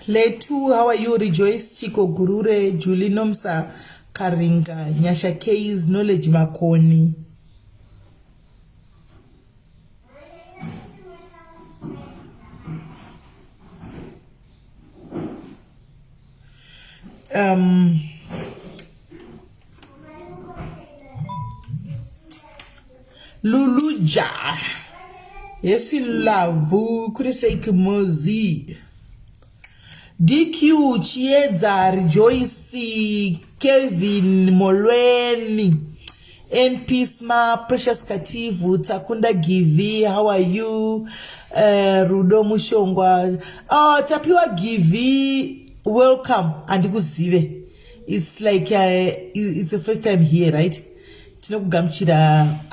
Letu, how are you? Rejoice Chico Gurure, Julie Nomsa Karinga, Nyasha Keys, Knowledge Makoni. Luluja. Yes, love. Could say Mozi. DQ Chieza, Rejoice, Kevin Molweni, Mpisma, Precious Kativu, Takunda Givi, how are you? Rudo Mushongwa. Oh, Tapiwa Givi, welcome. And Guzive. It's like it's the first time here, right? Gamchira,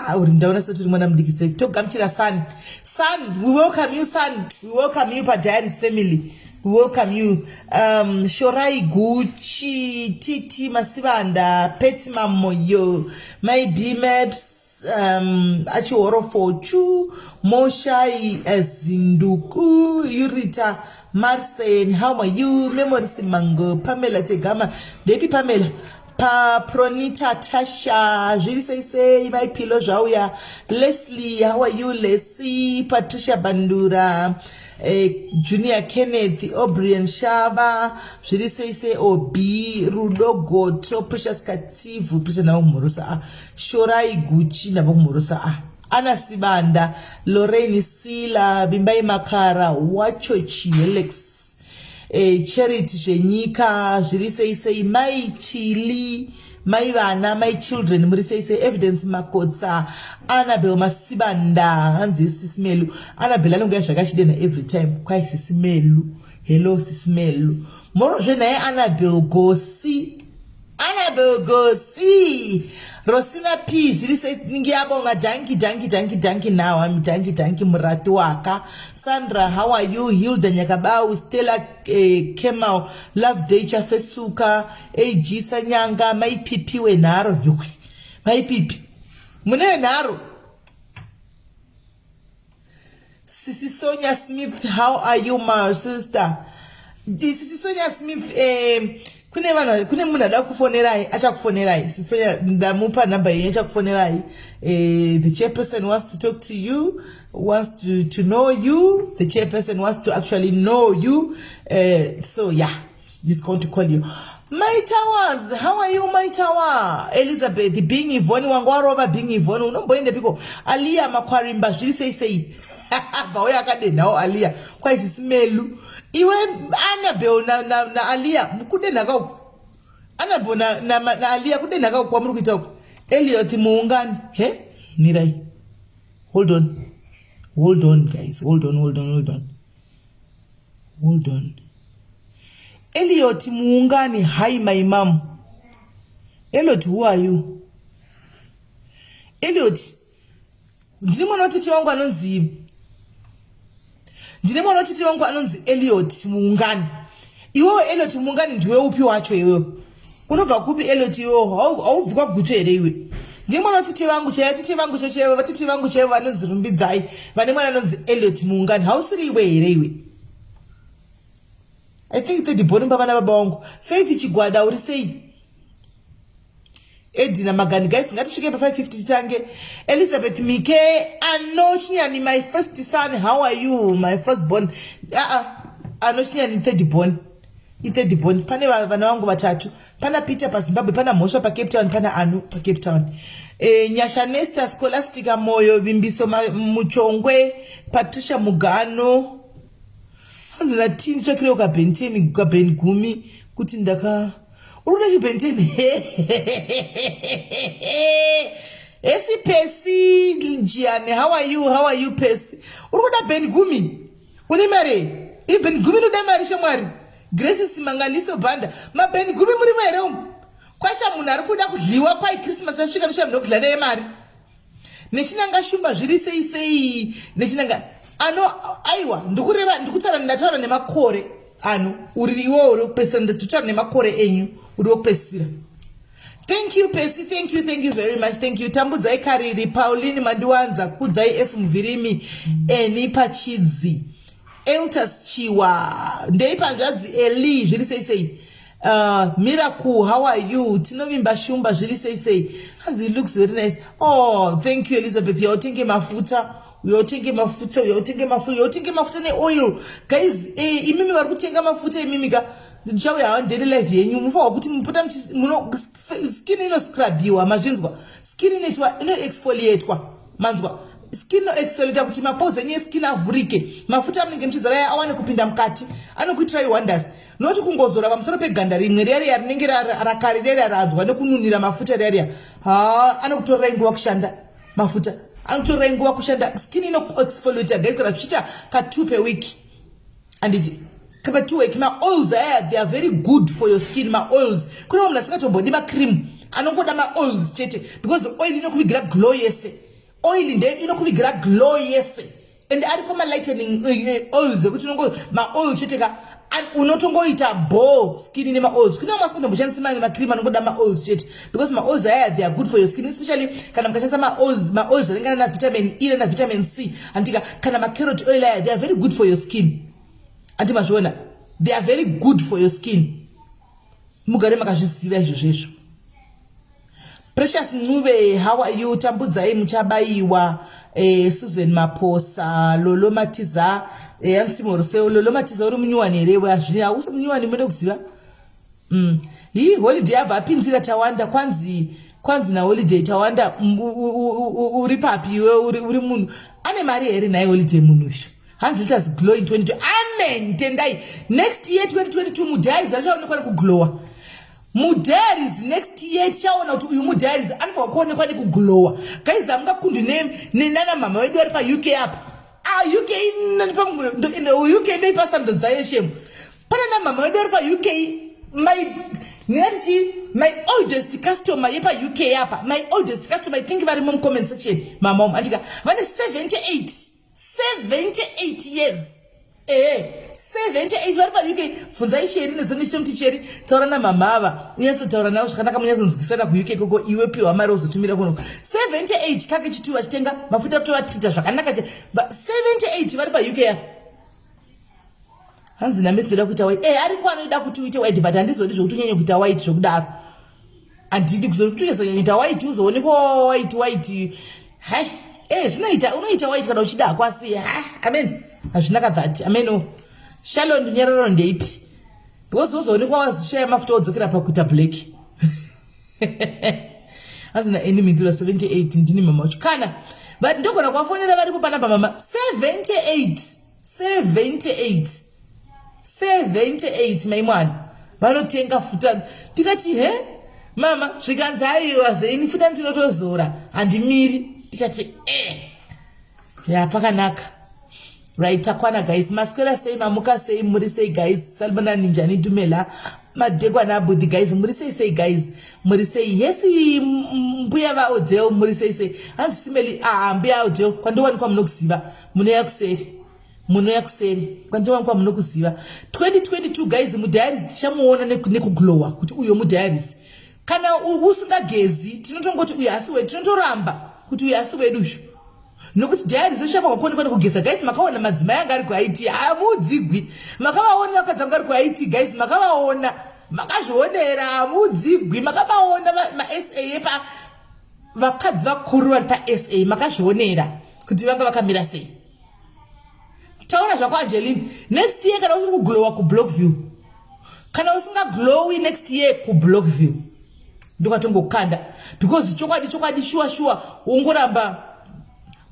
son, we welcome you, son. We welcome you, Padari's family. We welcome you. Shorai Gucci, Titi Masibanda, Petima Moyo, my B-Maps, Achuoro Fochu, Moshai Zinduku, Yurita, Marseille, how are you? Memories Mango, Pamela Tegama, Baby Pamela. Pronita Tasha, say my pillow Jawia, Leslie, how are you? Leslie, Patricia Bandura, Junior Kenneth, Aubrey and Shaba, say Obi, Rudo Goto, Precious Kativu, Prisoner Murusa, Shorai Gucci, Nabo Murusa, Anna Sibanda, Lorraine Sila, Bimbai Makara, Wachochi, Alex. Charity Shenika, say my chili, my vana, my children, say evidence makotsa, Annabelle Masibanda, Hansi Sismelu, Annabelle Alonga Shagashidena every time, quite Sismelu, hello Sismelu. Moro Jene Annabelle go see. Annabelle go see. Rosina P, she said, Ningiabonga, danky now. I'm danky Muratuaka. Sandra, how are you? Hilda Nyakabau, Stella Kemau, Love Decha Fesuka, AG Sanyanga, my pipi wenaro, my pipi. Mune naro. Sisi Sonia Smith, how are you, my sister? Sisi Sonia Smith, Kune muna da kufonerai, acha kufonerai. Sisoya ndamupa namba yenye acha kufonerai. The chairperson wants to talk to you, wants to know you. The chairperson wants to actually know you. So yeah, he's going to call you. My Towers, how are you, my Tower? Elizabeth, being Yvonne, Wangwaroba, being Yvonne, no boy in the people. Alia Makwarimba, she say. Baoya kade now Alia. Kwa isi smelu. Iwe Annabelle na Alia. Mukude nagao. Annabelle na Alia kude nagao kwa muru kitoko. Elliot muungani. He? Nirai. Hold on. Hold on, guys. Hold on. Elliot muungani. Hi, my mom. Elliot, who are you? Elliot. Ndimo notiti wangu anonzi. Ndimo notiti wangu anonzi Elliot muungani. Iwo Elliot muungani ndiwe upi wacho iwe. Unova kupi Elliot iwe. Au buka kutu ere iwe. Ndimo notiti wangu chewe. Titi wangu chewe anonzi rumbizai. Vanimo anonzi Elliot muungani. How siri iwe ere iwe. I think the diboni baba na baba wangu. Faith chigwada uri sei. Edina Magani, guys, ngati shuke pa 550 change. Elizabeth Mike, Anochnia ni my first son. How are you? My first born. Anochnia ni third born. Third born. Pane vana wangu watatu. Pana Peter pa Zimbabwe, pana Mosho pa Cape Town, pana Anu pa Cape Town. Nyasha Nesta Scholastica Moyo, Vimbiso Muchongwe, Patricia Mugano. Hanzi na tini chakile ukapenteni, ukapengumi, kutindaka. Uruda kipenteni. Esi Pesi Jiane, how are you Pesi? Uruda Ben Gumi. Unimare. Ben Gumi no demari shamwari. Grace Simangaliso banda. Ma Ben Gumi murimare. Kwacha munaru kuda kudliwa kwa Christmas ashika nisha mnoklane emari. Neshinanga shumba jiri sei neshinanga ano aiwa ndukutara ndatara nemakore anu uriwo uri pesenda tutara nemakore enyu uri opesira Thank you, Percy. Thank you very much. Thank you. Tambudzai Kariri, Pauline Maduanza, Kudzai S. Mvirimi, Eni Pachidzi, Eltas Chiwa, Ndeipangadzi Eli, Jiri say. Miracle, how are you? Tinovimba Shumba, Jiri say. As it looks very nice. Oh, thank you, Elizabeth. You're taking my footer. You're taking my footer. You're taking my footer. You're taking my footer. Oil. Guys, imimi warutenga mafuta imimiga. Jawe ya daily life yenyu mufo kuti muputa skin ino scrubiwa mazvinzwa skin ino exfoliatewa manzwa skin ino exfoliate kuti mapoze enye skin avhurike mafuta amunenge muchizora ya awane kupinda mukati anokuitirai wonders noti kungozora pamusoro peganda rimwe riya rinenge rakare riya radzwa nekununira mafuta riya anokutorerai nguva kushanda mafuta anokutorerai nguva kushanda skin ino exfoliate gaisara zvichiita ka2 per week anditi kama 2 week my oils they are very good for your skin my oils kuna mna singatombodi ma cream anongoda ma oils chete because oil inokuvigira glow yese oil nde inokuvigira glow yese and ari koma lightening oils kuti unongo ma oil chete ka unotongoita bow skin ine ma oils kuna masikando moshandisa ma cream anongoda ma oils chete because ma oils they are good for your skin especially kana mkashandisa ma oils anengana na vitamin E na vitamin C andika kana ma carrot oil they are very good for your skin. Antimashona, they are very good for your skin. Mugare makazviziva izvozvo. Precious Nube, how are you? Tambudzai Mchabaiwa, Susan Maposa, Lolo Matiza, Ansimorse, Lolo Matiza, Munyuani, I was Munyuani Medoxiva. He holiday apinzira tawanda kwanzi na holiday tawanda uripapi uri munhu ane mari ere naye holiday munusha. Hands let us glow in 2022. Amen. Tendai. Next year 2022 mudiaries achaonekwa nekuglowa. Mudiaries next year tichaona kuti uyu mudiaries anofanwa kuonekwa nekuglowa. Guys amungakundi nana mama wedu ari pa UK apa. UK in UK ndoipa sando dzayo shemu. Pana na mama wedu ari pa UK my oldest customer yepa UK apa. My oldest customer, I think very mom comment section. My mom antika vane 78 years. 78 vari pauk funzai cheri nezonishto muticheri taura namamava unyaso taura navo zvakanaka munyazonzwisana kuuk koko iwe piwa mari uzotumira kuno 78 kake chituva chitenga mafuta kutovatita zvakanaka 78 vari pauk ya hanzi name toda kuita white ariko anoida kuti uite white but handizodi zvokuti unyanye kuita white zvokudaro handidi kuzokuti uzonyanyita white uzoonekwa white hai zvinoita unoita white kana uchida akwasi amen hazvinaka dzati amen shalom nyerero ndeipi because uzoonekwa wazishaya mafuta odzokera pakuita black hazina enemy ndira 78 ndini mama wacho kana but ndogona kwafonera varipo panapa mama 78 maimwana vanotenga futa tikati mama zvikanzi aiwa zveini futa ndinotozora handimiri tikati pakanaka right takwana guys maswera sei mamuka sei muri sei guys salmana ninja ni dumela madekwa na budi guys muri sei guys muri sei yesi mbuya va odeo muri sei hansi simeli mbuya odeo kwandowani kwa munokuziva muno yakuseri kwandowani kwa munokuziva 2022 guys mudiaries tichamuona nekuglowa kuti uyo mudiaries kana usingagezi tinotongoti uyo asi wedu tinotoramba kuti uyo asi wedu shu nokuti diaries zoshafa kuonekwa nekugeza guys makaona madzimai anga ari kuIT hamudzigwi makavaona vakadzi anga ari kuIT guys makavaona makazvionera hamudzigwi makavaona ma-SA pa vakadzi vakuru vari pa-SA makazvionera kuti vanga vakamira sei taura zvako Angeline next year kana usiri kuglowa kublockview kana usingaglowi next year kublockview ndokatongokanda because chokwadi shuwa ungoramba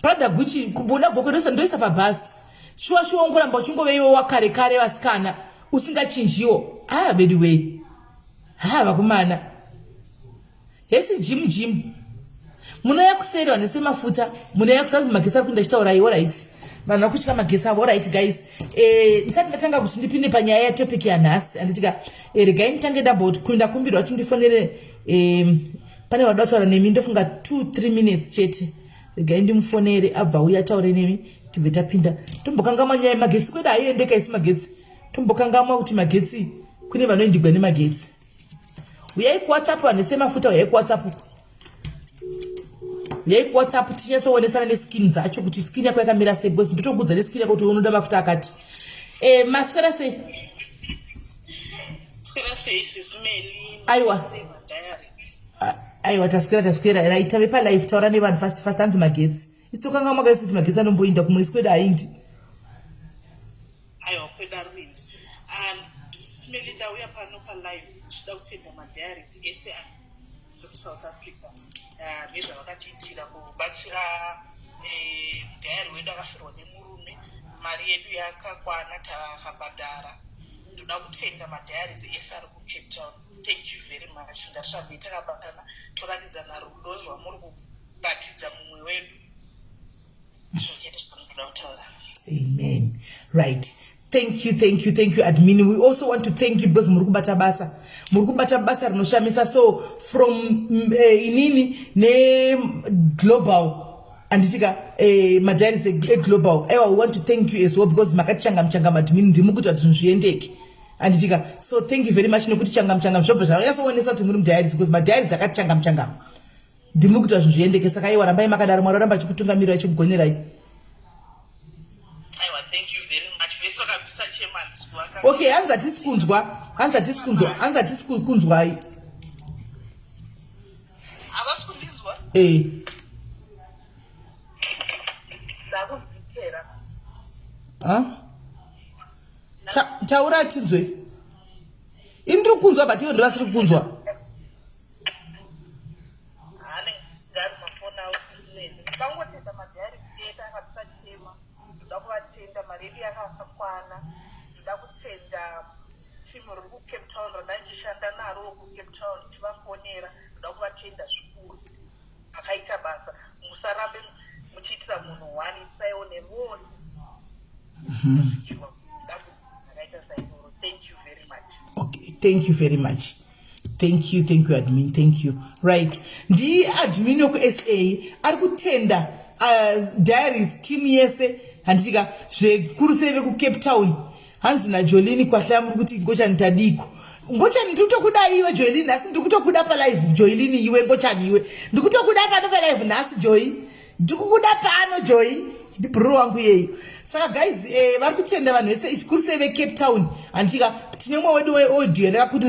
Prada Gucci kubuda gokoresa ndoisa pabasi shuwa ungoramba uchingoveiwo wakare vasikana usingachinjiwo by the way vakomana yesi gym munoya kuseriwa nesemafuta munoya kusanzi magetsi ari kuenda chitaura iwo right vanhu vakutya magetsi avo right guys ndisati ndatanga kuti ndipinde panyaya yatopic yanhasi anditika regai nditange ndambokumbirwa kuti ndifonere pane vada kutaura nemi ndofunga 2-3 minutes chete regai ndimufonere abva uya taure nemi tibve tapinda tombokangama nyaya yemagetsi kwedu haiendeka isi magetsi tombokangama kuti magetsi kune vanoindigwa nemagetsi uyai kuwhatsapp vanhu semafuta uyai kuwhatsapp uyai kuwhatsapp tinyatsoonesa neskin dzacho kuti skin yako yakamira sei because ndotokudza neskin yako kuti unoda mafuta akati maswera sei aiwa aiwa taswera raitave palive taura nevanhu fast hanzi magetsi isitokanga mwakaisi kuti magetsi anomboinda kumwe isikweda haindi aiwa kweda ruindi smelly ndauya pano palive tichida kutenda madiaries ese South Africa nezvavakatiitira kubatsira mudhayari wedu akafirwa nemurume mari yedu yakakwana takabhadhara. Ndoda kutenda madhayaries ese ari kuCape Town. Thank you very much. Ngatishambe takabatana toratidzana rudo rwamuri kubatidza mumwe wedu. Zvochete zvamunoda kutaura. Amen. Right. Thank you, admin. We also want to thank you because murukubata basa rinoshamisa. So from inini ne global anditika madhayaries global. We want to thank you as well because makatichanga admin ndimukuti kuti zviendeke anditika. So thank you very much nekuti changa zvobva zvakayasoonesa kuti muri mudhayaries because madhayaries akatichanga ndimukuti kuti zviendeke. Saka iwa rambai makadaro Mwari ramba chikutungamirira chikugonerai. Okay, hanza tisikunzwa. Avasikundizwa? Ndakuzvikera. Taura tinzwe. Indiri kunzwa but iwe ndivasiri kunzwa. Hane ngari mafona ausinene. Kangotenda madhari kuita akasachema. Ndakuvatenda maredi yakakwana. Ndakutenda timu riri kuCape Town randachishanda naro kuCape Town tivafonera. Ndakuvatenda zvikuru. Akaita basa. Musarambe muchiitira munhu wani saione vose. Thank you very much. Okay, thank you very much. Thank you admin. Thank you. Right. Ndi admin yoku SA ari kutenda diaries team yese handitika zvikuru seve kuCape Town. Hanzi naJolini kwahlamuri kuti Ngochani tadiko. Ngochani ndikutokuda iwe Joylini asi ndikutokuda pa live Joylini iwe Ngochani iwe. Ndikutokuda pano pa live nasi Joy. Ndikukuda pano Joy. Ndi bro wangu yeyo. Saka guys vari kutenda vanhu vese ichikuru seve Cape Town anditika tine mwe wedu weaudio ndakakuti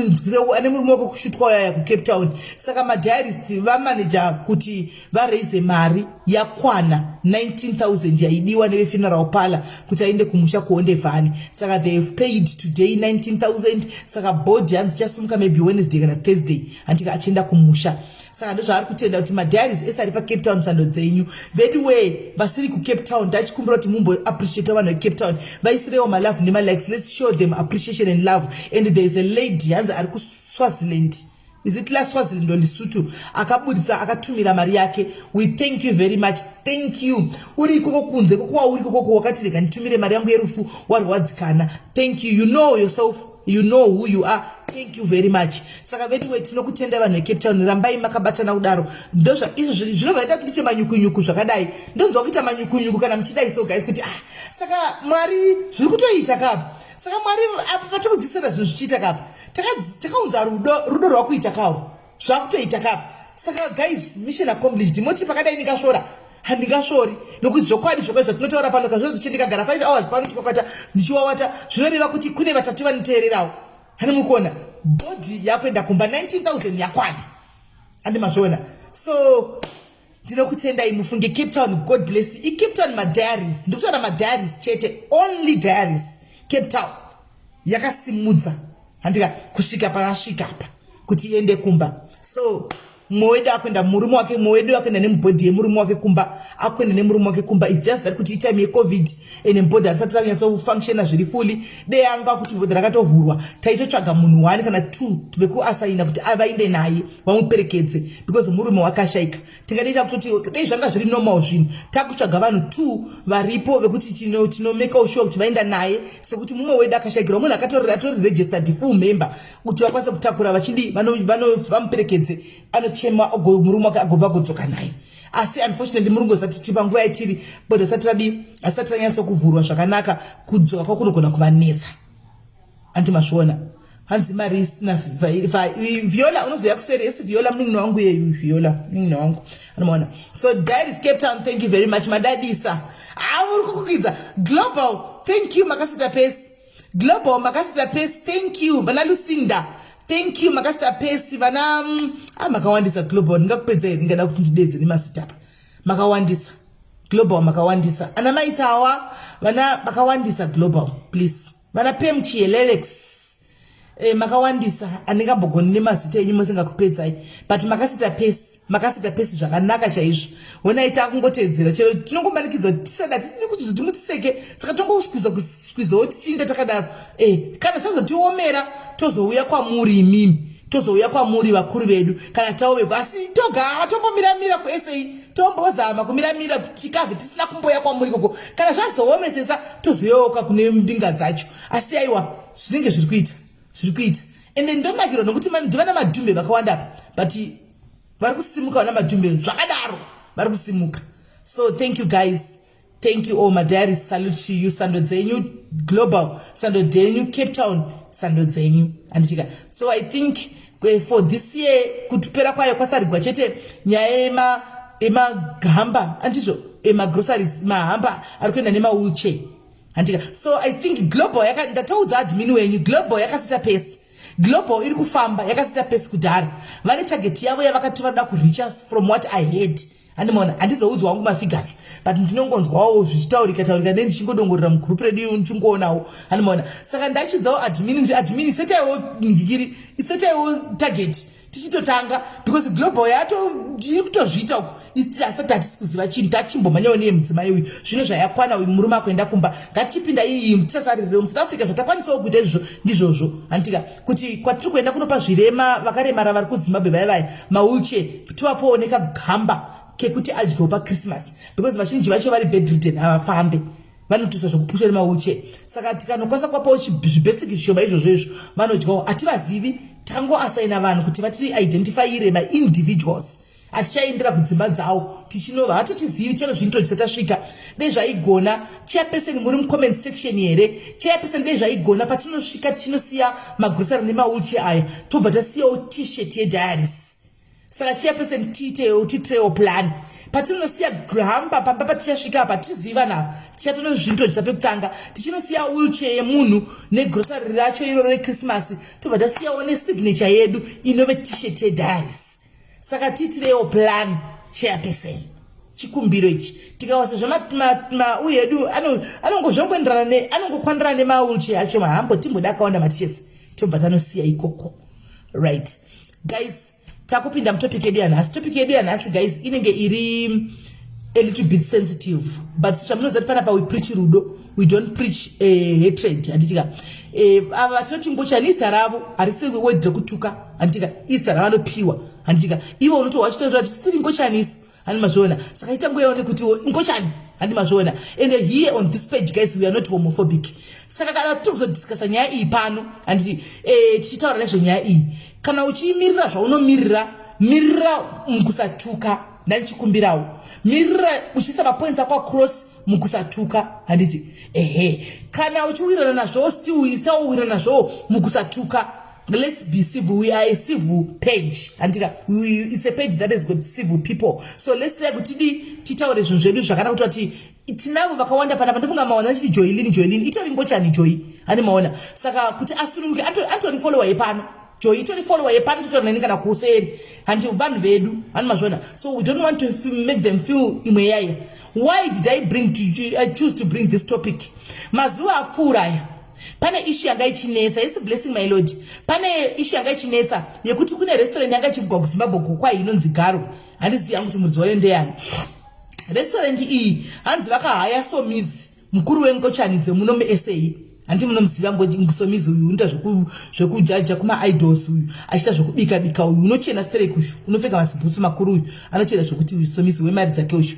ane murume wako kushutwa yaya kuCape Town. Saka madiarist vamanager kuti varaise mari yakwana 19,000 yaidiwa nevefuneral parlor kuti aende kumusha kuonde vhani. Saka they have paid today 19,000. Saka board hanzi chasumuka maybe Wednesday kana Thursday antika achienda kumusha. Saka ndozvaari kutenda kuti madiaries ese ari paCape Town sando dzenyu vedu we vasiri kuCape Town ndachikumbira kuti mumbo appreciate vanhu veCape Town vaisirewo malove nemalikes. Let's show them appreciation and love. And there is a lady hanzi ari kuSwaziland, is it la Swaziland or Lesotho, akabudisa akatumira mari yake. We thank you very much. Thank you. Uri ikoko kunze kokuwa uri ikoko wakati rega nitumire mari yangu yerufu warwadzikana. Thank you. You know yourself, you know who you are. Thank you very much. Saka vedu we tinokutenda vanhu veCape Town rambai makabatana kudaro. Ndozva izvo zvinobvaita kuti manyukunyuku zvakadai. Ndonzwa kuita manyukunyuku kana muchidai so guys kuti saka Mwari zviri kutoita kapa. Saka Mwari patikudzisira zvinhu zvichiita kapa. Takaunza rudo rwakuita kawo. Zvakutoita kapa. Saka guys mission accomplished. Moti pakadai nikashora. Handingashori nokuti zvokwadi zvokwadi tinotaura pano kazvozvo chendikagara 5 hours pano chikokata ndichiwawata zvinoreva kuti kune vatatu vaniteererawo. Hani mukona body yakwenda kumba 19,000 yakwana andi mazvona. So ndinokutendai mufunge Cape Town. God bless you. Cape Town madiaries ndikutaura madiaries chete, only diaries Cape Town yakasimudza handika kusvika pakasvika apa kuti iende kumba. So mwedu akwenda murume wake, mwedu akwenda nemubhodhi yemurume wake kumba, akwenda nemurume wake kumba. It's just that kuti time yeCovid ene bhodhi asati tanyatsa kufunctiona zviri fully. Deyanga kuti bhodhi rakatovhurwa taitotsvaga munhu 1 kana 2 vekuasaina kuti avainde naye vamuperekedze because murume wakashaika. Tingaita kuti dei zvanga zviri normal zvinhu takutsvaga vanhu 2 varipo vekuti tinomeka sure kuti vaenda naye sekuti mumwe wedu akashaikirwa munhu akatori registered full member kuti vakwanise kutakura vachidi vamuperekedze anochema murume wake agobva kudzoka naye. Asi unfortunately murungu asati tipa nguva yatiri bhodhi asati ranyatsa kuvhurwa zvakanaka kudzoka kwakunogona kuvanetsa. Andi mazviona hanzi mari isina Viola unozoya kuseri esi Viola munhu wangu yeyu Viola munhu wangu unoona. So Diaries Cape Town, thank you very much madadisa. Muri kukukidza Global, thank you makasita pesi Global makasita pesi, thank you vana Lucinda, thank you makasita pesi vana makawandisa Global ndingakupedza here ndingada kuti ndidedze nemasita makawandisa Global makawandisa ana maitawa vana makawandisa Global please vana Pemchielelex makawandisa andingambogoni nemazita enyu musingakupedzai but makasita pesi zvakanaka chaizvo wonaita kungotedzera chero tinongomanikidza tisada tisini kuti mutiseke saka tongosquizawo tichinda takadaro kana zvazotiomera tozouya kwamuri imimi tozouya kwamuri vakuru vedu kana taovekwa asi toga tombomiramira kuSA tombozama kumiramira tikabve tisina kumboya kwamuri koko kana zvazoomesesa tozoyoka kune mbinga dzacho asi aiwa zvinenge zviri kuita ende ndonakirwa nokuti ndivana madhumbe vakawanda but vari kusimuka vana madhumbe zvakadaro vari kusimuka. So thank you guys, thank you all my diaries, salute to you, sando dzenyu Global, sando dzenyu Cape Town, sando dzenyu anditika. So I think for this year kutupera kwayo kwasarigwa chete nyaya emagamba andizvo emagroceries mahamba ari kuenda nemawheelchair andika. So I think Global ndataudza admin wenyu Global yakasita pesi, Global iri kufamba yakasita pesi kudhara vane target yavo yavakati vanoda kuricha from what I heard andimona handizoudzwa wangu mafigures but ndinongonzwawo zvichitaurika nendichingodongorera mugroup redu ndichingoonawo andimona saka ndachidzawo admin setaiwo ningikiri setaiwo target tichitotanga because Global yato iri kutozviita uko asati hatisi kuziva chinhu tachimbomanyawo neye mudzimai uyu zvino zvayakwana uyu murume akuenda kumba ngatipinda iyi mutisasarirewo musouth Africa zvatakwanisawo kuita izvo ndizvozvo antika kuti kwatiri kuenda kunopa zvirema vakaremara vari kuZimbabwe vaya mawheelchair tivapooneka gamba kekuti adyewo paChristmas because vazhinji vacho vari bedridden havafambe vanotiswa zvokupushwa nemawheelchair saka tikanokwanisa kuvapawo zvibasic zvishoma izvozvo vanodyawo hativazivi tangoasaina vanhu kuti vatiidentifyire maindividuals atichaendera kudzimba dzavo tichinova hatichizivi chero zvinhu tochisa tasvika dei zvaigona chairperson muri mucomment section here chairperson dei zvaigona patinosvika tichinosiya magrosari nemawheelchair aya tobva tasiyawo t-shirt yediaries saka chairperson titewo plan patinosiya hamba pamba patichasvika apa tiziva navo tichatona zvinhu tochisa pekutanga tichinosiya wheelchair yemunhu negrosari racho iroro reChristmas tobva tasiyawo nesignature yedu inove t-shirt yediaries saka tiitirewo plan chairperson chikumbiro ichi tikawasa zvamauye edu anongokwandirana nemawheelchair acho mahambo timboda akawanda matishets tobva tanosiya ikoko right guys. Takupinda mtopic yedu yanhasi. Topic yedu yanhasi guys inenge iri a little bit sensitive but zvamunozati panapa we preach rudo, we don't preach hatred anditika. Ava tinoti Ngochani Easter ravo harisi word rekutuka anditika, Easter ravanopiwa anditika. Ivo unotohwa chitozva chisiri Ngochani isu handimazviona saka itangoyaone kuti Ngochani handimazviona and here on this page guys we are not homophobic saka kana tokuzodiscussa nyaya iyi pano handiti tichitaura nezvenyaya iyi kana uchimirira zvaunomirira mirira mukusatuka ndandichikumbirawo mirira uchiisa mapoints ako across mukusatuka handiti kana uchiwirana nazvo still uisawo wirana nazvo mukusatuka. Let's be civil. We are a civil page. It's a page that has got civil people. So let's try to titaure zvinhu zvedu zvakanaka kuti tinavo vakawanda panapa ndofunga maona chiti joylini itori Ngochani joy ani maona saka kuti asununguke atori follower yepano joy itori follower yepano totorani kana kuseri handi vanhu vedu ani mazvona. So we don't want to make them feel imwe yaya. Why did I choose to bring this topic? Mazuva apfuura pane issue yanga ichinetsa isi blessing my lord pane issue yanga ichinetsa yekuti kune restaurant yanga ichivugwa kuZimbabwe kwai inonzi Garo handiziva kuti mudzi wayo ndeyani. Restaurant iyi hanzi vakahaya Somizi mukuru weNgochani dzemuno muSA handi munomuziva Somizi uyu unoita zvekujaja kuma-idols uyu achiita zvekubika uyu unochena strike ushu unopfeka masibhutsu makuru uyu anochena zvokuti uyu Somizi wemari dzake ushu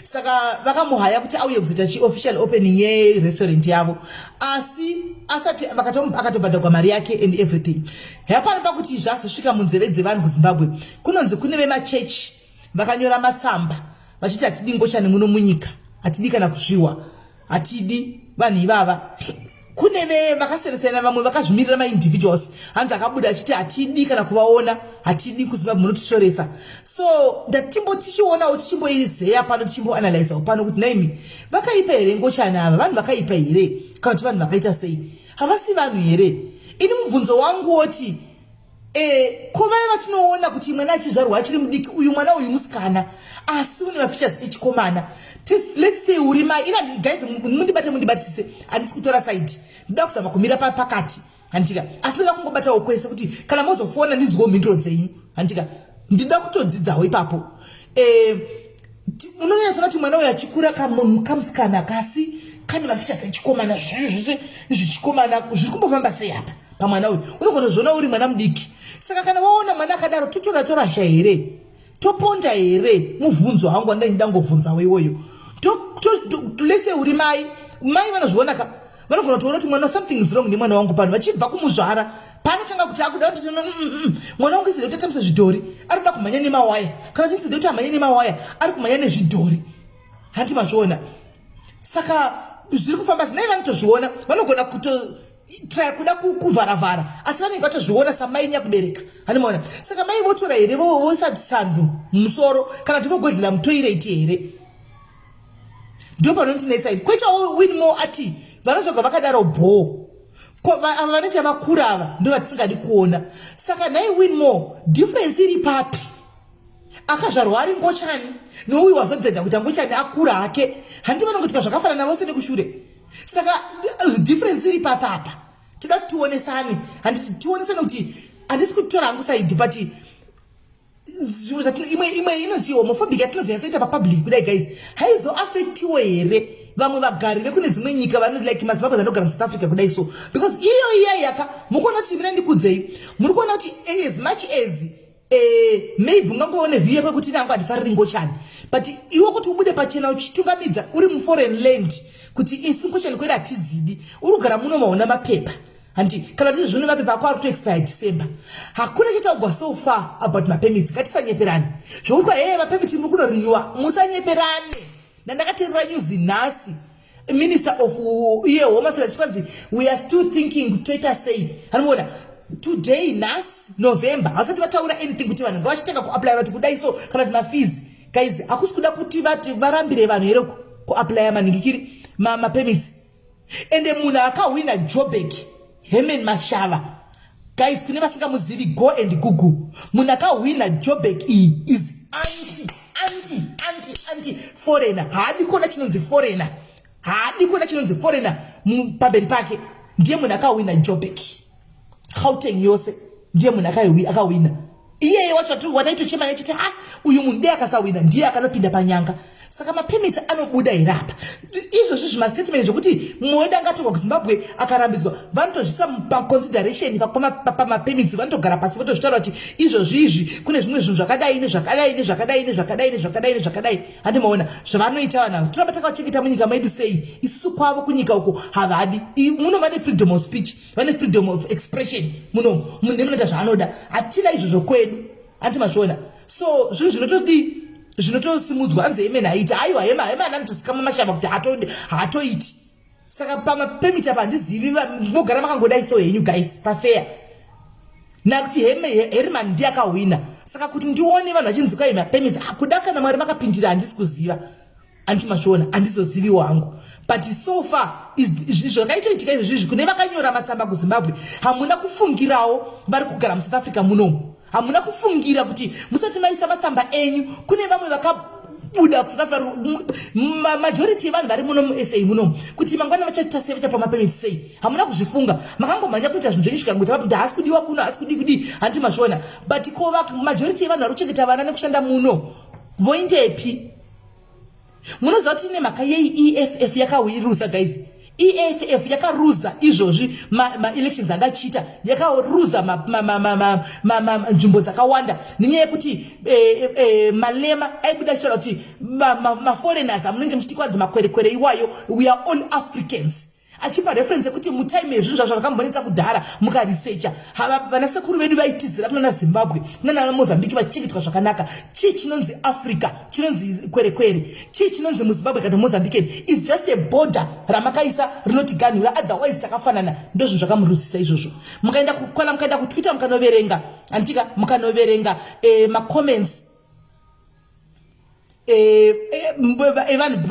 saka vakamuhaya kuti auye kuzoita chi-official opening yerestaurant yavo asi asati akatobhadhagwa mari yake and everything. Hapana pakuti zvazosvika munzeve dzevanhu kuZimbabwe kunonzi kune vemachechi vakanyora matsamba vachiti hatidi Ngochani muno munyika hatidi kana kuzviwa hatidi vanhu ivava kune vakasiyana vamwe vakazvimirira ma-individuals hanzi akabuda achiti hatidi kana kuvaona hatidi kuziva munotichoresa. So ndatimbo tichionawo tichimboizeya pano tichimboanalyzawo pano kuti naimi vakaipa here Ngochani ava vanhu vakaipa here kana kuti vanhu vakaita sei havasi vanhu here. Ini mubvunzo wangu woti kovaya vatinoona kuti mwana achizvarwa achiri mudiki uyu mwana uyu musikana asi une mafeatures echikomana. Let's say uri mai ina guys mundibatisise handisi kutora side ndida kuzama kumira pakati handika asi ndoda kungobatawo kwese kuti kana mozofona ndinzwewo mhinduro dzenyu handika ndida kutodzidzawo ipapo. Unonyatsoona kuti mwana uyu achikura kamusikana kasi kane mafeatures echikomana zvese zvichikomana zviri kumbofamba sei apa pamwana uyu unogotozviona uri mwana mudiki. Saka kana waona mwana akadaro totora here toponda here mubvunzo hangu wandai ngobvunzawo iwoyo. Lese uri mai vanozviona ka vanogona kutoona kuti mwana something is wrong nemwana wangu pano vachibva kumuzvara panotanga kuti akuda kuti mwana wangu iside kuti atamisa zvidhori ari kuda kumhanya nemawaya kana kuti iside kuti amhanye nemawaya ari kumhanya nezvidhori handi mazviona. Saka zviri kufamba zinai vanotozviona vanogona try kuda kuvharavhara asi vanenge vatozviona samai nyakubereka hanimaona. Saka mai votora here vosati sandu mumusoro kana kuti vogodhera mutoireti here ndo panondinetsa kwechawo win more ati vanozvoga vakadaro bho ava vanenge vakura ava ndo vatisingadi kuona. Saka nai win more difference iri papi akazvarwa ari Ngochani nouyu wazodzedza kuti Ngochani akura hake handi vanongotika zvakafanana vose nekushure. Saka difference iri papapa tida tionesane handisi tionesane kuti handisi kutora hangu side but imwe inozi homophobic yatinozonyasoita papublic kudai guys haizoaffectiwo here vamwe vagari vekune dzimwe nyika vano like mazimbabwe anogara muSouth Africa kudai so because iyo yaka mukuona kuti mina ndikudzei muri kuona kuti as much as maybe ungangoone vhiyo kwekuti nangu handifariri Ngochani but iwe kuti ubude pachena uchitungamidza uri muforeign land kuti isi Ngochani kwera hatidzidi uri kugara muno maona mapepa handi kana kuti zvino mapepa ako ari kutoexpire December hakuna chitaugwa so far about mapermits ngatisanyeperane zvokuti kwa mapermits muri kunorinyiwa musanyeperane. Ndakateerera news nhasi minister of home affairs achikwanzi we are still thinking toita sei hanimuona today nhasi November havasati vataura anything kuti vanhu ngavachitanga kuapply kuti kudai so kana kuti mafees guys hakusi kuda kuti varambire vanhu here kuapply maningikiri mapermits ende munhu akawina Joburg Herman Mashava guys kune vasingamuzivi go and google munhu akawina Joburg is anti foreigner haadi kuona chinonzi foreigner pamberi pake ndiye munhu akawina Joburg Gauteng yose ndiye munhu akawina iyeye wacho wataitochema nechiti uyu munhu ndiye akasawina ndiye akanopinda panyanga. Saka mapermits anobuda irapa izvozvo zvimastatement zvokuti mwoenda angatogwa kuZimbabwe akarambidzwa vanotozvisa paconsideration pamapermits vanotogara pasi votozvitaura kuti izvozvi kune zvimwe zvinhu zvakadai handimaona zvavanoita vanhu toramba takavachengeta munyika medu sei isusu kwavo kunyika uko havadi muno vane freedom of speech vane freedom of expression muno munhu nemunoita zvaanoda hatina izvozvo kwedu handimazviona. So zvinhu zvinotodi zvinotosimudzwa hanzi hemeni haiti aiwa hema anandosikama mashava kuti haatoiti. Saka pamapermit apa handizivi mogara makangodai so henyu guys pafair nakuti Herman ndiye akawina. Saka kuti ndione vanhu vachinzi kwai mapermits kuda kana Mwari vakapindira handisi kuziva handimazviona handizozivi wangu but so far zvakaitoitika izvozvi kune vakanyora matsamba kuZimbabwe hamuna kufungirawo vari kugara muSouth Africa munomu hamuna kufungira kuti musati maisa matsamba enyu kune vamwe vakabuda kuSouth Africa majority yevanhu vari muno muSA muno kuti mangwana vachata sei vachapa mapermits sei hamuna kuzvifunga makangomhanya kuita zvinhu zvenyu zvikangoti kuti haasi kudiwa kuno haasi kudi handimazviona but kova majority yevanhu vari kuchengeta vana nekushanda muno voindepi. Munoziva kuti nemhaka yeEFF yakawiruza guys EFF yakaruza izvozvi elections angachiita yakaruza nzvimbo dzakawanda nenyaya yekuti Malema aibuda achitaura kuti maforeigners amunenge muchiti kwanzi makwerekwere iwayo we are all Africans achipa reference yekuti mutime yezvinhu zvakambonetsa kudhara mukaresearcha vanasekuru vedu vaitizira kuna Zimbabwe nana Mozambique vachichengetwa zvakanaka. Chii chinonzi Africa, chinonzi kwerekwere, chii chinonzi muZimbabwe kana Mozambique is just a border ramakaisa rinotiganhura, otherwise takafanana. Ndo zvinhu zvakamurusisa izvozvo. Mukaenda kukwala, mukaenda kutwitter mukanoverenga antika, mukanoverenga macomments vanhu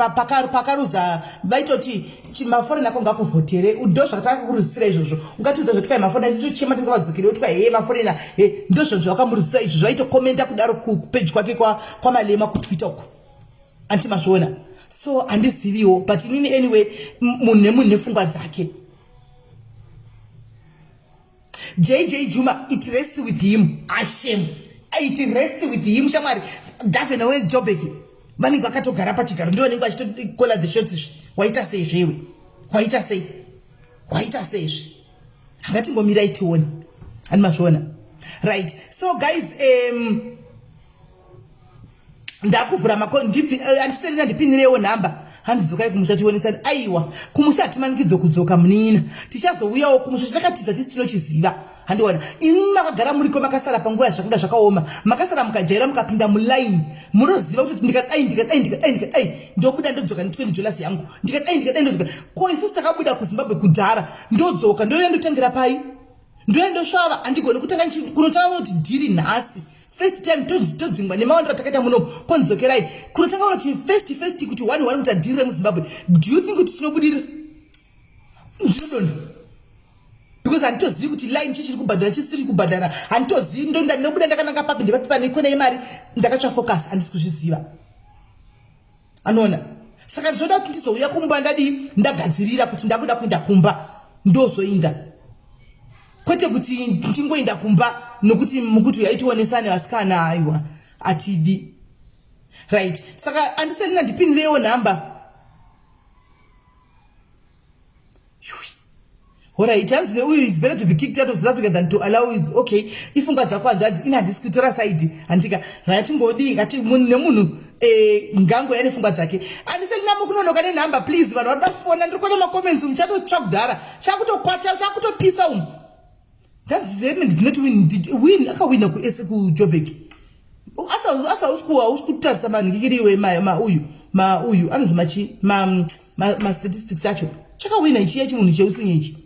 pakaruza vaitoti maforena ako ngakuvhotere. Ndo zvakataka kurusira izvozvo. Ungatiudza zvoti kwai maforena ichitochema tingavadzokere kuti kwai maforena ndo zvinhu zvakamurusisa izvo. Zvaitokomenta kudaro kupage kwake kwamalema kutwitter uko anti mazviona. So handiziviwo, but inini anyway munhu nemunhu nepfungwa dzake. JJ Juma, it rests with him. Hashem, it rests with him. Shamari Daphne nawe Jobek vanenge vakatogara pachigaro ndiwo vanenge vachitokola the shots. Waita sei zvewe, waita sei hakatingomirai tione hani mazviona. Right, so guys, ndakuvhura handiseni ndipinirewo nhamba handidzokai kumusha tionesani. Aiwa, kumusha hatimanikidzo kudzoka munina, tichazouyawo kumusha chitakatiza tisi tinochiziva. Handiona imi makagara muriko makasara panguva zvakanga zvakaoma, makasara mukajaira mukapinda mulaini, munoziva kuti ndikadai ndobuda ndodzoka ne$20 yangu, ndikadai ndodzoka. Ko isusu takabuda kuZimbabwe kudhara, ndodzoka ndoya ndotangira pai, ndoya ndosvava, handigoni kutanga kunotanga kuti dhiri nhasi. First time todzingwa nemaondo atakaita muno konzokerai kunotanga kuti first kuti 1 kuti adhirire muZimbabwe. Do you think kuti tinobudira? Ndinodonha because handitozivi kuti line chichiri kubhadhara chisiri kubhadhara, handitozivi. Ndinobuda ndakananga papi ndepapa nekona yemari ndakatsva focus, handisi kuzviziva. Anoona, saka ndizoda kuti ndizouya kumba ndagadzirira kuti ndabuda kuenda kumba ndozoinda, kwete kuti ndingoinda kumba nokuti mukuti yaitonesane vasikana. Aiwa, atidi. Right, saka handiseni ndipinirewo nhamba. Alright, hanzi uyu is better to be kicked out of South Africa than to allow his, okay, ifunga dzako hanzvadzi ina handisi kutora side handika ratingodi ngati munhu nemunhu ngango yane funga dzake. Handiseni namo kunonoka nenhamba please. Vanhu varikuda kufona, ndiri kuona macomments muchatotsva kudhara, chakutokwata chakutopisa umu. That's the end. Did not win. Akawina ku Jobek. Asa uskutarisa mani ngikiriwe uyu anozi machi ma statistics acho. Chakawina ichi yachimunhu cheusinye ichi.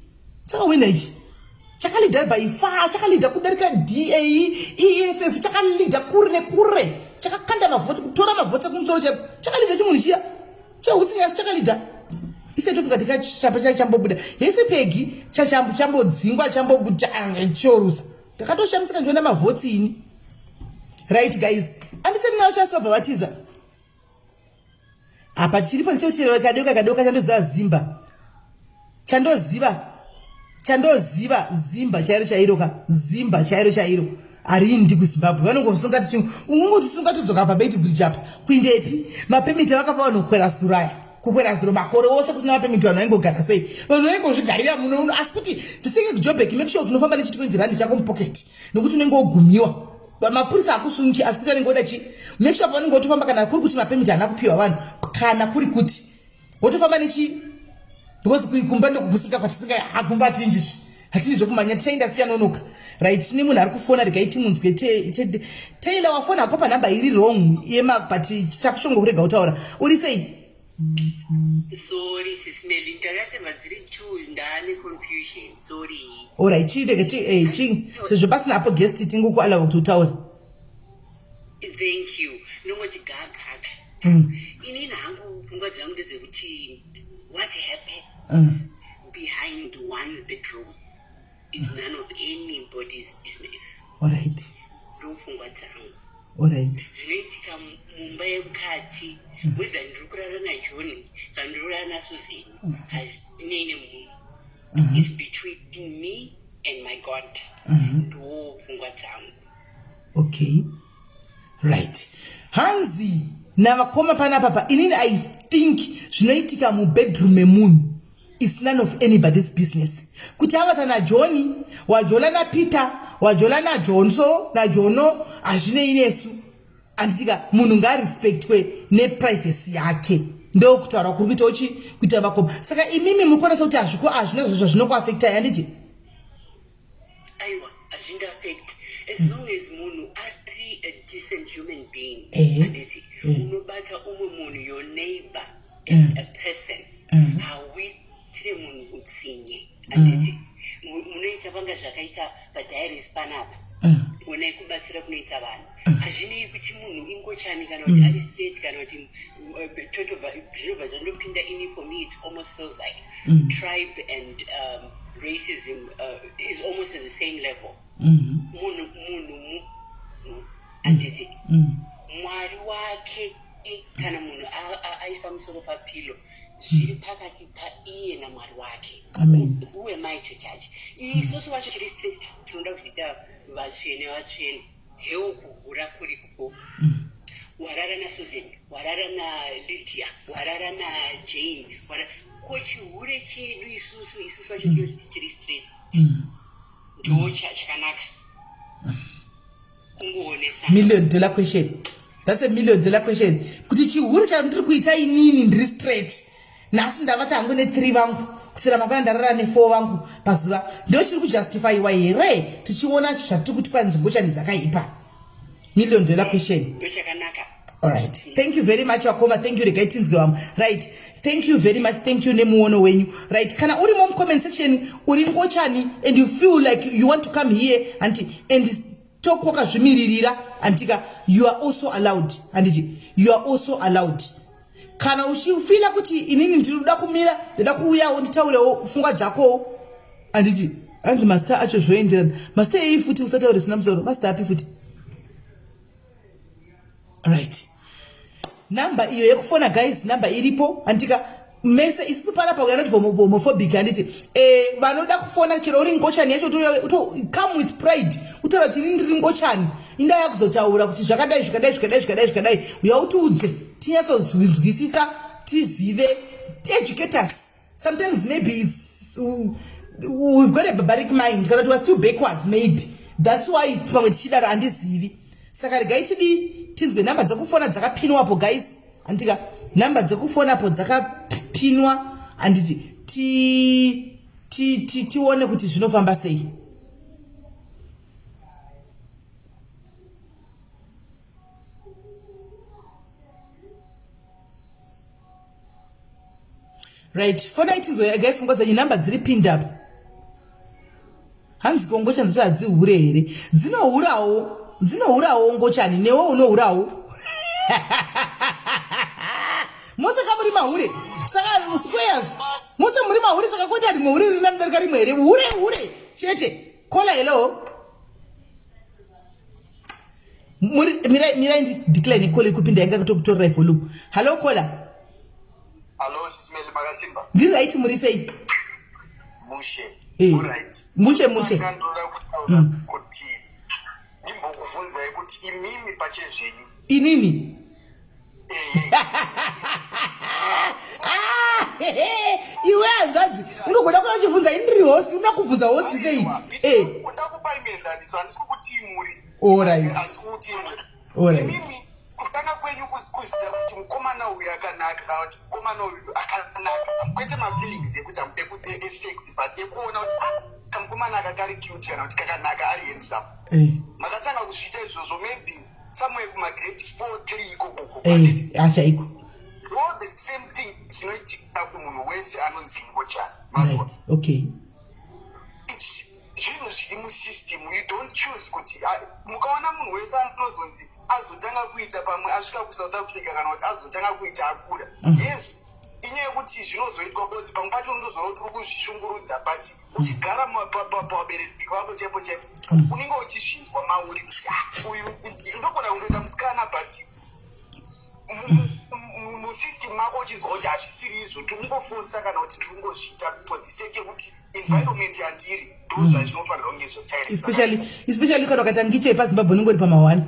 Chakawina ichi. Chakalida by far, chakalida kudarika DA, EFF, chakalida kure. Chakakanda mavhotsi, kutora mavhotsi kumusoro chako. Chakalida chimunhu chiya. Chautsinya chakalida. Isetofunga tikachapa chambobuda. Yese pegi chambodzingwa chambobuda chorusa. Takatoshamisa ndoenda mavhotsi ini. Right guys. Andiseni nawo chasova vatiza. Apa chiripo ncheuchero kadoka chandoziva Zimba. Chandoziva Zimba chairo chairo. Arindi kuZimbabwe. Vanongosunga tichingu. Ungoti sunga tudzoka pa Bait Bridge apa. Kuindepi? Mapemiti vakapa vanhu kukwera Suraya. Kukwera Zuro makore wose kusina mapemiti vanhu vaingogara sei. Vanhu vaingozvigarira muno asi kuti tisenge kuJobek make sure tunofamba ne$20 chako mupocket. Nokuti unenge wogumiwa. Mapurisa akusungi asi kuti anenge oda chi. Make sure pavanenge votofamba kana kuri kuti mapemiti hana kupiwa vanhu kana kuri kuti wotofamba nechi. Because kumba ndokubusika kwatisinga hakumba tinjizvi. Hatiri zvokumanya tichaenda siyanonoka. Right, tine munhu ari kufona rikaiti munzwe Taylor wafona apo panhamba iri wrong yema but chakushongo kurega utaura. Uri sei? Sorry, SIS MELLY. Ndakasema dziri two ndane confusion. Sorry. Alright, chi sezvo pasina apo guest tingokualava kuti utaure. Thank you. Nongoti gaga. Inini hangu pfungwa dzangu ndedzekuti what happened behind one's bedroom is none of anybody's business. Alright. Ndopfungwa dzangu. Alright. Zvinoitika mumba yemukati, whether ndiri kurara naJohn kana ndiri kurara naSusan, hazvinei nemunhu. It's between me and my God. Ndopfungwa dzangu. Okay. Right. Hanzi navakoma panapa inini I think zvinoitika mubedroom yemunhu is none of anybody's business. Kuti avata naJohn, wajola naPeter, wajola naJohnso, naJohno, hazvinei nesu. Anditika munhu ngarespectwe neprivacy yake ndo kutaura kuri kuita uchi kuita vakoma. Saka imimi mukwanisa kuti hazvina zvinokuafektai handiti? Aiwa, hazvinga affect. As long as munhu ari a decent human being, handiti, unobata umwe munhu, your neighbor as a person, hauitire munhu utsinye, handiti. Munoita vanga zvakaita padiaries panapa, unai kubatsira kunoita vanhu. Hazvinei kuti munhu Ngochani kana kuti ari straight kana kuti zvinobva zvandopinda ini. For me it almost feels like tribe and racism is almost at the same level. Munhu handiti, mwari wake kana munhu aisa musoro papilo, zviri pakati paiye namwari wake. Who am I to judge? Isusu vacho chiri straight tinoda kuita vatsvene heuku hura kuriko, warara naSusan, warara naLydia, warara naJane, ko chihure chedu isusu vacho chiri straight ndo chakanaka kungoonesa. $1 million question. That's a $1 million question. Kuti chihure chandiri kuita inini ndiri straight, nhasi ndavata hangu ne3 vangu, kusera mangwana ndarara ne4 vangu pazuva, ndio chiri kujustifyiwa here tichiona zvatiri kuti panzvimbochani dzakaipa. $1 million question. Ndo chakanaka. All right. Thank you very much wakoma. Thank you regaitinzwe wam. Right. Thank you very much. Thank you nemuono wenyu. Right. Kana uri mom comment section uri Ngochani and you feel like you want to come here and talk wakazvimiririra antika, you are also allowed. And you are also allowed. Kana uchifila kuti inini ndinoda kumira, ndoda kuuya nditaurewo pfungwa dzako anditi anzi master acho zvoenderana. Master ei futi usataure sina musoro. Master api futi? Right. Number iyo yekufona guys, number iripo antika mese isusu panapa we are not homophobic anditi. Vanoda kufona chero uri Ngochani yacho to come with pride. Utora kuti ndiri Ngochani. Inda yakuzotaura kuti zvakadai uyautiudze tinyatsozvinzwisisa tizive, educate us. Sometimes maybe it's we've got a barbaric mind kana was too backwards maybe. That's why pamwe tichidaro handizivi. Saka regai tinzwe namba dzakufona dzakapinwa apo guys. Andika namba dzakufona apo dzakapinwa anditi tione kuti zvinofamba sei. Right, fona itinzwe guys, ngoza namba dziri pinned up. Hanzi Ngochani dzihure here. Dzinohurawo Ngochani, newe unohurawo. Mose kamuri mahure. Saka squares. Mose muri mahure saka kwete ari mahure rina ndarika rimwe here. Hure. Chete. Kola hello. Mira ndi decline call kupinda yanga kutokutora for loop. Hello kola. Hello, SIS MELLY Magasimba. Ndiri right muri sei? Mushe. All right. Mushe. Ndoda kutaura kuti ndimbokuvunza kuti imimi pachezvenyu. Inini? Iwe hanzvadzi unogoda kuna chibvunza indiri hosi, unakubvunza hosi sei? Ndakupa imendaniso handisi kuti muri. All right. Handisi kuti All right. imimi kutanga kwenyu kuziva kuti mukomana uyu akanaka kana kuti mukomana uyu akanaka, kwete mafeelings ekuti amude sex but ekuona kuti mukomana akagari cute kana kuti kakanaka ari handsome. Makatanga kuzviita izvozvo maybe somewhere kumagrade 4-3 ikoko. Achaiko. All the same thing zvinoitika kumunhu wese anonzi Ngochani. Right. Okay. It's zvinhu zviri musystem. You don't choose kuti mukaona munhu wese anozonzi azotanga kuita pamwe asvika kuSouth Africa kana kuti azotanga kuita akura. Yes, inyaya yekuti zvinozoitwa kodzi pamwe pacho ndozvoro tiri kuzvishungurudza but uchigara pabereki vako chaipo unenge uchizvinzwa mauri kuti uyu ndogona kundoita musikana but musystem mako uchinzwa kuti hazvisiri izvo tikungofosa kana kuti tirikungozviita for the sake yekuti environment yandiri ndo zvazvinofanirwa kunge zvotaira, especially kana ukaita ngicho yepaZimbabwe unongori pama1.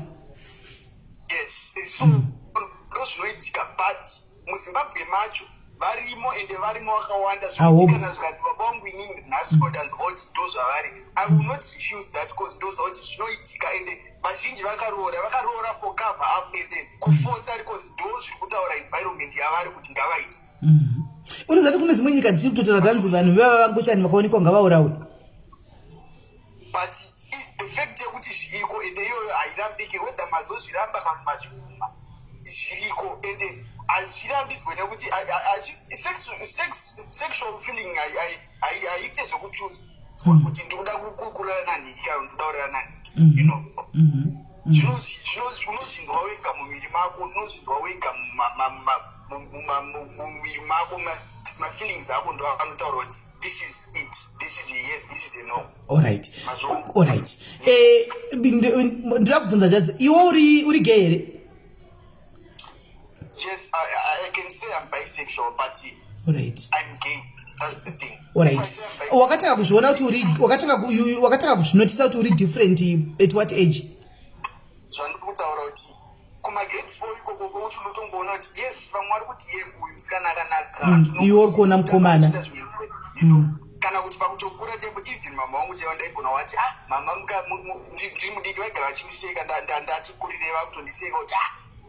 Yes, so ndo zvinoitika but muZimbabwe macho varimo ende varimo vakawanda zvokutikana zvikati baba vangu inini nhasi ndanzi oti ndo zvavari. I will not refuse that because ndo zvakuti zvinoitika ende vazhinji vakaroora for cover up and then kuforsa because ndo zviri kutaura environment yavari kuti ngavaiti. Unozati kune dzimwe nyika dzichiri kutotora dhanzi vanhu veva vaNgochani vakaonekwa ngavaurawe. But the fact yekuti zviriko ende iyoyo hairambiki whether mazozviramba kana mazvikuma zviriko ende hazvirambidzwe nekuti sexual feeling haiite zvekuchoose kuti ndikuda kurara nanhiki kana ndikuda kurara nanhiki, you know. Unozvinzwa wega mumwiri mako, unozvinzwa wega mumwiri mako, mafeelings ako ndo anotaura kuti this is it, this is a yes, this is a no. Alright. Ndira kubvunza jazi, iwe uri gay here? Yes, I can say I'm bisexual, but I'm gay. That's the thing. Alright. Wakataka kuzviona kuti wakataka kuzvinotisa kuti uri different at what age? Zvandikutaura kuti kuma grade 4 ikoko kuti unotomboona kuti yes vamwe vari kuti ye uyu musikana akanaka. Iwe uri kuona mukomana. Kana kuti pakutokura chaipo even mama vangu chaiva ndaigona wati mama ndiri mudiki vaigara vachindiseka ndati kurirei vakutondiseka kuti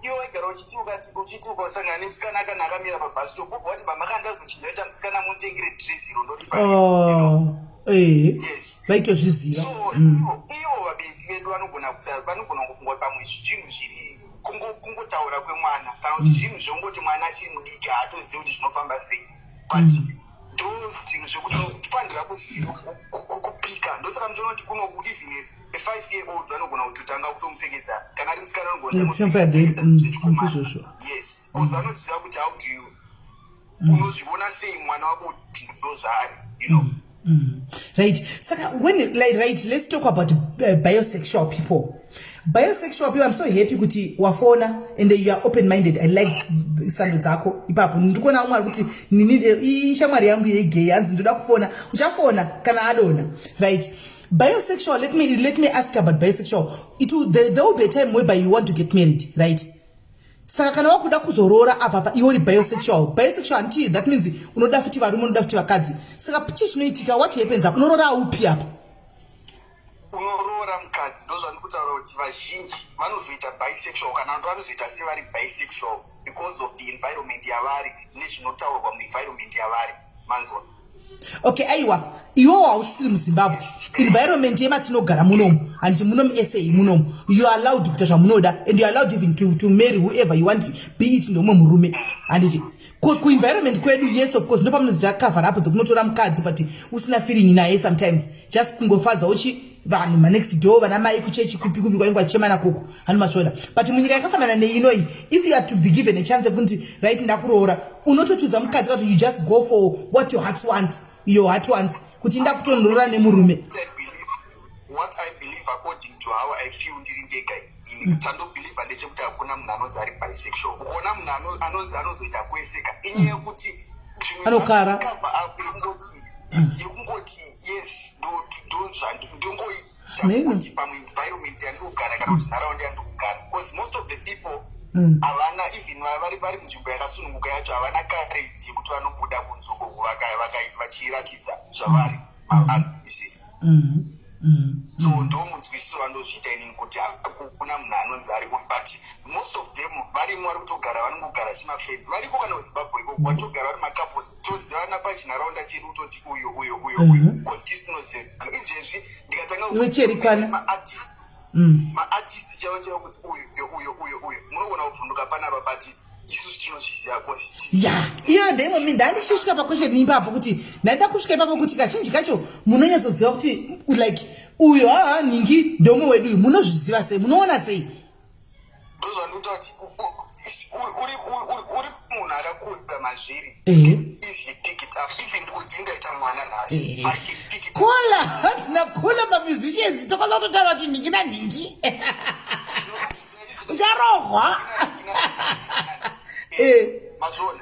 iwe waigara uchiti ukasangana nemusikana akanaka akamira pabhasi stop ubva wati mama kandazochindoita musikana mutengere dhireziro ndorifanira. Yes. Vaitozviziva. So ivo vabereki vedu vanogona kufunga pamwe zvinhu zviri kungotaura kwemwana kana kuti zvinhu zvongoti mwana achiri mudiki haatozivi kuti zvinofamba sei, but ndo zvinhu zvekuti unofanira kuziva kupika. Ndosaka muchiona kuti kuno even a 5-year-old vanogona kutotanga kutomupfekedza kana ari musikana anogona yes, because vanoziva kuti how do you unozviona sei mwana wako kuti ndo zvaari, you know. Right. Saka right, let's talk about bisexual people. Bisexual people, I'm so happy kuti wafona and you are open minded. I like sando dzako ipapo. Ndikuona umwe kuti ishamwari yangu yegay anzi ndoda kufona. Uchafona kana adona. Right. Bisexual, let me ask about bisexual. There will be a time whereby you want to get married, right? Saka kana wakuda kuzorora apa iwe uri bisexual until that means unoda futi varume unoda futi vakadzi. Saka pichi chinoitika, what happens up? Unorora upi apa? Unorora mukadzi. Ndo zvandikutaura kuti vazhinji vanozoita bisexual kana ndo vanozoita sevari bisexual because of the environment yavari nezvinotaurwa muenvironment yavari, manzwa. Okay, aiwa, iwo hausiri muZimbabwe. Environment yematinogara munomu and munomu SA munomu, you are allowed kuita zvamunoda and you are allowed even to marry whoever you want, be it ndomwe murume. And ku-environment kwedu, yes of course, ndopamunoziita cover up dzekunotora mukadzi but usina feeling naye sometimes, just kungofadza uchi vanhu next door vana mai kuchechi kupi kwaingwa chemana koko hanu mashoda. But munyika yakafanana neinoyi, if you are to be given a chance yekuti right ndakuroora, unotochuza mukadzi kuti you just go for what your heart wants. Your heart wants kuti ndakutonoroora nemurume. What I believe according to how I feel ndiri ndega tandobhiliva ndechekuti hakuna munhu anonzi ari bisexual. Kuona munhu anonzi anozoita kueseka inyaya yekuti anokara yekungoti yes ndongoita kuti pamwe environment yandikugara kana kuti nharaunda yandikugara, because most of the people havana even vari munzvimbo yakasununguka yacho havana courage yekuti vanobuda kunze uko vachiratidza zvavari maanise. So ndo munzwisisi vandozviita inini kuti hakuna munhu anonzi ariko, but most of them varimo vari kutogara vanongogara semafriends variko kana kuZimbabwe ikoko vatogara vari macouples tozivana pachinharaunda chedu utoti uyo because tisi tinoziva izvezvi ndikatanga maartist chavo kuti uyo munogona kuvhunduka panapa but isusu tinozviziva kosi iyo ndeimomi ndandishisvika pakwesheni ipapo kuti ndaida kusvika ipapo kuti kazhinji kacho munonyatsoziva kuti like uyo ningi ndomwe wedu uyu munozviziva sei, munoona sei? Ndozvandikuta kuti uri munhu akakura mazviri easily pick it up, even kudzingaita mwana nhasi kola hatina kola pamusicians tokoza kutotaura kuti ningi naningi ucharohwa mazvona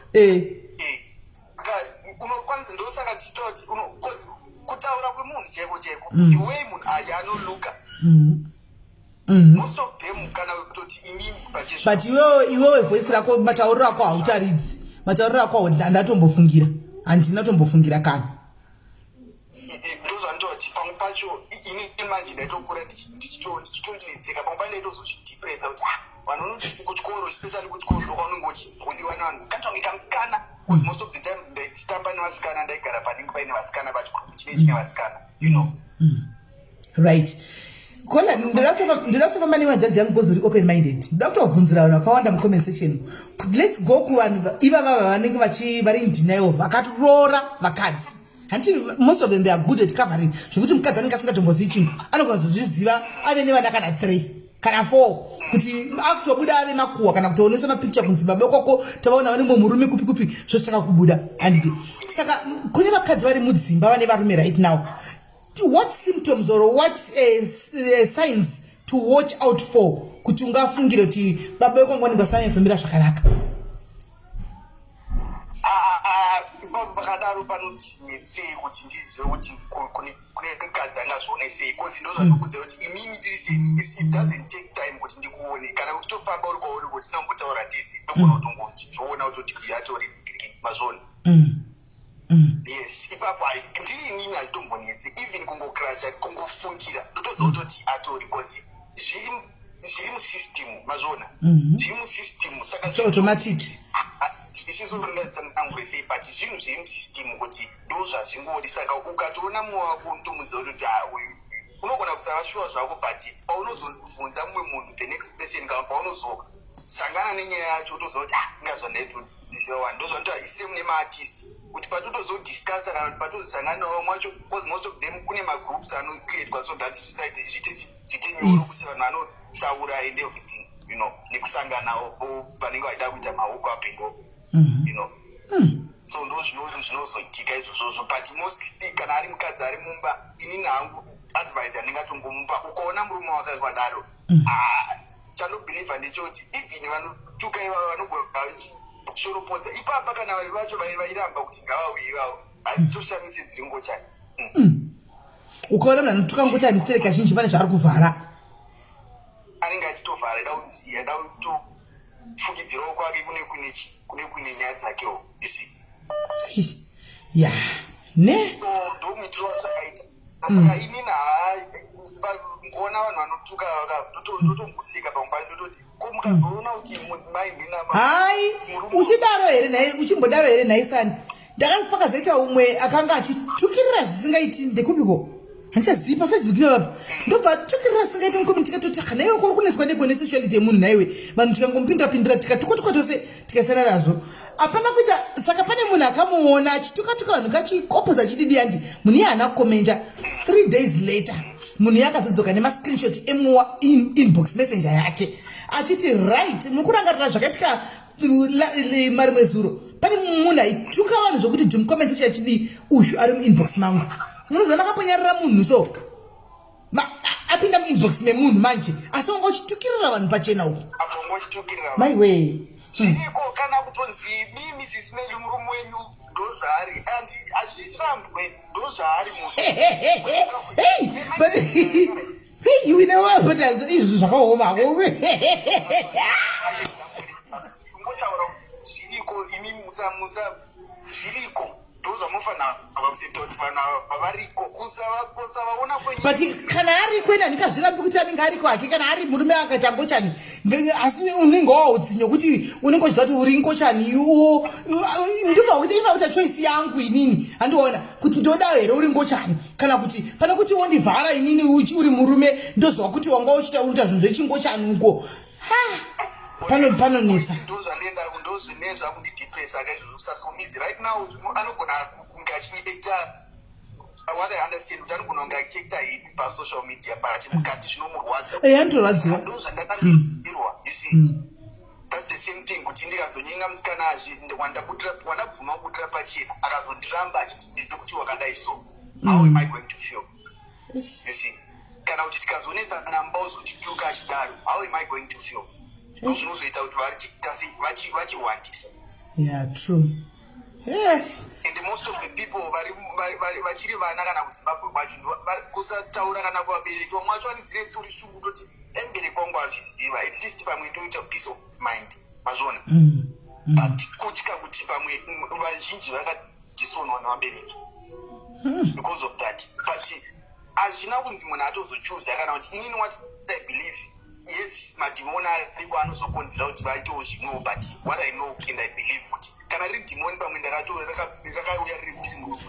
unokwanisa ndosaka tichitaura kuti kutaura kwemunhu cheko the way munhu aya anoluka most of them kana kutoti inini but iwewe voice rako matauriro ako hautaridzi matauriro akwawo ndatombofungirira handina kana ndozvandoti pamwe pacho ini manje ndaitokura ndichitonetseka pamwe pane ndaitozochidepresa kuti vanhu kuchikoro especially kuchikoro kwaunenge uchibhuliwa nevanhu kantonge kamusikana because most of the times ndaichitamba nevasikana ndaigara panenge paine vasikana pachikoro chine vasikana you know. Right. Kola ndinoda kutofamba nemadhazi yangu goes open minded. Ndoda kutovhunzira vanhu vakawanda mucomment section. Let's go kuvanhu ivava vanenge vari in denial vakaroora vakadzi. Hanti most of them they are good at covering. Zvekuti mukadzi anenge asingatombozivi chinhu anogona kuzozviziva ave nevana kana 3 kana 4 kuti akutobuda ave makuhwa kana kutoonesa mapicture kunzimba bekoko tavaona vane murume kupi zvosaka kubuda handiti. Saka kune vakadzi vari mudzimba vane varume right now. What symptoms or what signs to watch out for kuti ungafungire kuti baba veko ngwani basanya zombira zvakanaka? Vakadaro panoti netsei kuti ndizive kuti kune mukadzi angazvione sei because ndozvandokudza kuti imimi tiri seni it doesn't take time kuti ndikuone kana kuti tofamba uri kwauri kuti tinombotaura tese ndogona kutongozviona kuti yatori mazvona. Yes, ipapo ndiri inini hazvitombonetsi even kungokrasha kungofungira ndotozototi atori because zviri musystem mazvona zviri musystem saka automatic isizoringazisanangure but zvinhu zviri musystem kuti ndo zvazvingori saka ukatoona mumwe wako unotomuziva kuti uyu unogona kusava shuwa zvako but paunozobvunza mumwe munhu the next person kana paunozosangana nenyaya yacho utoziva kuti ngazvandaitodisiwa ndozvandoa isemu nemaartist kuti patotozodiscussa kana kuti patozosangana navo mwacho because most of them kune magroups anocreatwa so that zvite nyoro kuti vanhu vanotaura and everything you know nekusanganawo vanenge vachida kuita mahoko apendo you know. So ndo zvinozoitika izvozvozvo but mostly kana ari mukadzi ari mumba inini hangu advice yandingatongomupa ukaona murume wakadaro chandobhilivha ndechoti even vanotuka ivavo vanogona kushoropodza ipapa kana vari vacho vairamba kuti ngavauye ivavo hadzitoshamise dziri Ngochani. Ukaona munhu anotuka Ngochani stere kazhinji pane zvaari kuvhara anenge achitovhara da kuziya da kutofukidzirawo kwake kune nyaya dzakewo isi ya ne ndomuitiro wazvakaita saka inini ngoona vanhu vanotuka ndotombusika pamwe pacho ndototi ko mukazoona kuti maimhina hai uchidaro here nhaye uchimbodaro here nhaye sani ndakapakazoita umwe akanga achitukirira zvisingaiti ndekupiko handichazivi pafacebook ivapa ndobva atukirira zvisingaiti mukomi tikatoti hanaiwe kuri kuneswa negone-sexuality yemunhu naiwe vanhu tikangomupindira tikatuka tose tikasiyana nazvo hapana kuita saka pane munhu akamuona achituka vanhu kachikopoza chididi handi munhu iye haana kukomenta 3 days later munhu iye akazodzoka nemascreenshot emuwa inbox messenger yake achiti right mukurangarira zvakaitika marimwe zuro pane munhu aituka vanhu zvokuti jomcomment section chidi uyu ari muinbox mangu munoziva makaponyarira munhu so apinda muinbox memunhu manje asi wanga uchitukirira vanhu pachena uku maiwe zviriko kana kutonzi Mrs. Melly murume wenyu ndozvaari and hazvirambwe ndozvaari iwinewa but izvi zvakaomako ungotaura kuti zviriko imi zviriko ndozvamufanira vakusita kuti vanhu variko kusavaona kwenyu but kana ariko ena ndikazvirambi kuti anenge ariko hake kana ari murume akaita Ngochani asi unenge wautsinyo kuti unenge uchiziva kuti uri Ngochani iwo ndobva kuti iva choice yangu inini handiona kuti ndoda here uri Ngochani kana kuti pana kuti wondivhara inini uri murume ndozva kuti wanga uchita uita zvinhu zvechingochani uko panonetsa ndozvinezva kundidepresa kaizvosasomizi right now anogona kunge achiita what I understand kuti anogona kunge achiita hate pasocial media but mukati zvinomurwadza andorwadziwa ndozvandakarwa you see that's the same thing kuti ndikazonyenga musikana wandabvuma kubudira pachena akazondiramba achiti ndide kuti wakadai so how am I going to feel you see kana kuti tikazonesana mbauzochituka achidaro how am I going to feel zvinozoita kuti vachiwandisa true yes and most of the people vachiri vana kana kuzimbabwe kwacho kusataura kana kuvabereki vamwe vacho vanidzire stori shungu toti embereki wangu azviziva at least pamwe ndoita peace of mind mazvona but kutya kuti pamwe vazhinji vakadisonwa navabereki because of that. But hazvina kunzi munhu atozochuza kana kuti inini what I believe, yes, madhimoni ariko anozokonzera kuti vaitewo zvimwewo, but what I know and I believe kuti kana riri dhimoni pamwe ndakatora rakauya riri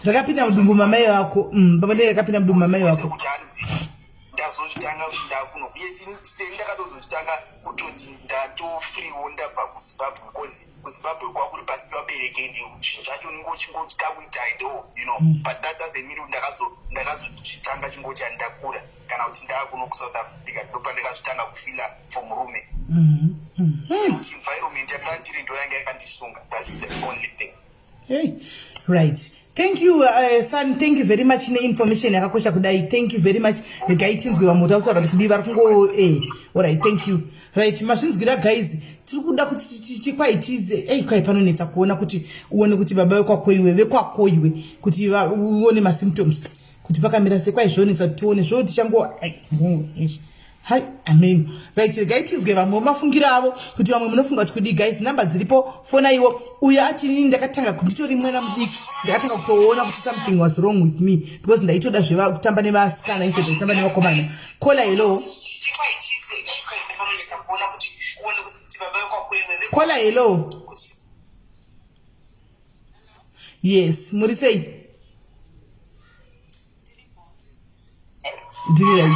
rakapinda mudumbu mamai vako pamwe rakapinda mudumbu mamai vako kuti hanzi ndazozvitanga kuti ndakuno sendakatozozvitanga kutoti ndatofriwo ndabva kuzimbabwe because kuzimbabwe kwakuri pasi pevabereki ndi chinhu chacho ningo chingotya kuita ido but that doesn't mean ndakazozvitanga chingoti handakura kana kuti ndakuno kuSouth Africa ndopa ndakazvitanga kufila for murume environment yakandiri ndo yanga yakandisunga. That's the only thing. Hey, right. Thank you, son. Thank you very much. Information yakakosha kudai. Thank you very much. The guidance we were taura kuti varikungo alright, thank you. Right, machines gira guys. Tikuda kuti chikwaitize kai panonetsa kuona kuti uone kuti baba wako kwakoiwe kuti uone ma symptoms kuti pakamira sekwa izvonisa tuone zvo tichango hi amen. Right, guys, give vamwe mafungira avo kuti vamwe munofunga kuti kudi guys, number dziripo phone iwo uya ati nini ndakatanga kunditori mwana mudiki ndakatanga kutoona kuti something was wrong with me because ndaitoda zveva kutamba nevasikana instead of kutamba nevakomana. Kola hello. Kola hello. Yes, muri sei? Did right.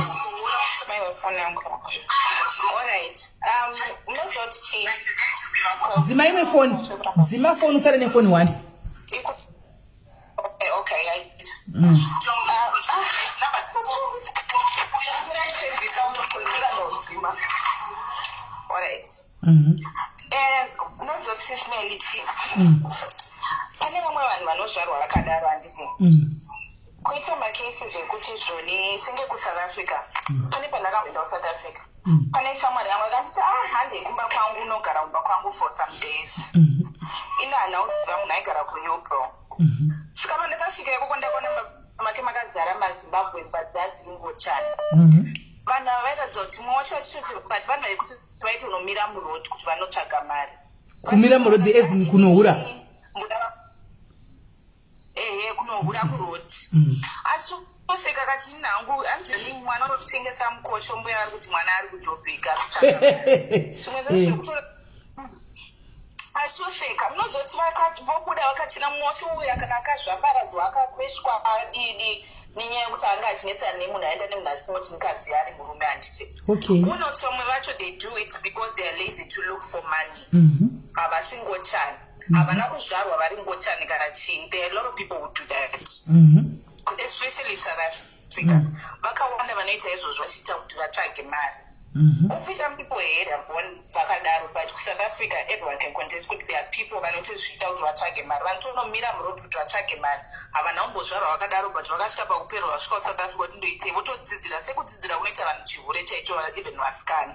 Zima phone usare ne phone one. Okay, alright. And most of SIS MELLY pane vamwe vanhu vanozvarwa vakadaro handiti kuita macases ekuti zvoni senge kuSouth Africa pane pandakaenda South Africa pane shamwari yangu akanditi hande kumba kwangu unogara kumba kwangu for some days ino hana uziva munhu aigara kuNewbro svikava ndakasvika ikoko ndakaona make makazara maZimbabwe but that's Ngochani vanhu ava vairatidza kuti mumwe wacho vachitoti but vanhu vekuti vaiti unomira murodi kuti vanotsvaga mari kumira murodi ezini kunohura kunohura kurodi achitoseka kati nhangu anzeni mwana unototengesa mukosho mbuya ari kuti mwana ari kujobheka zvimwe achitoseka munozoti vobuda vakatina mumwe wacho uya kana akazvaparadzwa akakweshwa adidi nenyaya yekuti anga achinetsana nemunhu aenda nemunhu asinoti mukadzi ari murume handiti unoti vamwe vacho they do it because they are lazy to look for money havasi Ngochani havana kuzvarwa vari Ngochani kana chini. There are a lot of people who do that especially South Africa vakawanda vanoita izvozvo vachiita kuti vatsvage mari. Official people here are born vakadaro but kuSouth Africa everyone can contest kuti there are people vanotozviita kuti vatsvage mari vanotonomira murodi kuti vatsvage mari havana kumbozvarwa vakadaro but vakasvika pakupera vasvika kuSouth Africa kuti ndoitei votodzidzira sekudzidzira kunoita vanhu chihure chaicho even vasikana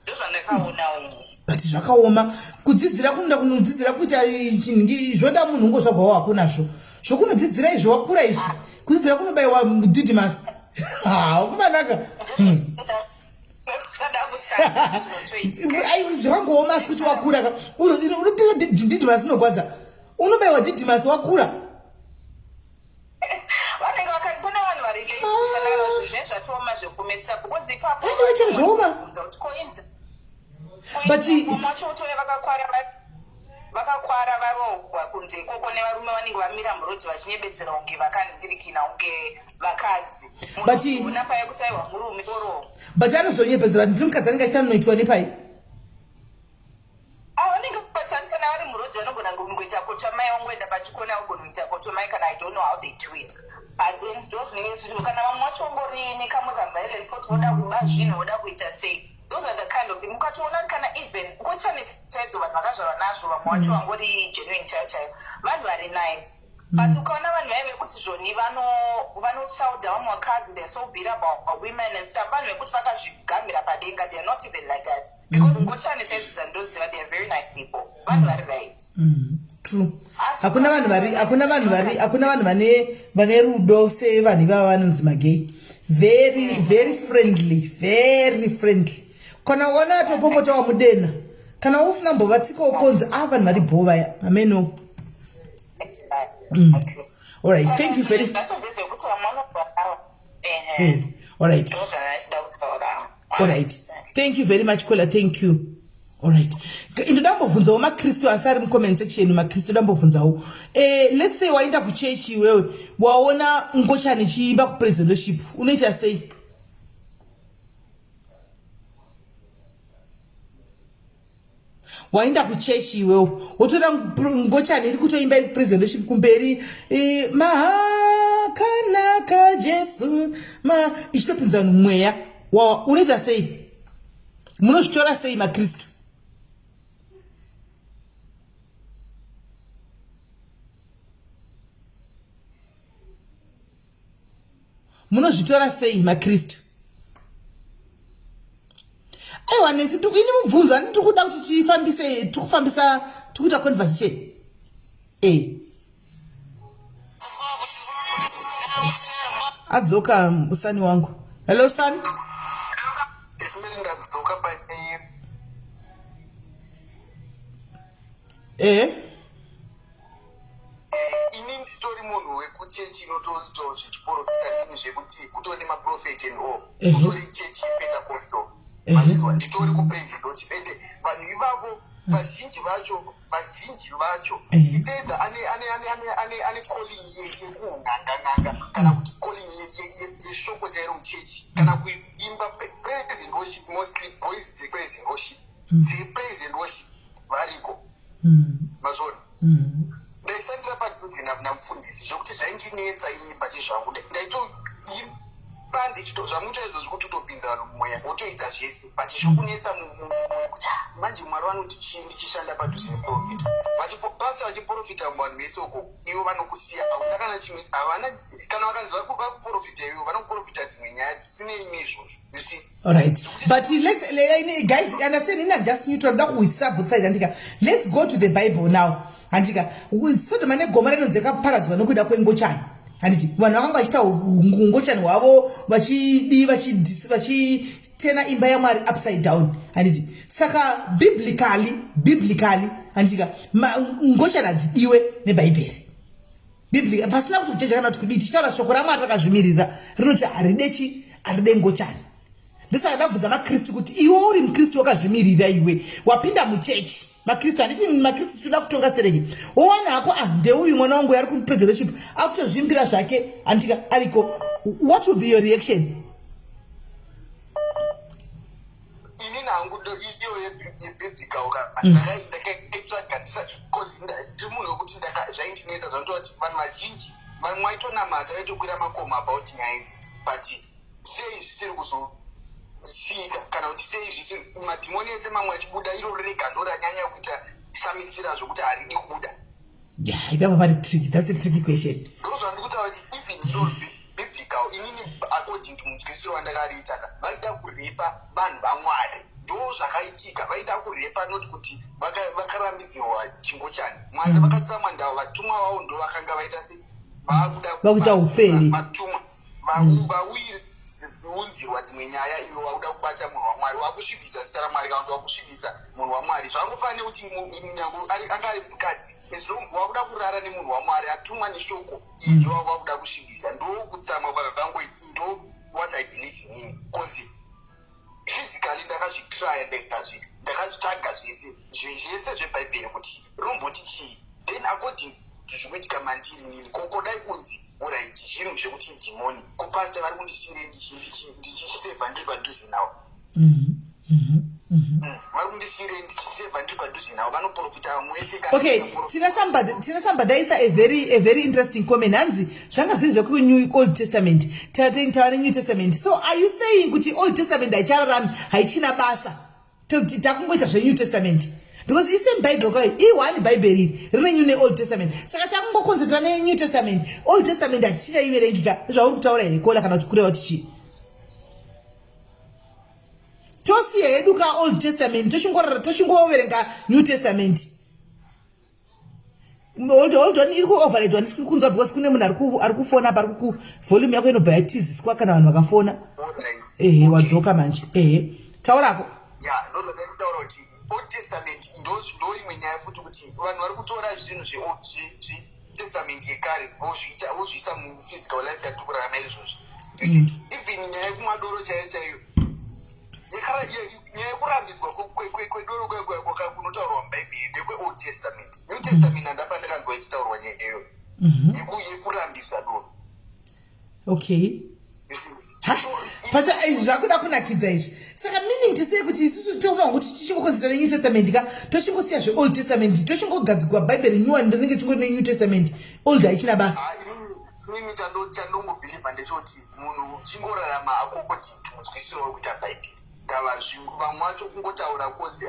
ndozvandakaona umwe but zvakaoma kudzidzira kunoda kunodzidzira kuita zvoda munhu ungozvabva wako nazvo zvokunodzidzira izvo wakura izvo kudzidzira kunobayiwa Didymasi kumanaka zvakangooma kuti wakura Didymasi inogwadza unobayiwa Didymasi wakura vanenge vakakuna vanhu vari leizvisana zvezvatooma zvekumesa because ipapo vachazvoma machotoya vakakwara varogwa kunze ikoko nevarume vanenge vamira murodi vachinyebedzera unge vakaningirikina unge vakadzi muona paya kuti aiwa murume oro but anozonyebedzera ndiri mukadzi anenge achitanoitwa nepai vanenge vachishandisa navari murodi vanogona kungoita koto mai vangoenda pachikona vagona kuita koto mai kana I don't know how they do it but then ndo zvinenge zviriwo kana vamwe vacho vangori nekamwe kaviolence kuti voda kuba zvinhu voda kuita sei. Those are the kind of things mukatoona kana even Ngochani chaidzo vanhu vakazvarwa nazvo vamwe vacho vangori genuine chaiyo vanhu vari nice but ukaona vanhu vaive kuti zvoni vanoshaudha vamwe vakadzi they're so bitter about women and stuff vanhu vekuti vakazvigamira padenga they're not even like that because Ngochani chaidzo dzandoziva they're very nice people vanhu vari right true hakuna vanhu vane rudo sevanhu ivava vanonzi magay very friendly kana wana atopopota wa mudena kana usina mbovatsika ukonzi vanhu vari bhova ya ameno. All right, thank you very much. All right. All right. Thank you very much, Kola. Thank you. All right. Indodambovunzawo maKristu asari mucomment section maKristu dambovunzawo. Let's say waenda kuchechi wewe waona Ngochani chiimba kupraise and worship. Unoita sei? Waenda kuchechi wewe wotora Ngochani iri kutoimba praise and worship kumberi mahakanaka Jesu ichitopinza mweya unoita sei? Munozvitora sei maKristu? Munozvitora sei maKristu? Aiwa nesi ini mubvunza ndiri kuda kuti tikufambisa tikuita conversation. Adzoka usani wangu. Hello son. Ini nditori munhu wekuchechi inotoitawo zvechiprofita nini zvekuti kutori nemaprofeti and all kutori chechi yepentekosto maizwa nditori kupresident ende vanhu ivavo vazhinji vacho iteedha ane calling yekuunhanganganga kana kuti calling yeshoko chairo muchechi kana kuimba praise and worship, mostly boys dzepraise and worship dzepraise and worship variko mazvona. Ndaisandira padhuze namufundisi zvokuti zvaindinetsa ini pachizvangu ndaitoimba zvamuita izvo zvekuti utopinza vanhu mumweya wotoita zvese but zvokunetsa mumwoyo kuti manje mwari vanoti chii ndichishanda padhuze neprofita basi vachiprofita muvanhu vese uko ivo vanokusiya hauna kana chimwe havana kana vakanzi vakuprofita ivo vanokuprofita dzimwe nyaya dzisine imwe izvozvo you see. All right, but guys understand in just neutral let's go to the Bible now. Andika sodoma negomora rinonzeka paradzwa nokuda kweNgochani. Handiti vanhu vakanga vachita Ngochani wavo vachitena imba yaMwari upside down. Handiti saka biblically handika Ngochani hadzidiwe neBhaibheri. Pasina kuti kuchecha kana kuti kudii tichitaura shoko raMwari rakazvimirira rinoti haride Ngochani. Ndosaka ndabvunza maKristu kuti iwe uri muKristu wakazvimirira iwe wapinda muchechi maKristu handiti maKristu toda kutonga stereki wowana hako ndeuyu mwana wangu yari kupraise worship akutozvimbira zvake andika ariko what will be your reaction? Ini nangu iyo yebiblical ndakaitsvaga because ndiri munhu wekuti zvaindinetsa zvandoti vanhu vazhinji vamwe vaitonamata vaitokwira makomo about nyaya idzidzi but sei zvisiri kuzosika kana kuti sei zvisiri madhimoni ese mamwe achibuda iro rega ndoranyanya kuita samisira zvokuti haridi kubuda. Ipapo pari tricky, that's a tricky question. Ndozvandikutaura kuti even iro biblical inini according to mudzidzisi wandakariitaka vaida kurepa vanhu vaMwari ndo zvakaitika vaida kurepa noti kuti vakarambidzirwa Ngochani Mwari vakatsamwa ndavo vatumwa vavo ndo vakanga vaita sei vakuita uferi vatumwa vauiri unzirwa dzimwe nyaya iwe wakuda kubata munhu waMwari wakusvibisa zita raMwari kana kuti wakusvibisa munhu waMwari zvangofanira kuti nyangu anga ari mukadzi wakuda kurara nemunhu waMwari atumwa neshoko ndo wakuda kusvibisa ndo kutsamwa kwakangoita ndo what I believe in because physically ndakazvitraya ndakazvitsvaga zvese zveBhaibheri kuti romboti chii then according to zvinoitika mandiri nini kodai kunzi alright zvinhu zvekuti idhimoni kopasita vari kundisiyire ndichisevha ndiri padhuze navo vari kundisiyire ndichisevha ndiri padhuze navo vanoprofita vamwe vese. Okay, tina somebody daisa a very interesting comment hanzi zvanga zvinhu zvekuOld Testament tava neNew Testament, so are you saying kuti Old Testament haichararami haichina basa takungoita zveNew Testament? Because it's in Bible guy one Bible rine new Old Testament saka takungokonzerta neNew Testament. Old Testament hatichita iverengika zvauri kutaura here kola kana kuti kureva tichi tosiya hedu kaOld Testament tochingooverenga New Testament. Hold on, iri kuoverrated ndisiri kunzwa because kune munhu ari kufona pari volume yako inobva yatiziswa kana vanhu vakafona wadzoka manje taurako ndozvandakutaura kuti Old Testament ndo imwe nyaya futi kuti vanhu vari kutora zvinhu zvetestament yekare vozviisa muphysical life yatikurarama izvozvo. Even nyaya yekumadoro chaiyo chaiyo nyaya yekurambidzwa kwedoro kunotaurwa mubhaibheri ndekwe-Old Testament. New Testament handapa ndakanzwa ichitaurwa nyaya iyoyo yekurambidza doro. Okay. Pastor, zvakuda kunakidza izvi. Saka meaning tisei kuti isusu tofanira kuti tichingokonzera neNew Testament ka tochingosiya zveOld Testament tochingogadzikwa Bible nyuwa ndinenge chingori neNew Testament old haichina basa. Mimi chandongobhilivha ndechoti munhu chingorarama akoti munzwisiro wekuita Bible. Ndava zvinhu vamwe vacho kungotaura kozi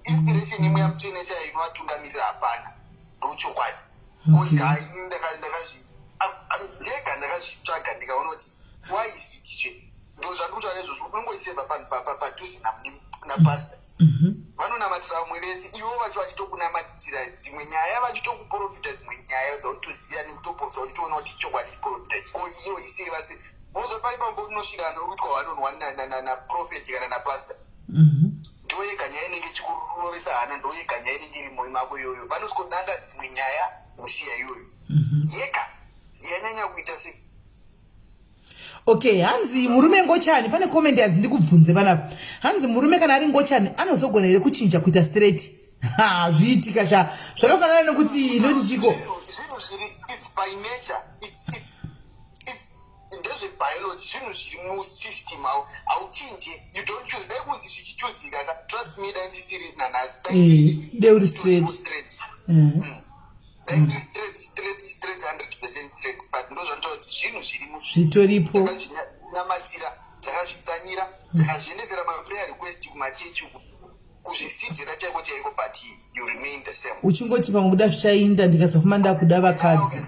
inspiration imwe yamutsvene chayo inovatungamirira hapana ndochokwadi. Kozi haini ndega ndakazvitsvaga ndikaona kuti why is it che ndo zvandikutaura izvozvo unongoiseva padhuze napasta vanonamatira vamwe vese ivo vacho vachitokunamatira dzimwe nyaya vachitokuprofita dzimwe nyaya dzautoziya nekutopotswa uchitoona kuti chokwadi chiprofita iyo isei vase mozo pari pambo unosvika anoitwa wanonwa naprofeti kana napasta ndo yega nyaya inenge chikurovesa hana ndo yega nyaya inenge iri mumwoyo mako iyoyo vanosvikonanga dzimwe nyaya musiya iyoyo yega yanyanya kuita sei. Okay, hanzi murume Ngochani pane comment yadzindi kubvunze vanapa. Hanzi murume kana ari Ngochani anozogona here kuchinja kuita straight. Ha, zviitika sha. Zvakafanana nekuti noti chiko. It's by nature. It's ndezve biology zvinhu zviri musystem hauchinje. You don't choose. Dai kunzi zvichichuzika ka trust me that this series nanasi. They will straight. Like straight 100% straight, but ndo zvandoti zvinhu zviri zvitoripo takazvinamatira takazvitsanyira takazviendesera maprayer request kumachechi kuzvisidhira chaiko chaiko, but you remain the same. Uchingoti pamwe kuda zvichainda ndikasafuma ndakuda vakadzi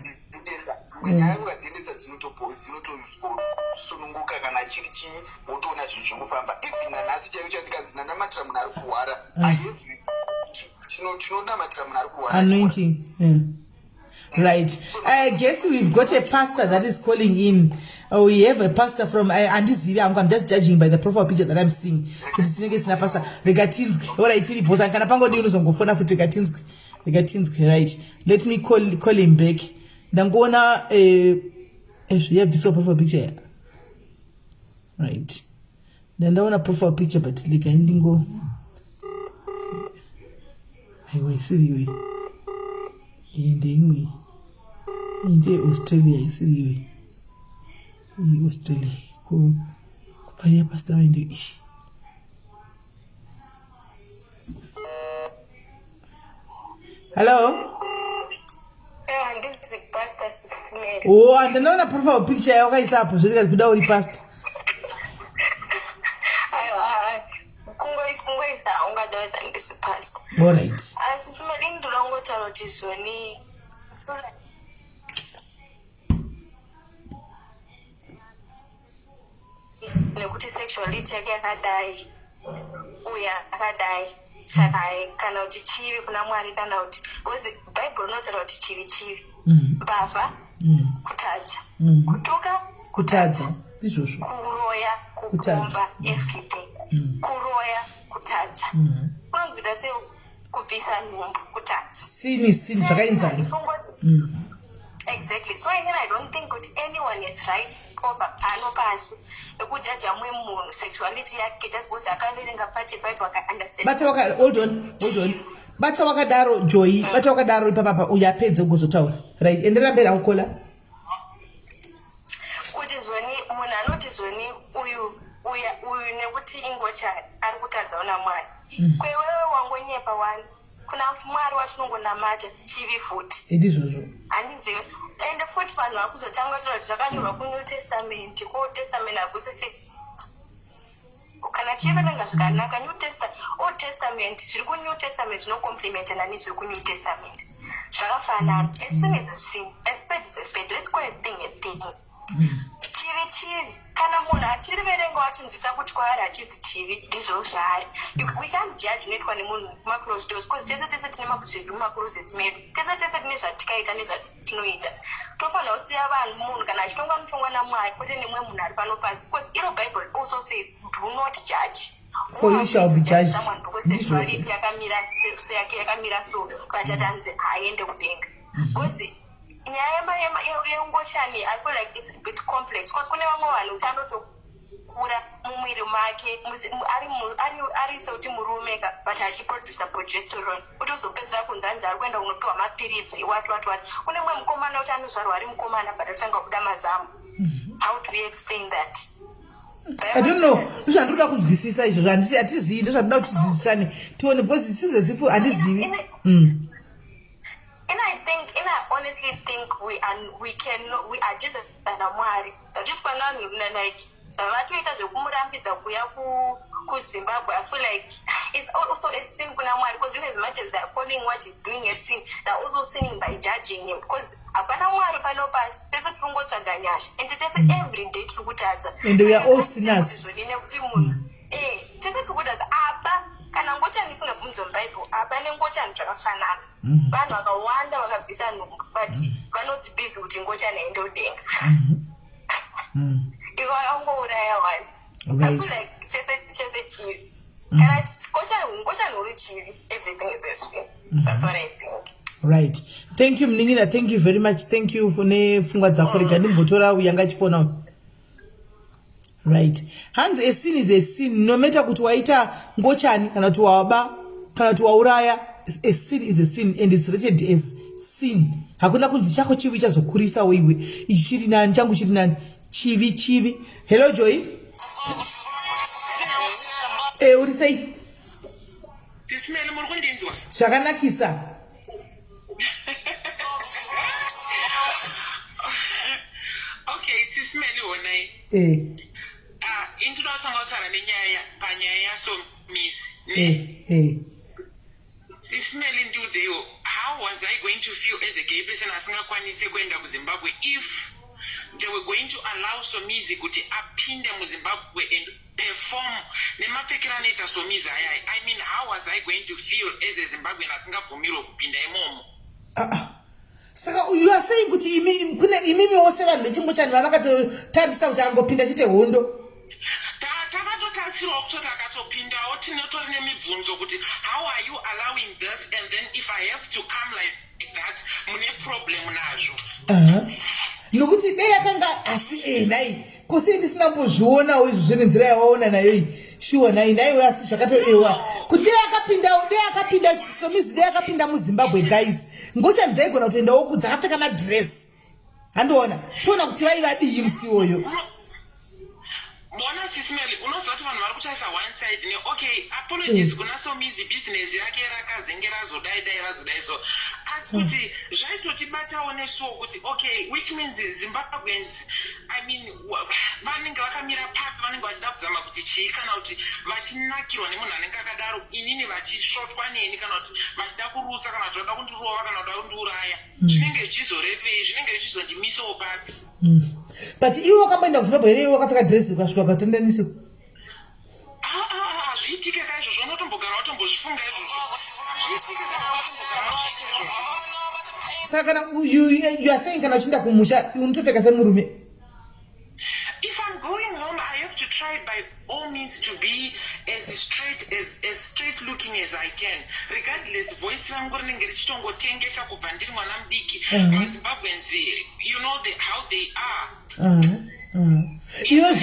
nyaya ukadziendesa dzinotosununguka kana chiri chii wotoona zvinhu zvokufamba. Even nanhasi chaivo chandikanzi ndanamatira munhu ari kurwara tinonamatira munhu ari kurwara anointing. Right. I guess we've got a pastor that is calling in. We have a pastor from Andizivi. I'm just judging by the profile picture that I'm seeing. Pastor Regatinsk. All right, Regatinsk. Right. Let me call him back. Dangona we have this profile picture. Right. Then I want a profile picture, but like I didn't go. I was serious. In Australia isiriwe Australia ko paya pastor wende ishi. Hello. This is Pastor SIS MELLY. Oh, and naona profile picture yako kaisa hapo zilika kuda uri pastor. Kungoisa ungadaweza ndisi pastor. All right. SIS MELLY ndilongo tarotizoni nekuti sexuality yake yakadai uya akadai saka kana kuti chivi kuna Mwari kana kuti because Bible inotaura kuti chivi mbavha kutadza kutuka kutadza izvozvo kuroya kukomba everything kuroya kutadza unozvida sei kubvisa nhumbu kutadza sini zvakainzana. Exactly. So again, I don't think that anyone is right over anopasi ekujaja munhu sexuality yake just because akaverenga pachi Bible aka understand. But hold on. Bata wakadaro Joy, bata wakadaro papa uyapedze kuzotaura. Right. Endera mbera ukola. Kuti zvoni munhu anoti zvoni uyu nekuti Ngochani ari kutadza una Mwari. Kwewewe wangonyepa wani. Kuna Mwari watinongonamata chivi futi. Idizvozvo. Handizivi. And futi vanhu vakuzotanga kuti zvakanyorwa kuNew Testament, kuOld Testament hakusisi. Kana chiverenga zvakanaka Old Testament zviri kuNew Testament zvinocomplementana nezviri kuNew Testament. Zvakafanana. As soon as a sin, a spade is a spade. Let's call a thing. Chivi kana munhu achiriverenga achinzwisa kuti kwaari hachizi chivi ndizvo zvaari. We can't judge unoitwa nemunhu kumaclosed doors because tese tine mazvivi mumaklosets medu, tese tine zvatikaita nezvatinoita. Tofanira kusiya vanhu munhu kana achitonga mutonga naMwari kwete nemumwe munhu ari pano pasi, because iro Bible also says do not judge. For you shall be judged. Someone because sexuality yakamira so kachatanze aende kudenga. Because Ngochani, I feel like it's a bit complex because kune vamwe vanhu uchandotokura mumwiri make ari sauti murume but achiproduce progesterone utozopedzera kunzanzi ari kuenda kunopiwa mapiritsi what kune mwe mukomana kuti anozvarwa ari mukomana but atanga kuda mazamu. How do we explain that? I don't know. Ndinoda kunzwisisa izvo hatizivi ndozvandinoda kuti tidzidzisane tione because it seems as if handizivi. And I honestly think we are just an amwari. So just for now, like, so what we does kumurambidza kuya ku Zimbabwe, I feel like it's also a sin kuna mwari because in as much as they're calling what he's doing a sin, they're also sinning by judging him because apana mwari panopas pese tsungotsvaga nyasha and it is every day tikutadza and we are all sinners. Tese tikutadza apa kana Ngochani isingabvunzwa muBhayibheri apa neNgochani zvakafanana. Vanhu vakawanda vakabvisa nhungu but vanoti busy kuti Ngochani aende kudenga. Ivo vakangouraya vanhu. I feel like chese chivi. Kana Ngochani uri chivi, everything is a sin. That's what I think. Right. Thank you Mningira, thank you very much. Thank you for nepfungwa dzako rega ndimbotora uyanga chifona. Right. Hands a sin is a sin. No matter kuti waita Ngochani kana kuti waba kana kuti wauraya, a sin is a sin and it's rated as sin. Hakuna kunzi chako chivi chazokurisa wewe. Ichi chiri nani changu chiri nani? Chivi. Hello Joy. Uri sei? Tismele muri kundinzwa. Zvakanakisa. Okay, Tismele wonai. Intinotsanga nenyaya panyaya yasomizi. Sismele ndiudewo, how was I going to feel as a gay person asingakwanise kuenda kuZimbabwe if they were going to allow Somizi kuti apinde muZimbabwe and perform nemapfekero anoita Somizi ayaya? I mean, how was I going to feel as a Zimbabwean asingabvumirwe kupinda imomo? Saka you are saying kuti imimi wose vanhu vechingOchani vavakatotarisa kuti angopinda chite hondo. Takatotarisirwa kutoti akatopindawo tinotori nemibvunzo kuti how are you allowing this and then if I have to come like that mune problem nazvo. Nokuti dei akanga asi nai kusi ndisina mbozvionawo izvo nenzira yawaona nayo iyi shuwa naiwe asi zvakatoewa kuti dei akapinda Somizi dei akapinda muZimbabwe guys Ngochani dzaigona kutoendawo kudzakapfeka madress handiona toona kuti vaivadii musiwoyo. Bona Sismele unoziva kuti vanhu vari kutarisa one side okay apologies kuna Somizi business yake rakazenge razodai so asi kuti zvaitotibatawo nesuwo kuti okay which means Zimbabweans I mean vanenge vakamira papi vanenge vachida kuzama kuti chii kana kuti vachinakirwa nemunhu anenge akadaro inini vachishotwa neni kana kuti vachida kurutsa kana kuti vada kundirova kana kuti vada kundiuraya zvinenge zvichizorepei zvinenge zvichizondimisawo papi. But iwe wakamboenda kuZimbabwe here wakapfeka dress ukasvika ukatendanisa. Zviitike kaizvozvo unotombogara watombozvifunga izvozvo. Saka kana you are saying kana uchienda kumusha unotopfeka semurume. If I'm going home, I have to try by all means to be as straight looking as I can, regardless voice rangu rinenge richitongotengesa kubva ndiri mwana mudiki. Zimbabweans, you know how they are. Iwe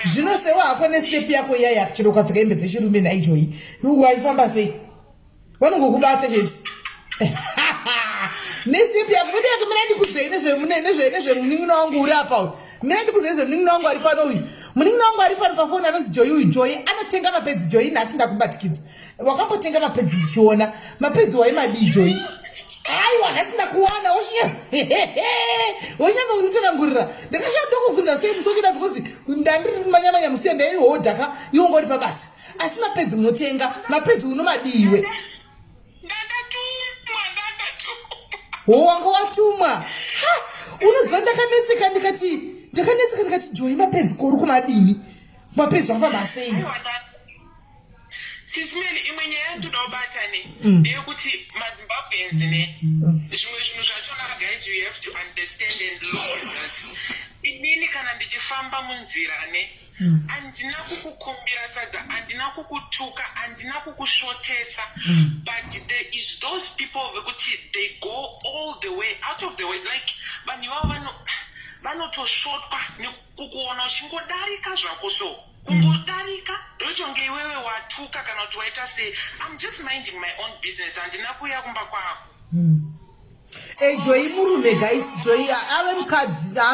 zvino sewa hako nestep yako yaya kuchira ukapfeka hembe dzechirume naijoyi waifamba sei vanongokubata chete nestep yako vedi yake mina ndikudzei nezvemunin'ina wangu uri apa mina ndikudzei zvemunin'ina wangu ari pano uyu munin'ina wangu ari pano pafoni anonzi Joyi uyu Joyi anotenga mapedzi Joyi nhasi ndakubatikidza wakambotenga mapedzi ndichiona mapedzi waimadii Joyi aiwa nhasi ndakuwana wachinyanza kunditsanangurira ndakashanda kuvhunza sei musochera because ndandiri manyamanya musiya ndaihodhaka iwo ngori pabasa asi mapedzi munotenga mapedzi unomadiwe wanga watumwa unoziva ndakanetseka ndikati Joyi mapedzi kori kumadini mapedzi wafamba sei. Sismele imwe nyaya yandoda kubatane ndeyekuti maZimbabweans zvimwe zvinhu zvachona guys you have to understand and look at that. Inini inini kana ndichifamba munzira ne andina kukukumbira sadza, andina kukutuka, andina kukushotesa, but there is those people vekuti they go all the way out of the way, like vanhu vanotosvotwa nekukuona uchingodarika zvako so kungodarika ndochonge iwewe watuka kana kuti waita sei. I'm just minding my own business, andina kuuya kumba kwako. Joy murume guys, Joy ave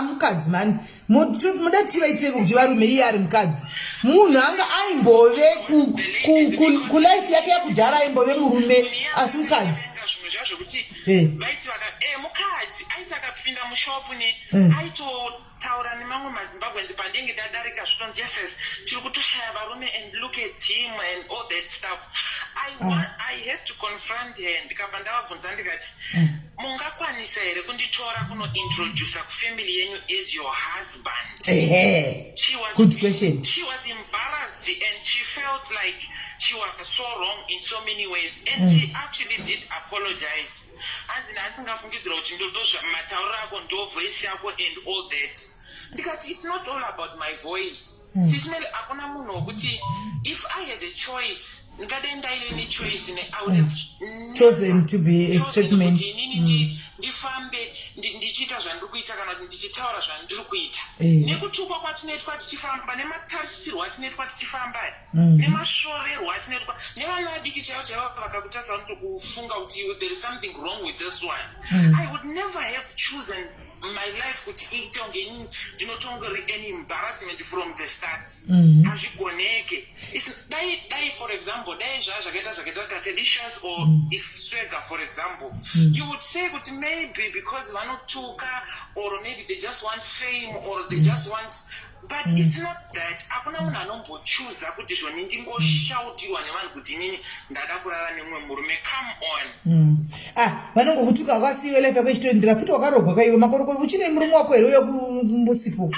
mukadzi man. Mudati vaite kuti varume iye ari mukadzi. Munhu anga aimbove ku life yake yakudhara aimbove murume asi mukadzi. Vaiti mukadzi aiti akapinda mushopu aitotaura nemamwe mazimbabwenzi pandenge dadarika zvitonzi yes tiri kutoshaya varume and look at him and all that stuff. I had to confront her ndikabva ndavabvunza ndikati mungakwanisa here kunditora kunointroduca kufamily yenyu as your husband? Good question. She was embarrassed and she felt like she was so wrong in so many ways, and she actually did apologize. And asingafungidzira kuti ndozvamatauriro ako ndo voice yako and all that. Ndikati it's not all about my voice. Sismeli akuna munhu wokuti if I had a choice ndikade ndaile nechoice I would have chosen to be a statement. Ndifambe ndichiita zvandiri kuita kana kuti ndichitaura zvandiri kuita. Nekutukwa kwatinoitwa tichifamba, nematarisirwo atinoitwa tichifamba, nemashorerwo atinoitwa, nevana vadiki chaivo vakakutarisa kuti kufunga kuti there is something wrong with this one. I would never have chosen my life kuti iite unge ndinotongori any embarrassment from the start. Hazvigoneke. Dai for example, dai zvakaita delicious or if swagger for example, you would say kuti maybe because vanotuka or maybe they just want fame or they just want, but it's not that. Akuna munhu anombochuza kuti zvoni ndingoshautirwa nevanhu kuti inini ndada kurara nemumwe murume. Come on. Vanongokutuka kwasiwe life yako ichitoendera futi wakarogwa kaiwe makorokoro uchine murume wako here uye kumbusipo.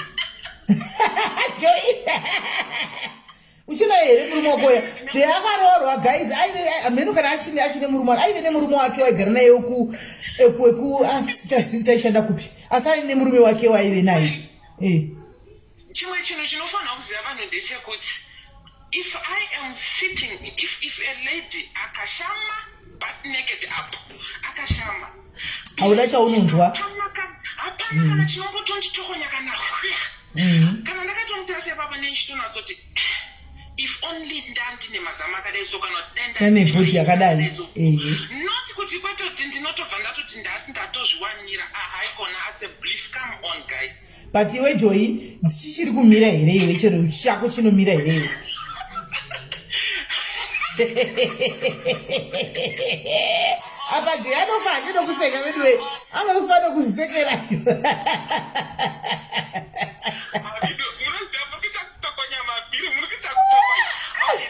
Uchina here murume wako ya te akarorwa guys. Ameno kana achine murume wake aive nemurume wake waigara naye eku chazivita ishanda kupi asani nemurume wake waive naye. Chimwe chinhu chinofanira kuziva vanhu ndechekuti if I am sitting, if a lady akashama butt naked up, akashama hauna chaunonzwa hapana kana chinombotondichokonya kana kana ndakatomutase papa nechitonatsoti if only ndandine mazama akadai so kana nane bhodhi yakadai not kuti kwetoti ndinotobva ndatoti ndasi ndatozviwanira haikona as a belief. Come on guys. But iwe Joy chichiri kumira here iwe chero chako chinomira here iwe. Apa Joy anofana nokuseka wedwe anofana kusekera.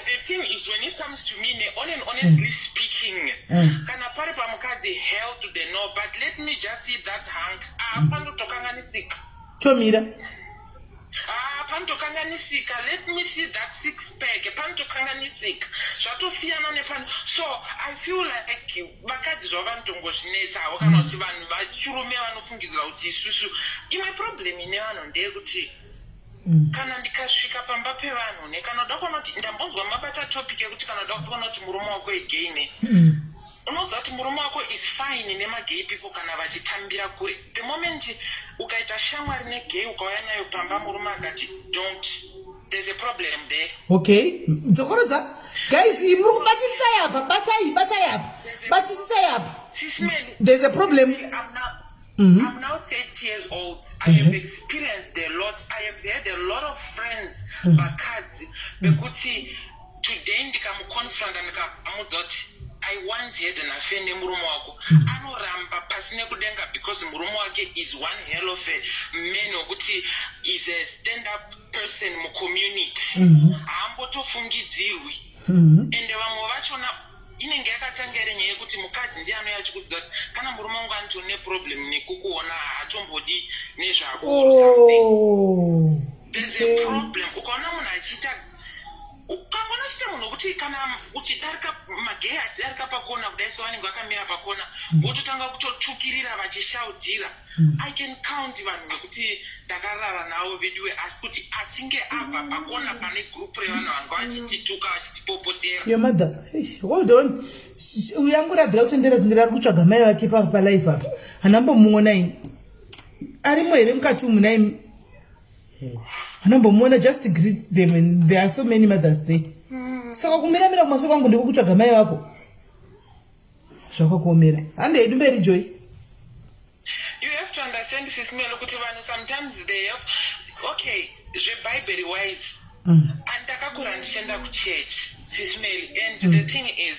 The thing is when it comes to me, honestly speaking, kana pari pamukadzi hell to the no, but let me just see that hunk. Panotokanganisika. Chomira. Panotokanganisika. Let me see that six pack. Panotokanganisika. Zvatosiyana nepano. So I feel like vakadzi zvavanotongozinetsa kana kuti vanhu vachirume vanofungidzira kuti isusu imwe problem ine vanhu ndeyekuti kana ndikasvika pamba pevanhu nekana uda kuona kuti ndambonzwa mabata topic yekuti kana uda kuona kuti murume wako igay ne unoziva kuti murume wako is fine nemagay people kana vachitambira kure. The moment ukaita shamwari negay ukauya nayo pamba murume akati don't, there's a problem there. Okay, dzokorodza guys muri kubatisisa yapa batai yapa batisisa yapa. There's a problem. I'm now 30 years old. I have experienced a lot. I have had a lot of friends vakadzi bekuti today ndikamuconfront ndikamudza kuti I once had an affair nemurume wako anoramba pasine kudenga because murume wake is one hell of a man wekuti is a stand-up person mucommunity haambotofungidzirwi ende vamwe vachona inenge yakatangere nyaya yekuti mukadzi ndiye anouya achikudza kuti kana murume wangu anto neproblem nekukuona hatombodi nezvako something. There's a problem. Ukaona munhu achiita ukangona chite munhu kuti kana uchidarika magei adarika pakona kudai so vanenge vakamira pakona vototanga kutotukirira vachishaudhira I can count vanhu vekuti ndakarara navo veduwe asi kuti achinge abva pakona pane gurupu revanhu vanga vachitituka vachitipopotera your mother hold on uyangu rabvira kutendera ari kutsvaga mai vake palife apa hanambomuona ini arimo here mukati umu naimi hanambomuona just greet them and there are so many mothers there saka kumiramira kumaso kwangu ndiko kutsvaga mai vako zvakakuomera hande hedu mberi Joy. You have to understand sis Melly kuti vanhu sometimes they have okay zveBible wise andakakura ndichienda kuchurch sis Melly and the thing is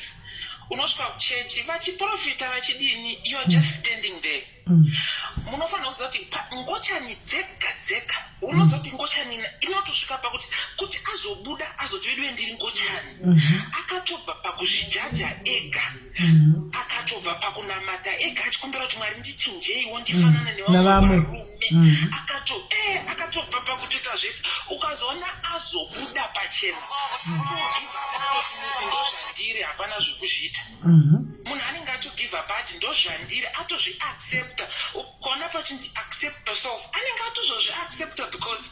unosvika kuchechi vachiprofita vachidini you're just standing there munofanira kuziva kuti Ngochani dzega unozoti Ngochani inotosvika pakuti kuti azobuda azotoidwe ndiri Ngochani akatobva pakuzvijaja ega akatobva pakunamata ega achikumbira kuti Mwari ndichinjeiwo ndifanana nevamwe varume akatobva pakutoita zvese ukazoona azobuda pachena ndozvandiri hapana zvekuzviita munhu anenge atogiva pati ndozvandiri atozviaccepta ukaona pachinzi accept yourself anenge atozozviaccepta because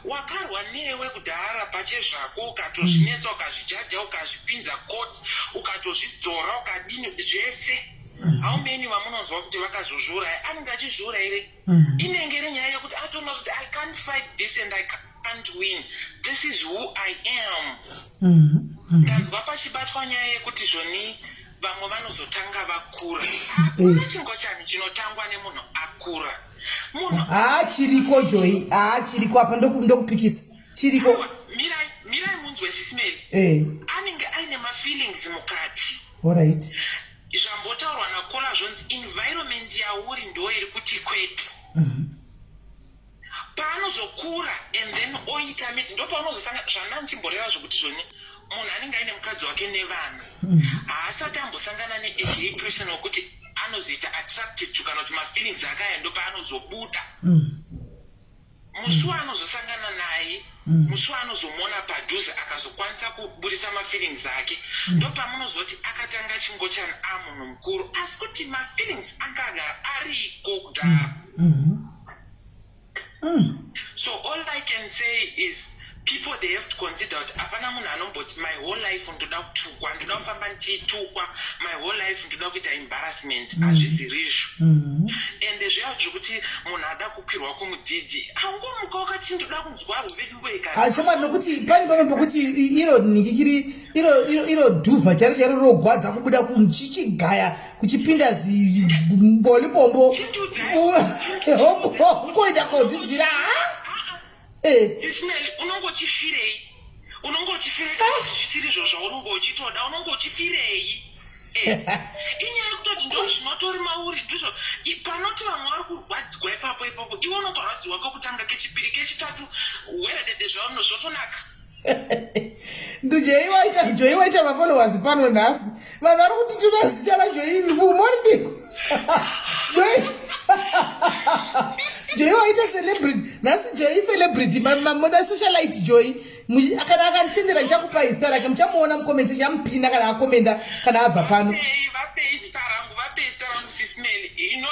wakarwa newe kudhara pache zvako ukatozvinetsa ukazvijaja ukazvipinza court ukatozvidzora ukadini zvese how many vamunonzwa kuti vakazozviuraya anenge achizviurayire inenge iri nyaya yekuti atona kuti I can't fight this and I can't win this is who I am ndanzwa pachibatwa nyaya yekuti zvoni vamwe vanozotanga vakura hakuna chingochani chinotangwa nemunhu akura munhu chiriko Joy chiriko apa ndokupikisa chiriko mirai munzwe sis Melly anenge aine mafeelings mukati alright zvambotaurwa nakora zvonzi environment yauri ndo iri kuti kwete paanozokura and then oita miti ndo paanozosanga zvananchimboreva zvokuti zvoni munhu anenge aine mukadzi wake nevana haasati ambosangana neagay person wekuti anozoita attracted to kana kuti mafeelings akaya ndo paanozobuda musi waanozosangana naye musi waanozomona padhuze akazokwanisa kubudisa mafeelings ake ndo pamunozoti akatanga Ngochani amunhu mukuru asi kuti mafeelings akagara ariko kudhara so all I can say is people they have to consider kuti hapana munhu anomboti my whole life ndoda kutukwa ndoda kufamba ndichitukwa my whole life ndoda kuita embarrassment hazvizirizvo ende zviya zvekuti munhu ada kukwirwa kumudzidzi angomuka wakati ndoda kunzwa ruvedu wega shoma nokuti pane pamwe pokuti iro nikikiri iro dhuvha charo rogwadza kubuda kuchichigaya kuchipinda zimbolipombo koenda kodzidzira sis Melly unongochifirei kana zvisiri izvo zvaunongochitoda unongochifirei inyaya yekutoti ndo zvinotori mauri ndizvo panoti vamwe vari kurwadzwa ipapo iwe unotorwadziwa kwekutanga kechipiri kechitatu weredede zvauno zvotonaka Joy waita mafollowers pano nhasi vanhu vari kuti tinazita raJoy mvumoridiko Joy waita celebrity nhasi Joy celebrity mamoda socialite Joy kana akanditendera ndichakupa zita rake muchamuona mukomenti ndichamupinda kana akomenda kana abva pano vapei zita rangu sis Melly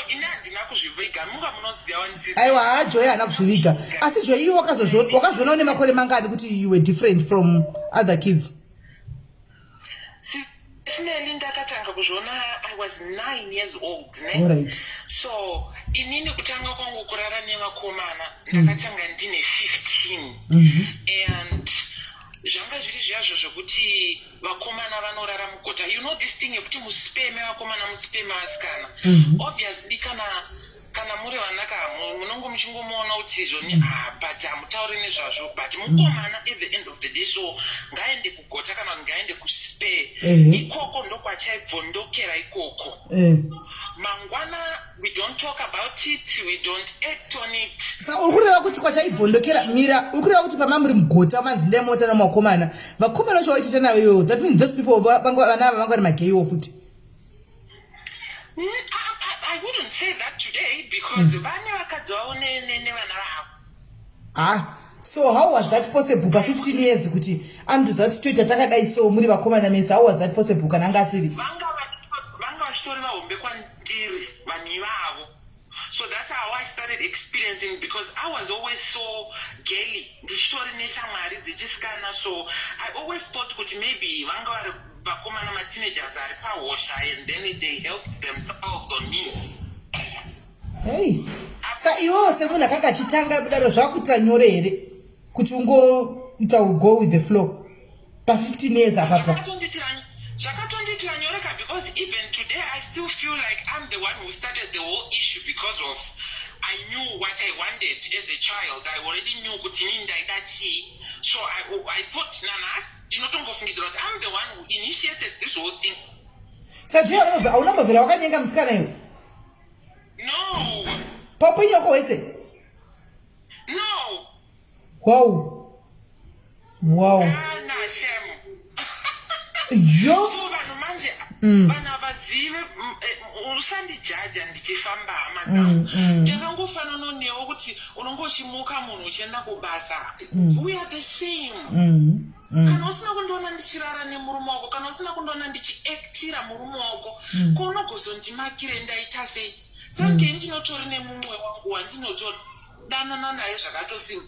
ine handina kuzviviga munga munozivawo aiwa Joy haana kuzviviga asi Joy iwe wakazvionawo nemakore mangani kuti you were different from other kids sis Melly ndakatanga kuzviona I was 9 years old alright so inini kutanga kwangu kurara nevakomana ndakatanga ndine 15 and zvanga zviri zviyazvo zvokuti vakomana vanorara mugota you know this thing yekuti musipeme vakomana musipeme vasikana obviously kana muri vanaka munongo muchingomuona kuti zvoni but hamutauri nezvazvo but mukomana at the end of the day so ngaende kugota kana kuti ngaende kuspare ikoko ndokwachaibvondokera ikoko mangwana we don't talk about it we don't act on it sa ukureva kuti kwachaibvondokera mira ukureva kuti pamamuri mugota manzinde mota namakomana vakomana vacho waitita naveyo that means those people vana ava vanga vari mageiwo futi I wouldn't say that today because vane vakadzi vavo nevana vavo So how was that possible pa 15 years kuti anduza kuti toita takadai so muri vakomana mese? How was that possible kana anga asiri? Vanga vachitori vahombe kwandiri vanhu ivavo. So that's how I started experiencing, because I was always so gaily. Ndichitori neshamwari dzichisikana, so I always thought kuti maybe vanga vari vakomana ma-teenagers ari pahosha and then they helped themselves on me. Hey. Sa iwo semunhu akanga achitanga kudaro zvakuita nyore here kuti ungoita go with the flow pa 15 years apapa? Zvakatonditira nyoreka, because even today I still feel like I'm the one who started the whole issue, because of I knew what I wanted as a child. I already knew kuti ini ndaida chii. So I thought nanas ndinotongofungidzira kuti I'm the one who initiated this whole thing. Sajia aunambovhera wakanyenga musikana iwe? No. Papa nyoko wese? No. Wow. Kana shame. Yo. So vanhu manje vana vazive usandijaja ndichifamba hama dzangu. Ndakangofanana newo kuti unonge uchimuka munhu uchienda kubasa. We are the same. Kana usina kundiona ndichirara nemurume wako, kana usina kundiona ndichiaktira murume wako, kwaunogozondimakire ndaita sei? Sange ndinotori nemumwe wangu wandinotodanana naye zvakatosimba.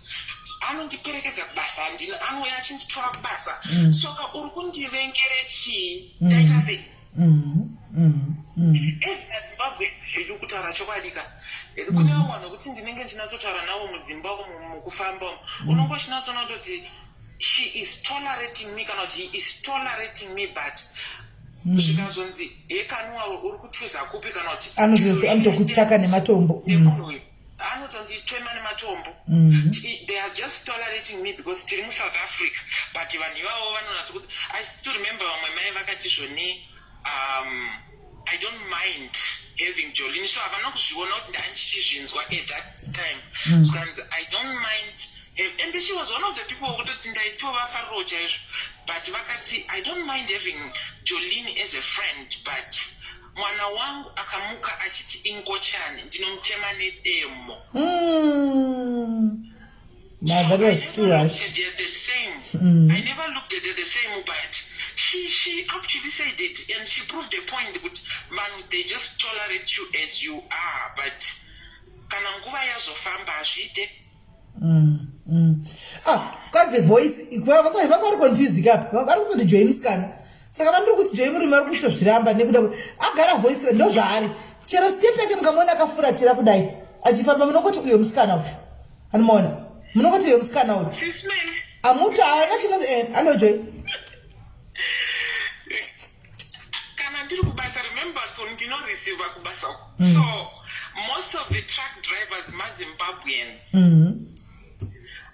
Anondiperekedza kubasa, anouya achinditora kubasa. Soka uri kundivengere chii? Ndaita sei? ezimbabwe zvedu kutaura chokwadi kune vamwe vanhu kuti ndinenge ndinatsotaura navo mudzimba umu mukufamba unongo chinatsoona kuti she is tolerating me kana kuti he is tolerating me, but zvikazonzi yekanuwa uri kuchuza kupi kana kuti anotokutaka nematombo anotonditwema nematombo. They are just tolerating me because tiri muSouth Africa, but vanhu ivavo vanonatsa kuti I still remember vamwe mai vakati zvoni I don't mind having Jolene, so havana kuzviona kuti ndandichizvinzwa at that time. I don't mind, and she was one of the people who kutoti ndaitova fariro chaizvo, but vakati I don't mind having Jolene as a friend, but mwana wangu akamuka achiti Ngochani ndinomutema nedemo. Now that was too harsh. The same. I never looked at it the same, but she actually said it, and she proved the point that man, they just tolerate you as you are, but kana nguva yazofamba azviite. Kwanze voice vakwari confused kapi vari kutoti Joy musikana saka vandiri kuti Joy murume ari kutozviramba nekuda agara voice ndo zvaari chero step yake mukamona akafuratira kudai achifamba munongoti uyo musikana uyu anomaona munongoti uyo musikana uyu amuti haana chinonzi hello Joy kana ndiri kubasa remember ndinoreceiva kubasa so most of the truck drivers maZimbabweans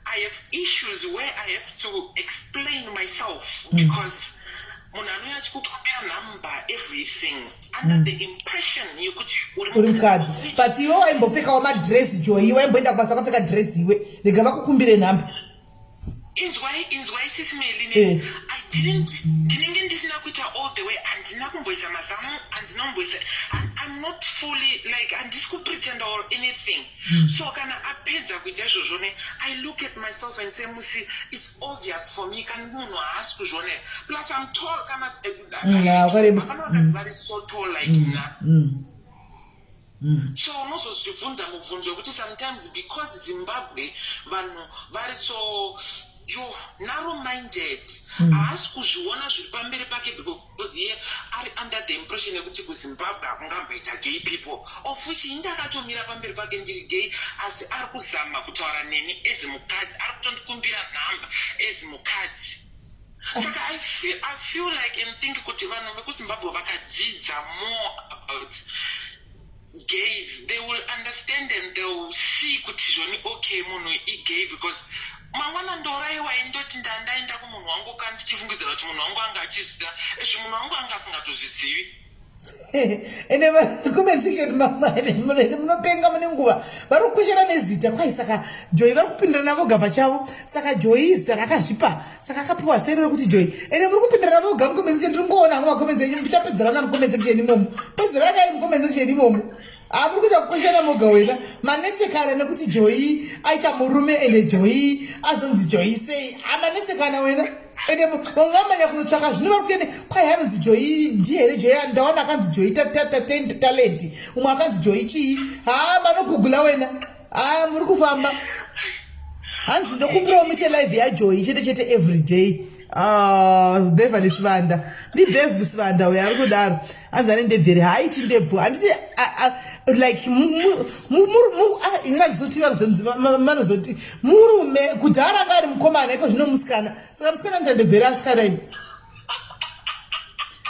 I have issues where I have to explain myself because munhu achikukumbira number everything under the impression yokuti uri mukadzi but iwe waimbopfekawo madress Joy waimboenda kubasa wakapfeka dress iwe rega vakukumbire nhamba inzwai SIS MELLY ndinenge ndisina kuita all the way handina kumboisa mazamu handinomboisa I'm not fully like handisi kupretend or anything so kana apedza kuita izvozvo I look at myself and say musi it's obvious for me kana munhu haasi kuzvionera plus I'm tall kana vana vakadzi vari so tall like na so unozozvibvunza mubvunzo wekuti sometimes because Zimbabwe vanhu vari so narrow minded haasi kuzviona zviri pamberi pake because iye ari under the impression yekuti kuZimbabwe hakungamboita gay people of which ndakatomira pamberi pake ndiri gay asi ari kuzama kutaura neni as mukadzi ari kutondikumbira nhamba as mukadzi saka I feel like and think kuti vanhu vekuZimbabwe vakadzidza more about gays they will understand and they will see kuti zvoni okay munhu igay because mangwana ndoraiwa indoti ndandaenda kumunhu wangu kana ndichifungidzira kuti munhu wangu anga achiziva ezvo munhu wangu anga asingatozvizivi ende comment section mamare munopenga mune nguva vari kukweshera nezita kwai saka Joy vari kupindirana voga pachavo saka Joy zita rakazvipa saka akapiwa seri rekuti Joy ende muri kupindirana voga mucomment section ndiri ngoona hangu macomment enyu muchapedzerana mucomment section imomo pedzeranai mucomment section imomo muri kuita kukoshana moga wena manetsekana nekuti Joy aita murume ene Joy azonzi Joy sei amanetsekana wena ende vamanya kunotsvaka zvino vari kuende kwai hanonzi Joy ndihere Joy ndaona akanzi Joy talenti umwe akanzi Joy chii manogugula wena muri kufamba hanzi ndokumbirawo muite live yaJoy chete chete everyday Beverly Sivanda ndiBev Sivanda uyo ari kudaro hanzi anendebvere haiti ndebvu handiti like ingazoti vanozoti murume kudhara anga ari mukomana iko zvino musikana saka musikana ndandebvere asikana ipi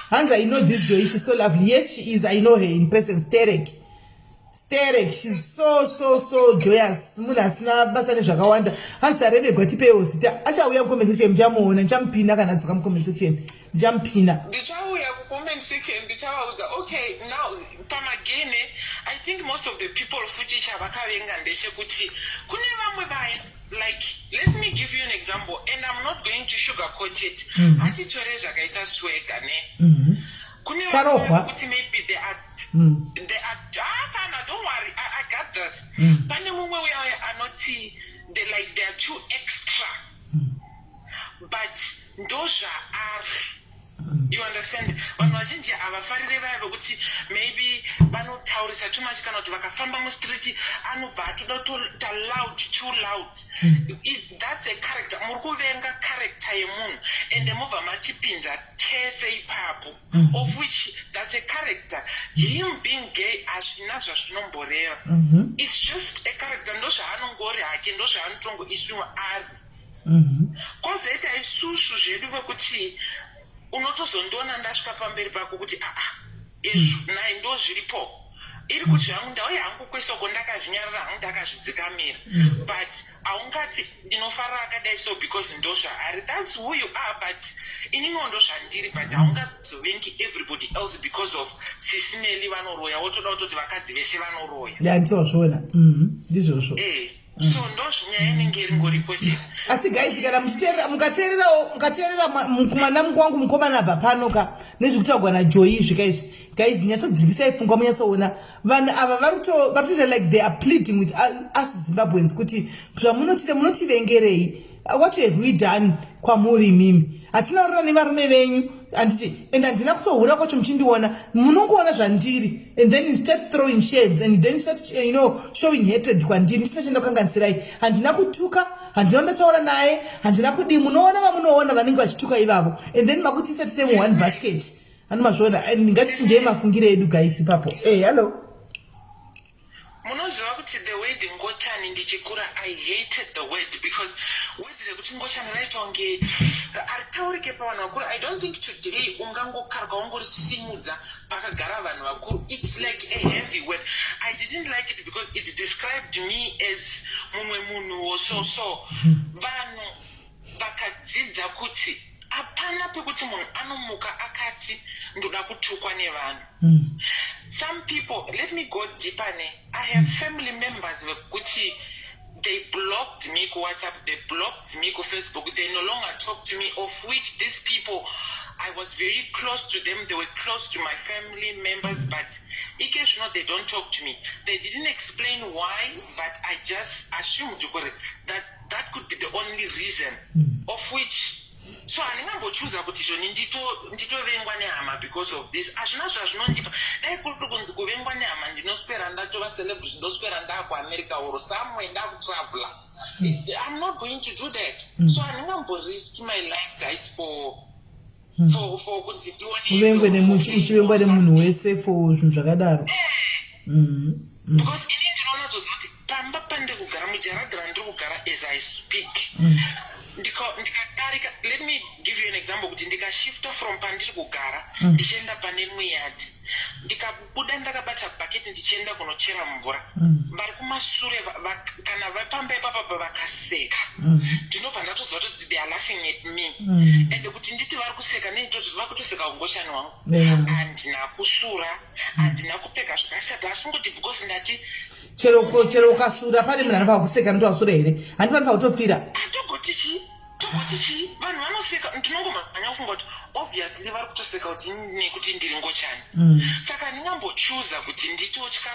hanzi I know this Joy, she's so lovely. Yes, she is. I know her in person. Sterek, she's so joyous. Muna sina basa ne zvakawanda. Hanzi arebe gwatipewo sita. Acha uya comment section mjamuona, nchampina kana dzoka comment section. Nchampina. Ndichauya ku comment section ndichauza. Okay, now pamagene I think most of the people futi chavakavenga ndeshe kuti kune vamwe vaya. Like, let me give you an example, and I'm not going to sugarcoat it. Atitore zvakaita swega ne. Kune kuti maybe they are don't worry, I got this. Pane mumwe uya anoti they are too extra. But those are you understand? Vanhu vazhinji havafarire vaya vekuti maybe vanotaurisa too much kana kuti vakafamba mustreet anobva atoda kutoita too loud. That's a character. Muri kuvenga character yemunhu ende mobva machipinza tese ipapo, of which that's a character. Him being gay hazvina zvazvinomboreva. It's just a character. Ndozvaanongori hake, ndozvaanotongoiswa ari. Kozoita isusu zvedu vekuti unotozondiona ndasvika pamberi pako kuti izvo nai ndo zviripo iri kuti zvangu ndauya hangu kwesoko ndakazvinyarara hangu ndakazvidzikamira, but haungati ndinofarira akadai so because ndo zvaari. That's who you are, but ininiwo ndo zvandiri, but haungazovengi everybody else because of SIS MELLY vanoroya wotoda kutoti vakadzi vese vanoroya. Ndizvozvona ndizvozvo. So ndozvinyaya inenge iri ngoripo chete. Asi guys kana mukateerera mwana wangu mukomana abva pano ka nezvekutaurwa naJoy zvika izvi guys nyatsodzivisa pfungwa munyatsoona vanhu ava varikuita like they are pleading with us Zimbabweans kuti zvamunotita munotivengerei, what have we done kwamuri mimi, hatina kurora nevarume venyu handiti, and handina kutohura kwacho muchindiona munongoona zvandiri, and then you start throwing shades and then you start showing hatred kwandiri ndisina chenda kukanganisirai. Handina kutuka, handina ndataura naye, handina kudi, munoona vamunoona vanenge vachituka ivavo, and then makutisa tisemu one basket. Hanumazvona ngatichinjei mafungiro edu guys ipapo. Hello. Munoziva kuti the word Ngochani ndichikura I hated the word because word rekuti Ngochani raitwa kunge aritaurike pavanhu vakuru. I don't think today ungangokarwa ungorisimudza pakagara vanhu vakuru. It's like a heavy word. I didn't like it because it described me as mumwe munhu so vanhu vakadzidza kuti hapana pekuti munhu anomuka akati ndoda kutukwa nevanhu. Some people, let me go deeper. I have family members wekuti they blocked me on WhatsApp, they blocked me on Facebook, they no longer talk to me, of which these people, I was very close to them, they were close to my family members, but occasionally they don't talk to me. They didn't explain why, but I just assumed that that could be the only reason, of which so handingambochuza kuti zvoni nditovengwa nehama because of this. Hazvina zvazvinondipa. Dai kuri kunzi kuvengwa nehama ndinoswera ndatova celebrity, ndoswera ndakuamerica or somewhere ndakutravela. I'm not going to do that. So handingamborisk my life guys for kuti uvengwe uchivengwa nemunhu wese for zvinhu zvakadaro. Because ini ndinoona kuti pamba pandiri kugara mujaradhara ndiri kugara as I speak. Let me give you an example kuti ndikashifta from pandiri kugara ndichienda pane imwe yadi, ndikabuda ndakabata bhaketi ndichienda kunochera mvura, vari kumashure kana vapamba ipapa vakaseka, ndinobva ndatoziva kuti they are laughing at me, and kuti nditi vari kuseka neitozi vari kutoseka Ngochani wangu. Handina kusura, handina kupfeka zvakashata, asi ngoti because ndati chero ukasura pane munhu anofanira kuseka ndoasura here, handifanifa kutopfira atogoti tokuti vanhu vanoseka ndinongomanya kufunga kuti obviously vari kutoseka kuti nekuti ndiri Ngochani. Saka ndingambochuza kuti ndichotya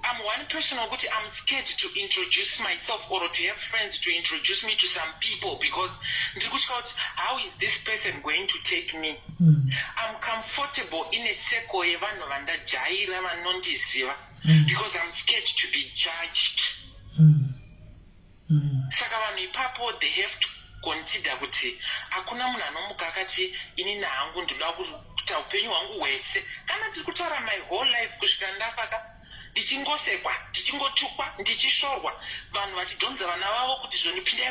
I'm one person who's I'm scared to introduce myself or to have friends to introduce me to some people because how is this person going to take me? I'm comfortable in a circle because I'm scared to be judged. Saka vanhu ipapo they have to consider kuti hakuna munhu anomuka akati ini nahangu ndoda kuita upenyu hwangu hwese kana tiri kutaura my whole life kusvika ndafaka ndichingosekwa ndichingotukwa ndichishorwa vanhu vachidhonza vana vavo kuti zvonipindai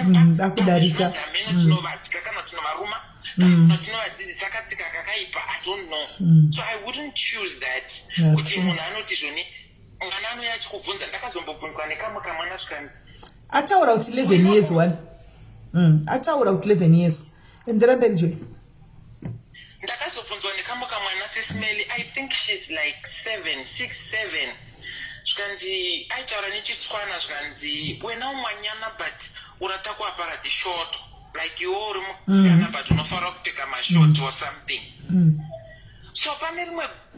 mumba ndakudarika tinovadya kana tinovaruma kana tinovadzidzisa katsika kakaipa I don't know so I wouldn't choose that kuti munhu anoti zvoni mwana anouya achikubvunza ndakazombobvunzwa nekamwe kamwana svikanzi ataura kuti 11 years one ataura kuti 11 years enderamberi joy ndakazobvunzwa nekamwe kamwana SIS MELLY I think she's like 6 7 zvikanzi aitaura nechitswana zvikanzi wena umwanyana but uratakwa parati short like iwe uri musikana but unofanira kupfeka mashort or something so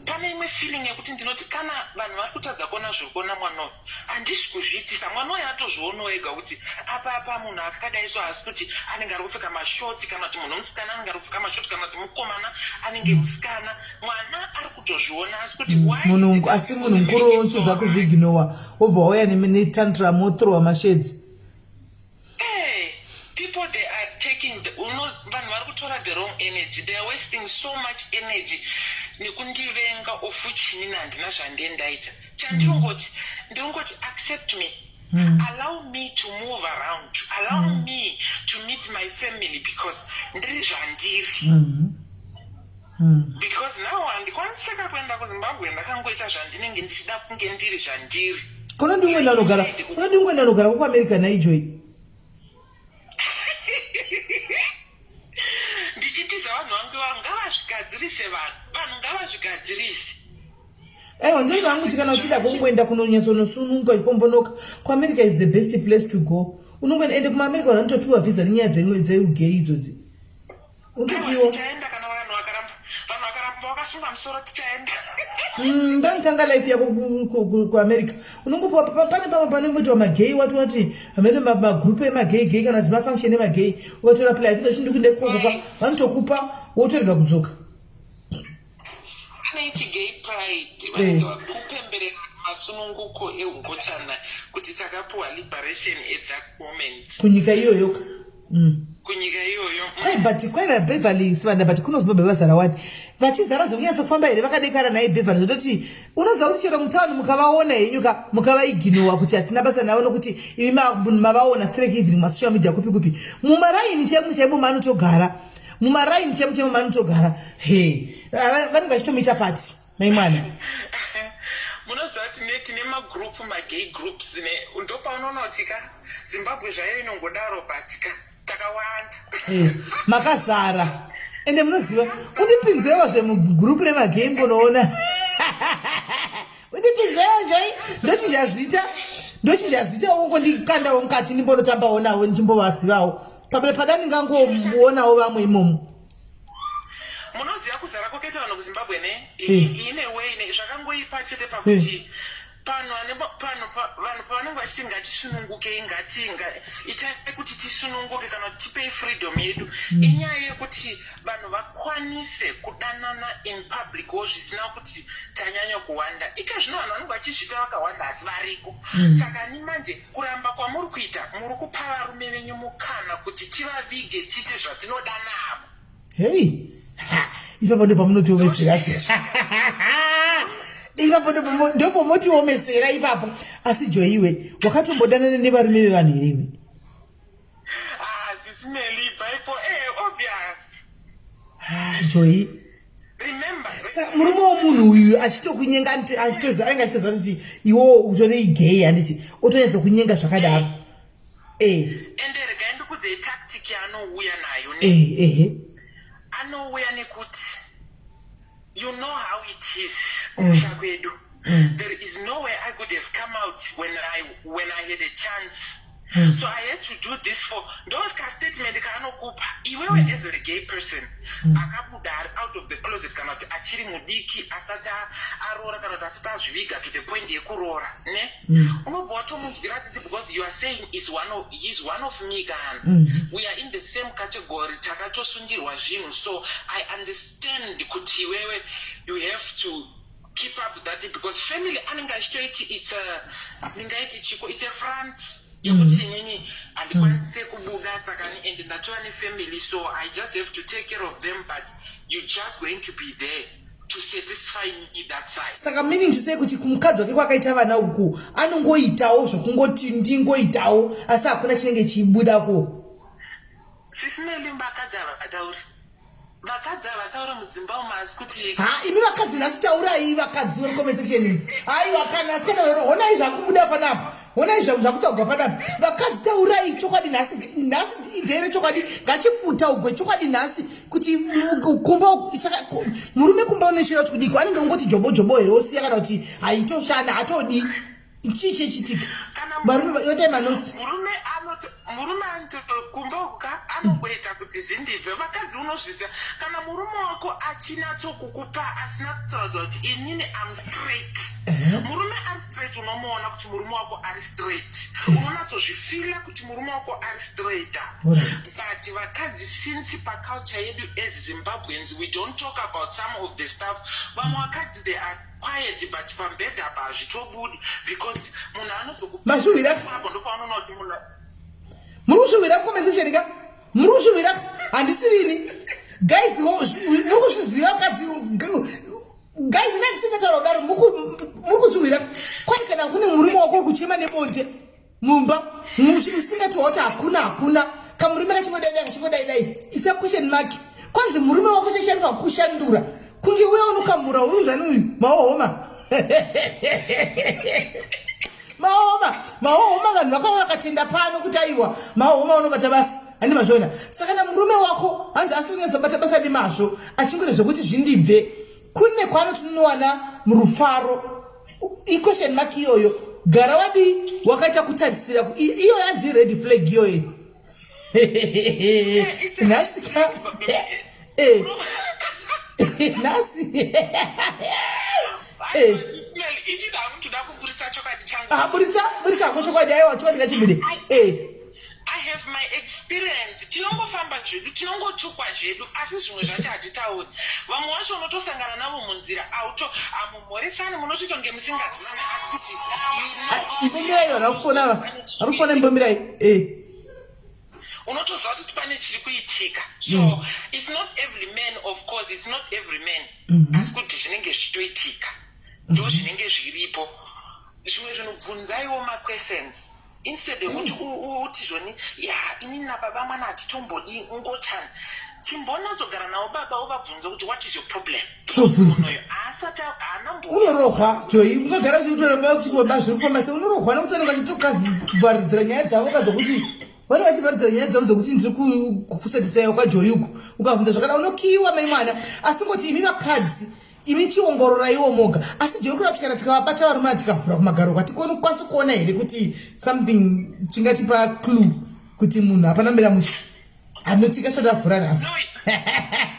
pane imwe feeling yekuti ndinoti kana vanhu vari kutadza kuona zviri kuona mwana uyu handisi kuzviitisa mwana uyu atozvionawo ega kuti apa munhu akadai so asi kuti anenge ari kupfeka mashoti kana kuti munhu musikana anenge ari kupfeka mashoti kana kuti mukomana anenge musikana mwana ari kutozviona asi kuti asi munhu mukuru unochiza kuzviginowa wobva wauya netantram wothrowa mashedzi people they are taking vanhu vari kutora the wrong energy they are wasting so much energy nekundivenga ofuchini handina zvandendaita chandiringoti accept me allow me to move around allow me to meet my family because ndiri zvandiri because now handikwaniseka kuenda kuZimbabwe ndakangoita zvandinenge ndichida kunge ndiri zvandiri kunondingwenda nogara kuAmerica naijoy ndichitiza vanhu vangu ngavazvigadzirise vanhu ngavazvigadzirise aiwa ndiri vangu kuti kana uchida kungoenda kunonyatsonosununga ikombonoka kuAmerica is the best place to go unongoenda ende kumaAmerica vanotopiwa visa nenyaya dzeugay idzodzi undopiwa tichaenda kana vanhu vakaramba vakasunga musoro tichaenda ndanotanga life yako kuAmerica unongopiwa pane pamwe panongoitwa magay wati amene magrupu emagay kana kuti mafunction emagay ukatora apply visa chindi kuende kokoka vanotokupa wotorega kudzoka anaiti gay pride vanenge vakupemberera masununguko eUngochana kuti takapuwa liberation as a woman kunyika iyoyoka kunyika iyoyo but kwaira Beverly sivanda but kunozobva bevazara wani vachizara zvekunyatsa kufamba here vakadekara naye Beverly zvototi unoziva kuti chero mutauni mukavaona henyuka mukavaiginowa kuti hatina basa navo nokuti imi mavaona strike evening masocial media kupi mumaraini chemu maanotogara mumaraini chemu maanotogara vanenge vachitomuita pati maimwana munoziva kuti tine magrupu magay groups ndopaunoona kuti Zimbabwe zvayo inongodaro batika takawanda makazara ende munoziva undipinzewo zvemugrupu remagay mbonoona undipinzewo njoi ndochinja zita ungondikandawo mukati ndimbonotambawo nawo ndichimbovazivawo padaningangoonawo vamwe imomo munoziva kuzara kwakaita vanhu kuZimbabwe ine way zvakangoipa chete pakuti vanhu pavanenge vachiti ngatisununguke itai kuti tisununguke kana kuti tipei freedom yedu inyaya yekuti vanhu vakwanise kudanana in public wo zvisina kuti tanyanya kuwanda zvino vanhu vanenge vachizvita vakawanda asi variko saka nimanje kuramba kwamuri kuita muri kupa varume venyu mukana kuti tivavige titi zvatinoda navo ipapo ndopamunotiomesera ipapo ndopamotiomesera ipapo asi joiwe wakatombodanana nevarume vevanhu here iwe SIS MELLY Bible obvious joy remember murume womunhu uyu achitokunyenga ainge achitoziva kuti iwo utori gay handiti otonyatsa kunyenga zvakadaro ende regai ndikudze tactic yaanouya nayo anouya nekuti you know how it is kusha kwedu there is no way I could have come out when I had a chance So I had to do this for those statement kanokupa iwewe as a gay person akabuda out of the closet kana kuti achiri mudiki asata arora kana kuti asata azviviga to the point yekurora ne unobva watomunzwira titi because you are saying he's one of me kana we are in the same category takatosungirwa zvinhu so I understand kuti iwewe you have to keep up with that because family anenge achitoiti it's a front yekuti inini handikwanise kubuda sakani and ndatova nefamily so I just have to take care of them but you're just going to be there to satisfy me that side. Saka meaning to say kuti kumukadzi wake kwakaita vana uku anongoitawo zvokungoti ndingoitawo asi hakuna chinenge chiibudako. Sisimeli vakadzi havataura mudzimba umu asi kuti imi vakadzi nhasi taurai vakadzi comment section aiwa kana asikana honai zvakubuda panapa honai zvakutaurwa panapa vakadzi taurai chokwadi nhasi idhere chokwadi ngachikutaurwe chokwadi nhasi kuti kumba saka murume kumba unechira kuti kudiko anenge ungoti jobo here osiya kana kuti haitoshanda hatodi chiche chitika varume yote manotsi murume kumboka anongoita kuti zvindibve vakadzi unozvisa kana murume wako achinatsokukupa asina kutaura kuti inini am straight murume ari straight unomuona kuti murume wako ari straight unonatsozvifila kuti murume wako ari straighter but vakadzi since paculture yedu as Zimbabweans we don't talk about some of the stuff vamwe vakadzi they are quiet but pambedha apa hazvitobudi because munhu anozokupa ndopaunona kuti munhu murushuvira kukomenzesheni ka murushuvira handisirini guys murikuzviziva kadzi guys nandisingataura kudaro murikushuvira kwai kana kune murume wako kuchema nebonje mumba usingatiwa kuti hakuna kamurume kachingodaidai isa question mark kwanzi murume wako cheshandwa kushandura kunge uya unokamura unzani uyu maohoma mahoma vanhu vakauya vakatenda pano kuti aiwa mahoma unobata basa handi mazvona saka na murume wako hanzi asingazobata basa nemazvo achingori zvokuti zvindibve kune kwano tinowana murufaro iquestion mark iyoyo gara wadi wakaita kutarisira iyo yanzi red flag iyoyo nasika nasi burisa ko chokwadi aiwa chokwadi ngachibude I have my experience tinongofamba zvedu tinongotukwa zvedu asi zvimwe zvacho hatitauri vamwe vacho unotosangana navo munzira auto amumhoresani munotitonge musingazivana mbombirai varikufona mbombirai unotoziva kuti pane chiri kuitika so it's not every man of course it's not every man asi kuti zvinenge zvichitoitika ndo zvinenge zviripo zvimwe zvinobvunzaiwo maquestions instead yekuti uti zvoni ya inini nababa mwana hatitombodi Ngochani chimbonatsogara navo baba uvabvunza kuti what is your problem asati unorohwa joi ungagara uchitoramba kuchikobaba zviri kufamba se unorohwa nekuti anenge achitokavharidzira nyaya dzavo ukadzokuti vane vachivharidzira nyaya dzavo dzokuti ndiri kufusatisaiwa kwajoi uku ukabvunza zvakada unokiwa mai mwana asi ngoti imi vakadzi imi chiongororaiwo moga asi joi kurati kana tikavabata varume tikavhura kumagaro kwatikwanisa kuona here kuti something chingatipa clue kuti munhu hapana mbera mushi anotika svatavhura nhasi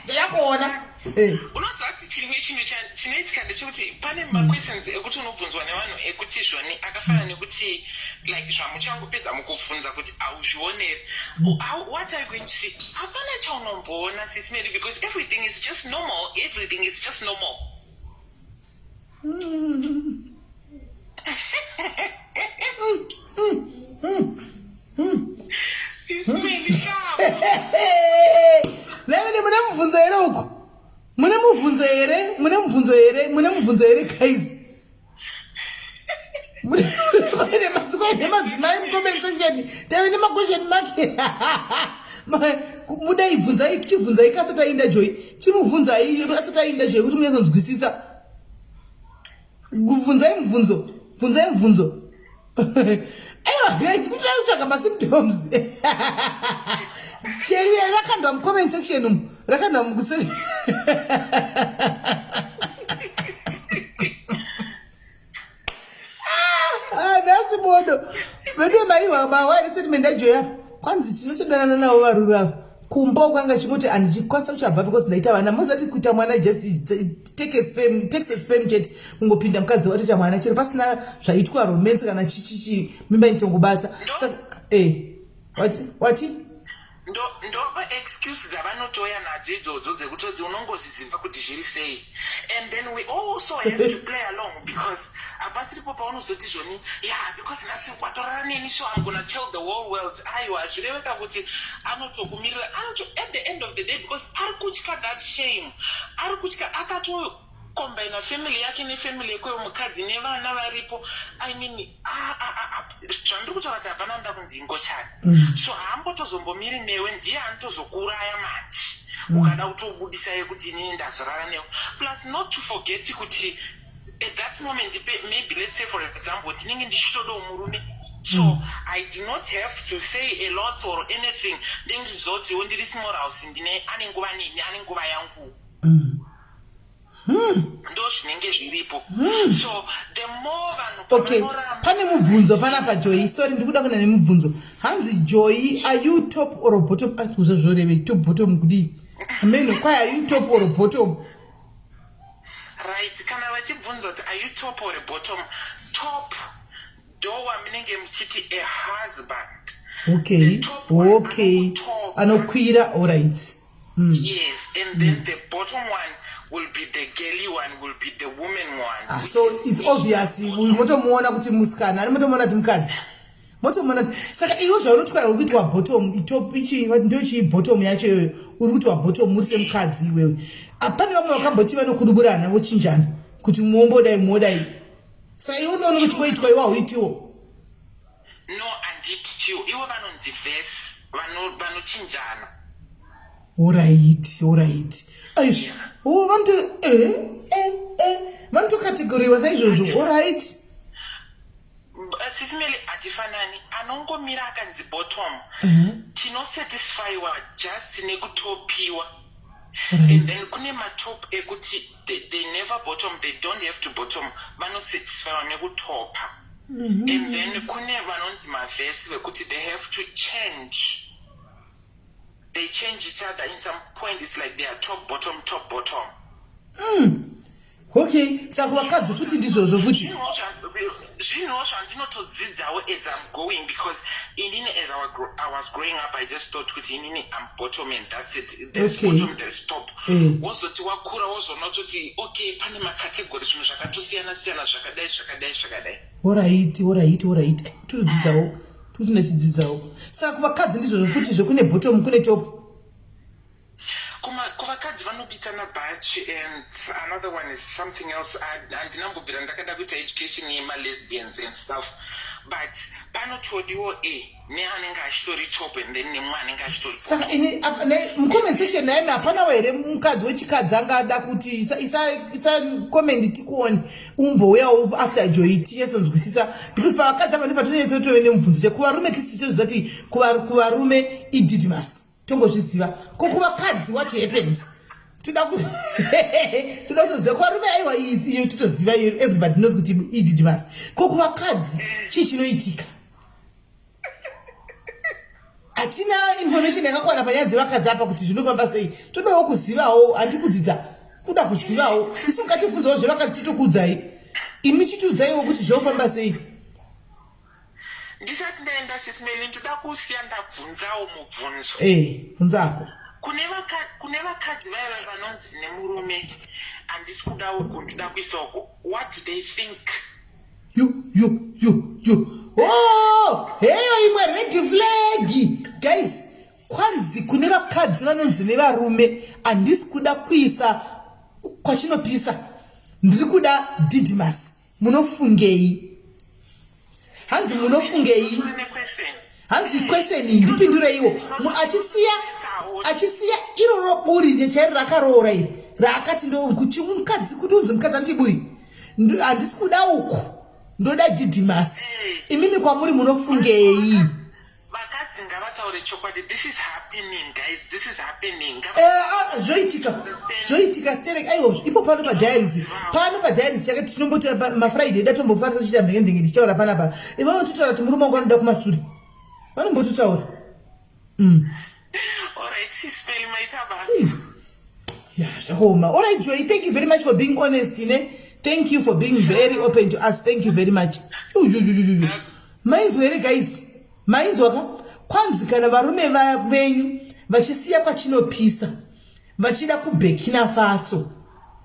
tikakuona unoziva kuti chimwe chinhu chinoitika ndechekuti pane maquestions ekuti unobvunzwa nevanhu ekuti zvoni akafana nekuti like zvamuchangopedza mukubvunza kuti hauzvioneri what are you going to see hapana chaunomboona sisimeri because everything is just normal sisimeri navene mune mubvunzo here uku mune mubvunzo here guys nemadzimai mucompensation tave nemaquestion mark mudai chibvunzai kasati ainda joi chimubvunzai kasati ainda joi kuti munezonzwisisa bvunzai mubvunzo aiwa guys kutirai kutsvaga masymptoms cheri rakandwa mucomment section umu rakandwa mukuseri nhasi bodo Wewe maiwa mawari settlement ajoya. Kwanzi tinochodana nawo varume ava. Kumba kwanga chingoti andichikwanisa kuchabva because ndaita vana mozati kuita mwana just take a sperm jet kungopinda mukadzi wati mwana chero pasina zvaitwa romance kana chichichi mimba intongobata. Wati? Ndova excuse dzavanotoya nadzo idzodzo dzekutodzi unongozviziva kuti zviri sei, and then we also have to play along because apasiripo paunozoti zvoni because nhasi kwatorara neni so I'm gonna tell the whole world aiwa zvireveka kuti anotokumirira at the end of the day because ari kutya that shame, ari kutya akatokombina family yake nefamily yekweyo mukadzi nevana varipo. I mean zvandiri kutaura kuti hapana nda kunzi Ngochani, so haambotozombomiri newe ndiye anotozokuuraya manje ukada kutobudisa yekuti inini ndazorara newe. Plus not to forget kuti at that moment maybe let's say for example ndinenge ndichitodawo murume, so I do not have to say a lot or anything. Ndingizotiwo ndiri small house ndine ane nguva nini ane nguva yangu. Ndo zvinenge zviripo. So the more vanhu pane mubvunzo panapa Joy, sorry ndikuda kuna nemubvunzo. Hanzi Joy, are you top or bottom? Uzozvoreve top bottom kudi. Amen. Why are you top or bottom? Right, kana vachibvunza kuti are you top or bottom? Top ndowa minenge muchiti a husband. Okay. Anokwira, all right. Yes, and then the bottom one will be the girly one, will be the woman one. So it's obvious. We motomuona kuti musikana, motomuona kuti mukadzi. Motomuona saka iwo zvaunotwa ukuthi wa bottom, top ichi ndo chi bottom yacho uri kuti wa bottom muri semukadzi iwewe. Apana vamwe vakaboti vanokuduburana vochinjana kuti muombodai muodai. Saka iwo unoona kuti koitwa iwa huitiwo. No, anditiwo. Iwo vanonzi verse, vanochinjana. All right. Aish. Oh, want to category was izvozvo. All right. SIS MELLY atifanani anongomira akanzi bottom. Tinosatisfywa just nekutopiwa. And then kune matop ekuti they never bottom, they don't have to bottom. Vanosatisfywa nekutopa. And then kune vanonzi mavhesi vekuti they have to change. They change each other in some point. It's like they are top, bottom. Okay, saka vakadzi futi ndizvozvo futi. Zvinhu zvandinotodzidzawo as I'm going because inini as I was growing up I just thought kuti inini I'm bottom and that's it. There's bottom, there's top. Wozoti wakura wozonototi okay pane makategori zvinhu zvakatosiyana zvakadai. All right. Tunodzidzawo. Saka kuvakadzi ndizvozvo futi zvekune bottom kune top. Kuvakadzi vanobitana batch, and another one is something else. Andinambobvira ndakada kuita education yema-lesbians and stuff, but panotodiwo neanenge achitori top and then nemwe anenge achitori bottom. Saka mucomment section naime hapana here mukadzi wechikadzi angada kuti isa comment tikuone umbouyawo after Joy tinyatsokunzwisisa because pavakadzi apa ndipatonese tove nemubvunzo chekuvarume kristu toziva kuti kuvarume ididmas tongozviziva ko kuvakadzi what happens toda kutoziva kuvarume aiwa iyo totoziva iyo everybody knows kuti ididmas ko kuvakadzi chii chinoitika. Hatina information yakakwana panyaya dzevakadzi apa kuti zvinofamba sei. Todawo kuzivawo, handi kudzidza kuda kuzivawo. Isi mukatibvunzawo zvevakadzi totokuudzai. Imi chitiudzaiwo kuti zvinofamba sei. Ndisati ndaenda SIS MELLY ndoda kusiya ndabvunzawo mubvunzo. Bvunzapo. Kune vakadzi vaya vanonzi nemurume handisi kudawo kundoda kuisako. What do they think? Oh, heyo imwe red flag. Guys, kwanzi kune vakadzi vanonzi nevarume handisi kuda kuisa kwachinopisa. Ndiri kuda Didmas. Munofungei? Hanzi munofungei? Hanzi question ndipindureiwo. Achisiya iro buri nechairi rakaroora iri. Rakati ndo kuti mukadzi kuti unzi mukadzi andiburi. Handisi kuda uku. Ndoda Didmas. Imimi kwamuri munofungei? Vakadzi ngavataure chokwadi. This is happening, guys. This is happening. Zvoitika sterek aiwo ipo pano padiaries chake tinomboti mafriday datombofarisa chita mhenge tichitaura panapa vanototaura kuti murume wangu anoda kumasure vanombototaura alright sis Melly maitaba zvakaoma. Alright Joy, thank you very much for being honest, thank you for being very open to us. Thank you very much. Mainzwa here guys, mainzwa ka kwanzi kana varume venyu vachisiya kwachinopisa vachida kuBurkina Faso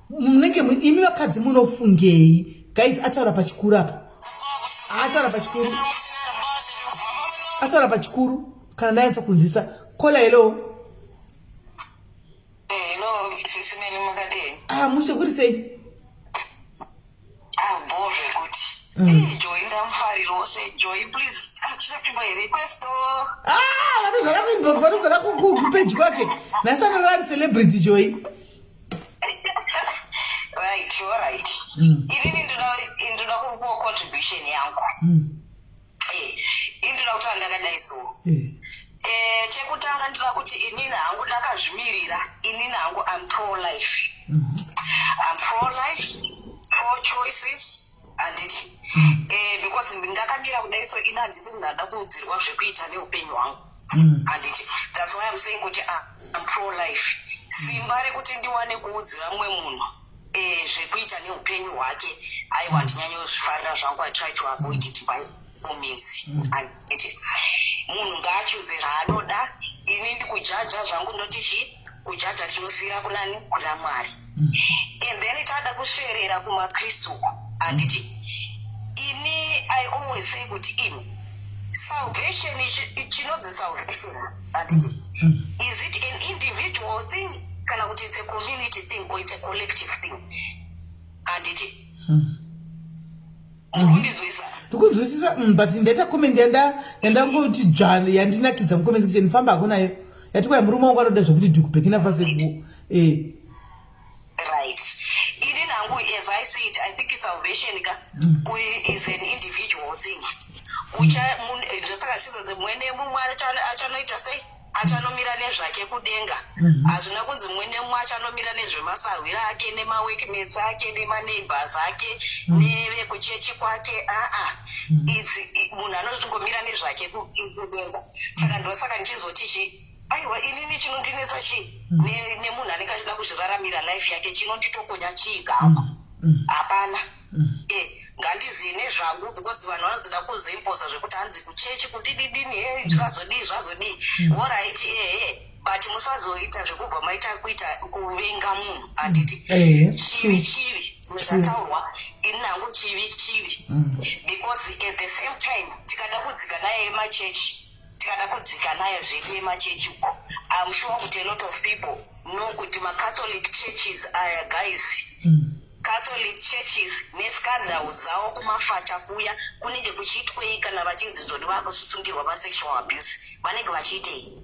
munenge imi vakadzi munofungei guys. Ataura pachikuru apa, ataura pachikuru kana ndaenza kunzisa kola. Hello SIS MELLY makadeni. Mushe kuri sei? Bove kuti. Joy ndamfariro se Joy please accept my request. Vanozara kupage kwake. Nasanora celebrity Joy. Right, all right. Inini ndoda kupa contribution yangu. Ndoda kuti ndakadai so. Chekutanga ndira kuti inini hangu ndakazvimirira. Inini hangu I'm pro-life. I'm pro-life, pro-choices, and it. Because ndakamira kudai so ina handisi ndada kuudzirwa zvekuita neupenyu hwangu. And it. That's why I'm saying kuti I'm pro-life. Simba rekuti ndiwane kuudzira mumwe munhu zvekuita neupenyu hwake. Aiwa ndinyanyofarira zvangu. I try to avoid it by all means. And it. Munhu ngaachuze zvaanoda. Inini kujaja zvangu ndoti kujaja tinosiyira kunani kuna Mwari. And then tada kusverera kumaKristu. And it. I always say kuti salvation is salvation. And it. Is it an individual thing? Kana kuti it's a community thing or it's a collective thing? And it. Ndikuzwisisa but ndaita comment yandangoti John yandinakidza mucomment section famba akonayo yati kwa murume wangu anoda zvokuti ndikuBurkina Faso right. Even as I see it, I think salvation is an individual thing. Which mwene mumwe achanoita sei achanomira nezvake kudenga. Hazvina kunzi mwene mumwe achanomira nezvemasarwiro ake nemaworkmates ake nemaneighbors ake nevekuchechi kwake. Munhu anotongomira nezvake kudenga. Saka ndosaka ndichizoti aiwa inini chinondinetsa chii nemunhu anenge achida kuzviraramira life yake chinonditokonya chiga. Hapana. Ngandiziye nezvangu because vanhu vanozoda kuzoimposa zvekuti hanzi kuchechi kuti didini zvazodii. Alright but musazoita zvekubva maita kuita kuvenga munhu. Handiti chivi muzataurwa ini nangu chivi because at the same time tikada kudzika naye emachechi tikada kudzika naye zvedu emachechi uko. I'm sure kuti a lot of people know kuti maCatholic churches aya guys. Catholic churches nescandal dzavo kumafata kuya kunenge kuchiitwei kana vachinzi zvoti vakusungirwa pasexual abuse vanenge vachiitei?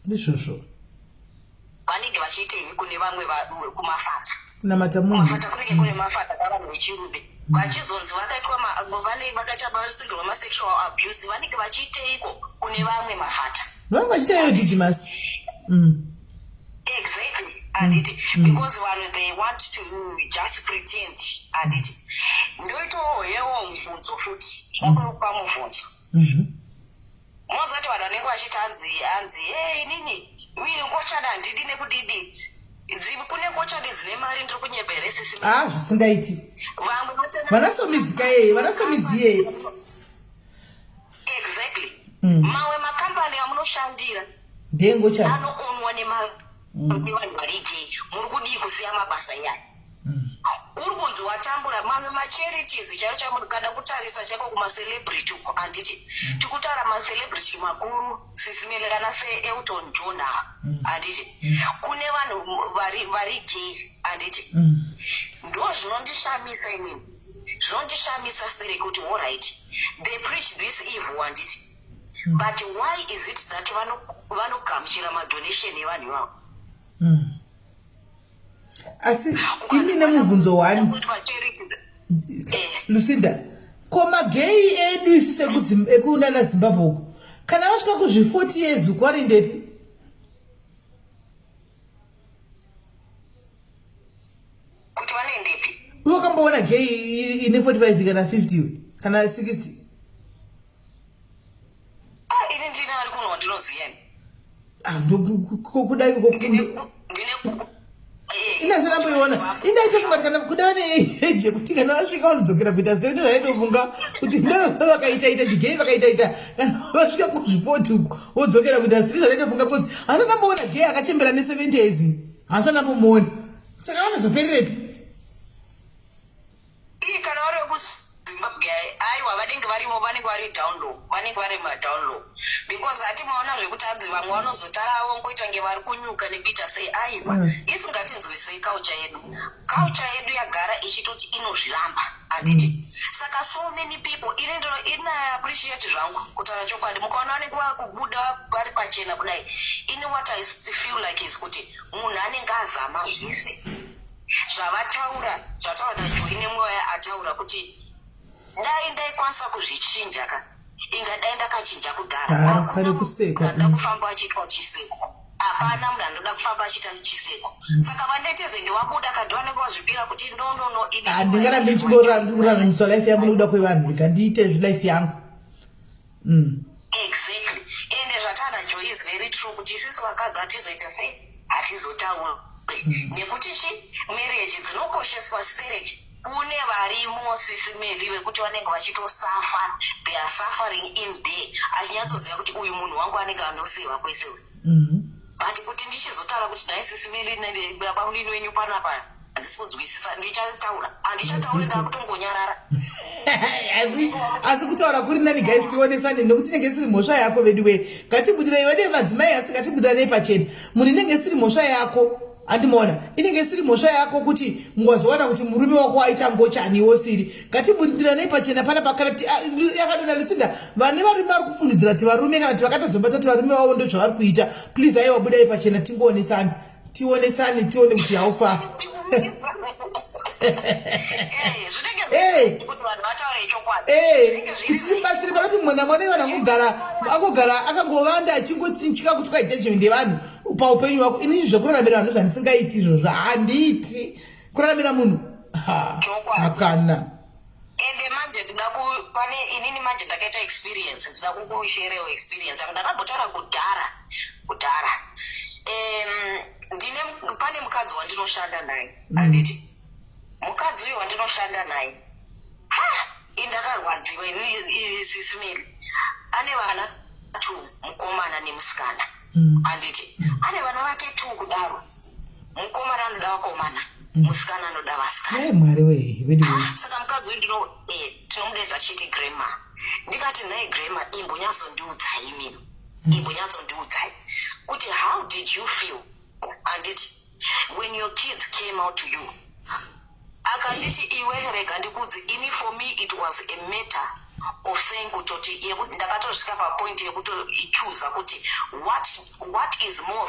Ndizvozvo vanenge vachiitei kune vamwe kumafata? Kumafata kunenge kune mafata kavanhu vechirume vachizonzi vakaitwa vakaita vasungirwa masexual abuse vanenge vachiiteiko kune vamwe mafata? vanenge vachiiteiyo Didymus. Exactly. And it because one they want to just pretend. And it ndoito yewo mvunzo futi zvinokupa muvhunzo. Mozoti vanhu vanenge vachiti hanzi inini uye Ngochani handidi nekudidi. Kune Ngochani dzine mari ndiri kunyebere SIS MELLY. Zvisingaiti. Vanasomizi Exactly. Mawe makambani amunoshandira ndengochani anoonwa nemari. Vanhu variti muri kudii kusiya mabasa yayo. Uri kunzi watambura mamwe macharities chaiwo chamukada kutarisa chako kumacelebrity uko. Handiti tikutaura macelebrity makuru SIS MELLY kana seElton John. Handiti kune vanhu vari gay. Handiti ndo zvinondishamisa inini. Zvinondishamisa siri kuti alright they preach this evil. Handiti but why is it that vanogamuchira madonation evanhu ivavo? Asi ini nemuvhunzo wani Lucinda, koma gay edu isise ekunana Zimbabwe kana vasvika wasvika kuzvi 40 years ukwari ndepi kuti vanendepi wakamboona gay ine 45 kana 50 kana 60 ini ndina ari kuno ndinoziyani kudai inasanamboiona indaitofunga kana kuda neeje kuti kana vasvika vanodzokera kuita sei ndozvaitofunga kuti ndovakaitaita chigei vakaitaita kana vasvika kuzvipoti uko wodzokera kuita sei zvavaitofunga because hasanamboona gei akachembera ne70 years hasanambomuona saka vanozopererepi iyi kana vari vekuzimbabwe aiwa vanenge varimo vanenge vari downlow vanenge vari madownlow because hati maona zvekuti hanzi vamwe vanozotarawo ngoita nge vari kunyuka nekuita sei aiwa isingatinzwisei culture yedu yagara ichitoti inozviramba handiti saka so many people ina appreciate zvangu kutaura chokwadi mukaona vanenge vakubuda vari pachena kudai ini what I feel like is kuti munhu anenge azama zvise zvavataura zvataura najoine mwoyo ataura kuti dai ndaikwanisa kuzvichinja ka ingadai ndakachinja kudhara anoda kufamba achiitwa chiseko hapana munhu anoda kufamba achiita chiseko saka vandaiteze ndiwabuda kadhi vanenge vazvipira kuti no handingarambe ndichiboraramiswa life yangu nokuda kwevanhu ndikandiite life yangu exactly ende zvatana joy is very true kuti isisi vakadzi hatizoita sei hatizotaura nekuti marriage dzinokosheswa stereki kune varimo sisimeli vekuti vanenge vachitosafa they are suffering in there achinyatsoziva kuti uyu munhu wangu anenge anosiva kwese but kuti ndichizotaura kuti nai sisimeli baba mulini wenyu panapa handisi kunzwisisa ndichataura handichatauri ndakutongonyarara asi kutaura kuri nani guys tionesane nekuti inenge isiri mhosva yako veduwe ngatibudirei vane madzimai asi ngatibudiranei pachena munhu inenge isiri mhosva yako andimona inenge isiri mhosva yako kuti mwazowana kuti murume wako aita ngochani wosiri ngatibudiranei pachena pana pakana yakadona lusinda vane varume vari kufungidzira kuti varume kana kuti vakatozobata kuti varume vavo ndo zvavari kuita please aiwa budai pachena tionesane tione kuti haufa tibatsiri panoti mwana vanhu angogara akangovanda achingotinchika kuti kwa judgment yevanhu paupenyu wako inini zvekuraramira vanhu zvandisingaiti izvozvo handiti kuraramira munhu hakana ende manje pane inini manje ndakaita experience ndida kukusherewo experience yangu ndakambotaura kudhara pane mukadzi wandinoshanda naye handiti mukadzi uyu wandinoshanda naye indakarwadziwa isisimili ane vana 2 mukomana nemusikana handiti ane vana vake 2 kudaro mukomana anoda vakomana musikana anoda vasikana mwari wei saka mukadzi uyu tinomudedza tichiti grema ndikati naye grema imbonyatsondiudzai mimi imbonyatsondiudzai kuti how did you feel handiti when your kids came out to you akanditi iwe rega ndikudzi ini for me it was a matter of saying kutoti yekuti ndakatosvika papoint yekutoichuza kuti what is more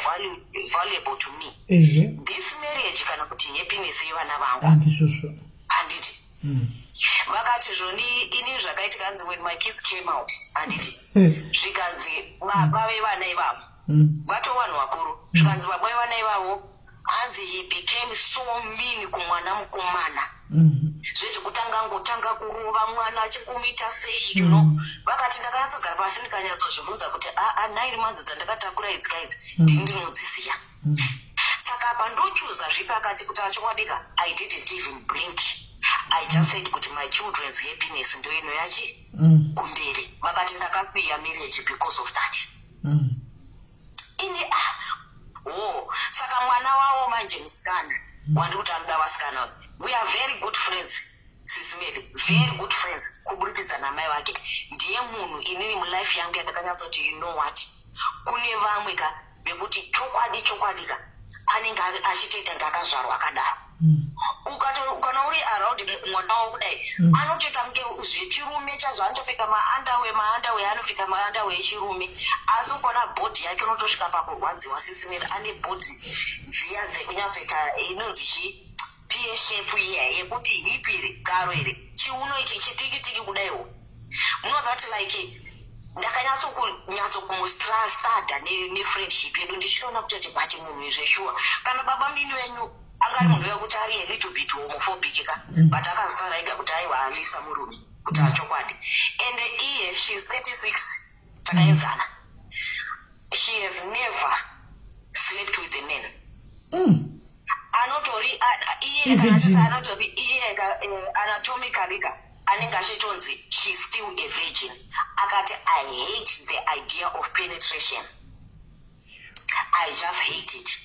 valuable to me this marriage kana kuti happiness yevana vangu handiti vakati zvoni ini zvakaitika kanzi when my kids came out handiti zvikanzi baba vevana ivavo vatovanhu vakuru zvikanzi baba vevana ivavo hanzi he became so mean kumwana mukomana zvezvekutanga ngotanga kurova mwana achikumuita sei vakati ndakanyatsogara pasi ndikanyatsozvibvunza kuti nairi manzi dzandakatakura idzi kaidzi ndinodzisiya saka pandochuza zvipakati kuti achokwadika I didn't even blink I just said kuti my children's happiness ndo ino yachi kumberi vakati ndakasiya marriage because of that ini saka mwana wavo manje musikana wandikuti anoda vasikana we are very good friends sisimeli very good friends kuburikidza namai vake ndiye munhu inini mulife yangu yandakanyatsoti you know what kune vamwe ka vekuti chokwadi ka anenge achitoita ngakazvarwa akadaro ukana uri around mwana wavo kudai anotoita kunge zvechirume chazvo anotopfeka maandawe anopfeka maandawe echirume asi ukona bhodhi yake unotosvika pakurwadziwa sisimeri ane bhodhi dziya dzekunyatsoita inonzi pie shape iya yekuti hipi iri garo iri chiuno ichi chitikitiki kudaiwo munoziva kuti like ndakanyatso kumustada nefriendship yedu ndichiona kuti bati munhu izveshuwa kana baba mini wenyu angari munhu wekuti ari a little bit homophobic ka but akazitara ega kuti aiwa alisa murume kuti achokwadi and iye she's 36 takaenzana she has never slept with a man anotori iye anatomically anenge achitonzi she's still a virgin akati I hate the idea of penetration. I just hate it.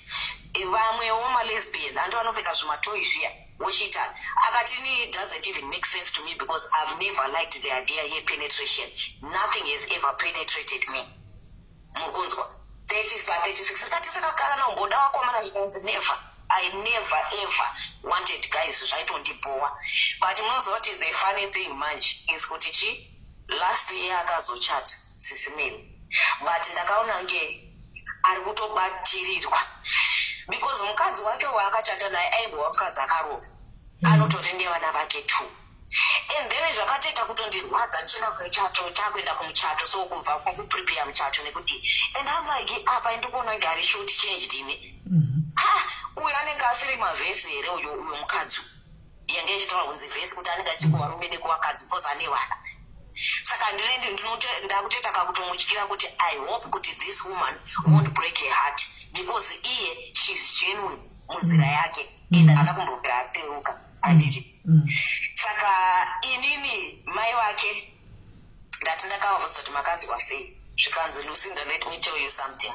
Vamwe womalesbian anto anopfeka zvimatoi zviya wochita akati it doesn't even make sense to me because I've never liked the idea of penetration. Nothing has ever penetrated me. Mukunzwa 36 akati saka kana umboda wakomana zvinonzi never. I never ever wanted guys zvaitondibowa but munozoti the funny thing manje is kuti chi last year akazochata SIS MELLY but ndakaona nge ari kutobatirirwa because mukadzi wake waakachata naye aibva mukadzi akarohwa anotori nevana vake 2 and then zvakatoita kutondirwadza ndichenda kuchato takuenda kumuchato so kubva kwakuprepare muchato nekudi and I'm like apa ndikuona ngari short changed ine uyu anenge asiri mavhesi here uyo mukadzi yange ichitaura kunzi vhesi kuti anenge achikuvarume nekuvakadzi because ane vana saka ndakutoita kakutomutyira kuti I hope kuti this woman won't break her heart because iye she's genuine munzira yake and haana kumbobvira ateruka handiti saka inini mai vake ndati ndakavabvunza kuti makanzwa sei zvikanzi Lucinda, let me tell you something.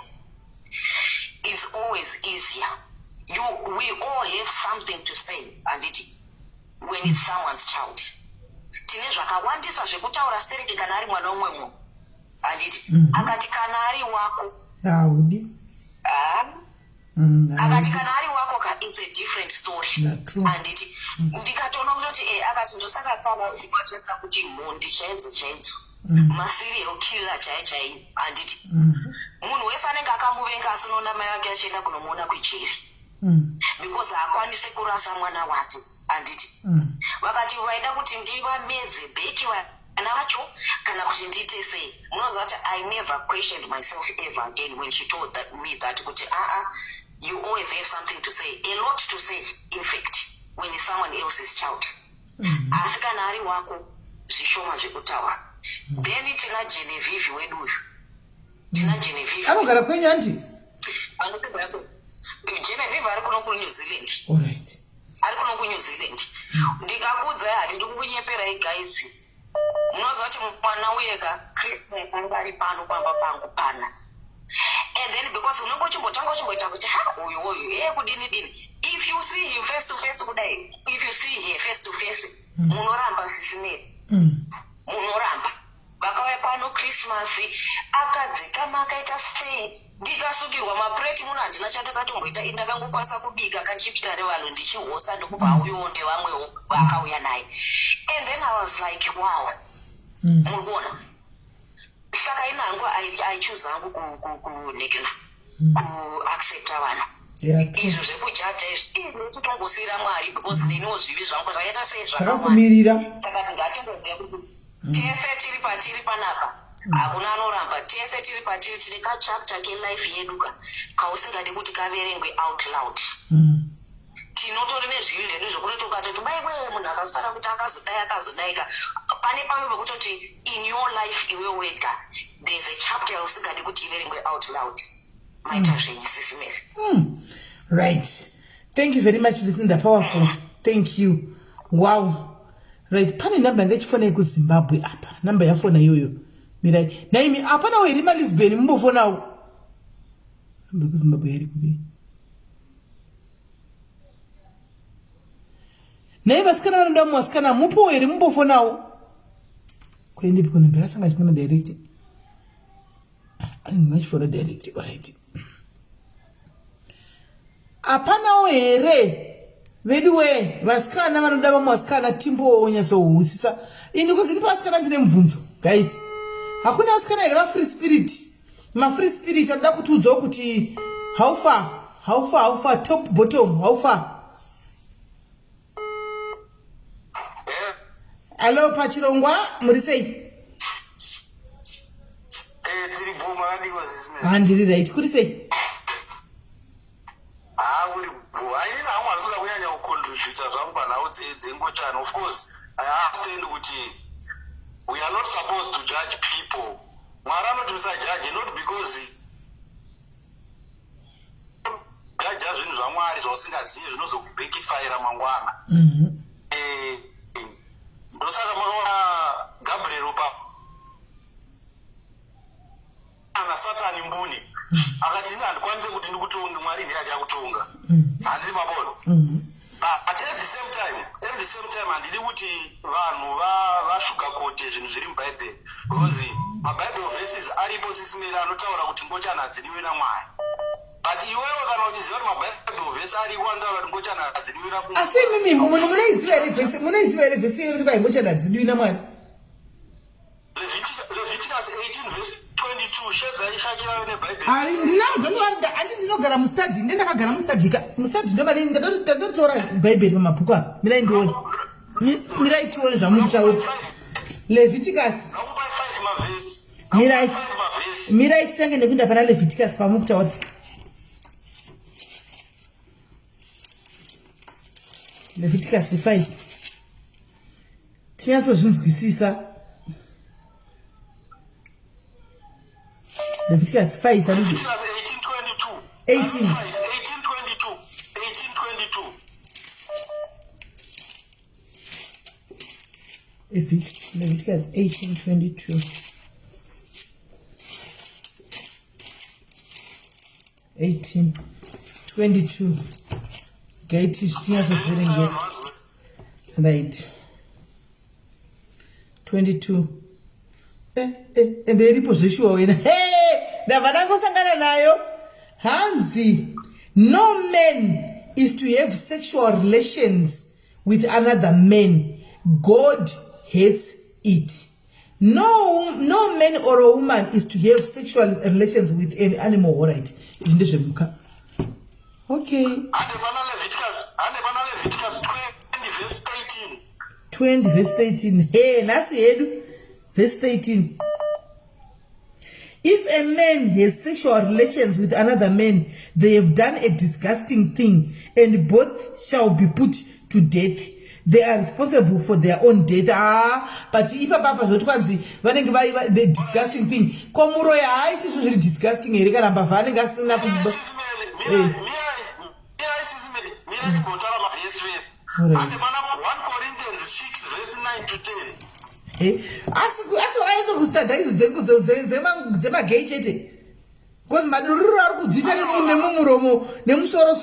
It's always easier. We all have something to say, handiti, when it's someone's child. Tine zvakawandisa zvekutaura sereke kana ari mwana umwe munhu handiti akati kana ari wako audi akati kana ari wako it's a different story handiti ndikatoona kuti akati ndosaka kana uchikwatisa kuti mhondi chaidzo maserial killer chai handiti munhu wese anenge akamuvenga asinoona mai vake achienda kunomuona kujeri because haakwanisi kurasa mwana wake handiti vakati vaida kuti ndivamedze bheki vana vacho kana kuti ndiite sei munoziva kuti I never questioned myself ever again when she told me that kuti you always have something to say, a lot to say in fact when it's someone else's child asi kana ari wako zvishoma zvekutaura then tina Genevieve weduyu tina Genevieve anogara kwenyu anti Genevieve ari kuno kuNew Zealand. Alright. Ari kuno kuNew Zealand. Ndikakuudza hadi ndikukunyeperai guys. Munoziva kuti mwana wega Christmas anga ari pano pamba pangu pana. And then because unenge uchimbotanga uchimboita kuti uyu kudini if you see him face to face kudai, if you see her face to face munoramba SIS MELLY. Munoramba. Vakauya pano Christmas akadzikama akaita sei ndikasukirwa mapureti muno handina chandakatomboita indakangokwanisa kubika kachipika nevanhu ndichihosta ndokubva auyawo nevamwewo vakauya naye and then I was like wow muri kuona saka inangu I choose hangu kunekela kuaccepta vanhu izvo zvekujaja izvi nditotongosiyira Mwari because neniwo zvivi zvangu zvakaita sei zvakawanda saka ngatingoziva kuti tese tiri patiri panapa hakuna anoramba tese tiri patiri tine kachapta kelife yeduka kausingadi kuti kaverengwe out loud tinotori nezvivi zvedu zvokunotokatoti baiwe munhu akasara kuti akazodaika pane pamwe pekutoti in your life iwe wega there's a chapter yausingadi kuti iverengwe out loud maita zvenyu SIS MELLY. Right, thank you very much Lucinda, powerful, thank you. Wow. Right, pane namba yanga ichifona yekuZimbabwe apa, namba yafona iyoyo mirai naimi apana weri maLisbon mumbofonawo namba yekuZimbabwe yari kupi nai vasikana vanoda muvasikana mupo weri mumbofonawo kuendepi kunamba yakasanga achifona direct anenge achifona direct. Alright, apanawo here veduwe vasikana vanoda vamwe vasikana timbonyatsohusisa ini kuzi ndipa vasikana ndine mubvunzo guys, hakuna vasikana here vafree spirit mafree spirit anoda kutiudzawo kuti how far top bottom how far. Hello pachirongwa muri sei? makadikwa zisime handiri right kuti sei uri haina hamwe handisina kunyanya kucontributa zvangu panhau dzengochani. Of course I understand kuti we are not supposed to judge people. Mwari anoti musajudge, not because jaja zvinhu zvamwari zvausingazivi zvinozokubekifayira mangwana. Ndosaka makaona Gabriel ana Satani mbuni akati ini handikwanise kuti ndikutonge, Mwari ndiye achakutonga. Handiri mabolo. But at the same time handidi kuti vanhu vashugakote zvinhu zviri mubhaibheri, because maBible verses aripo sisimera anotaura kuti Ngochani hadzidiwe naMwari. But iwewe kana uchiziva kuti maBible verse ariko anotaura kuti Ngochani hadzidiwe naMwari. asi mimi munoiziva here vhesi iyo kuti Ngochani hadzidiwi naMwari? Leviticus 18 verse 22 shedza ishakirayo neBhayibheri. Handi ndinogara mustadi, ndendakagara mustadi ndobani ndatoritora Bhaibheri pamabhuku apa. Mirai ndione. Mirai tione zvamutaura. Leviticus. Mirai tisange nekunda pana Leviticus pamukutaura. Leviticus 5. Tinyatsozvinzwisisa. Leviticus 5. Leviticus 18:22. 18. 18:22. Leviticus 18:22. 18:22. Gate is right. 22. And the reposition in hey, Davanako Sangana nayo. Hansi, no man is to have sexual relations with another man. God hates it. No man or a woman is to have sexual relations with an animal. All right. Okay. Leviticus 20 verse 18. 20 verse 18. Hey, Nasi Edu. Verse 18. If a man has sexual relations with another man, they have done a disgusting thing, and both shall be put to death. They are responsible for their own death. But if a papa the disgusting thing, komuro ya it is really disgusting. And 1 Corinthians 6 verse 9 to 10. Asi kustadha dzemagei chete because madururu ari kudzita nemumuromo nemusoro.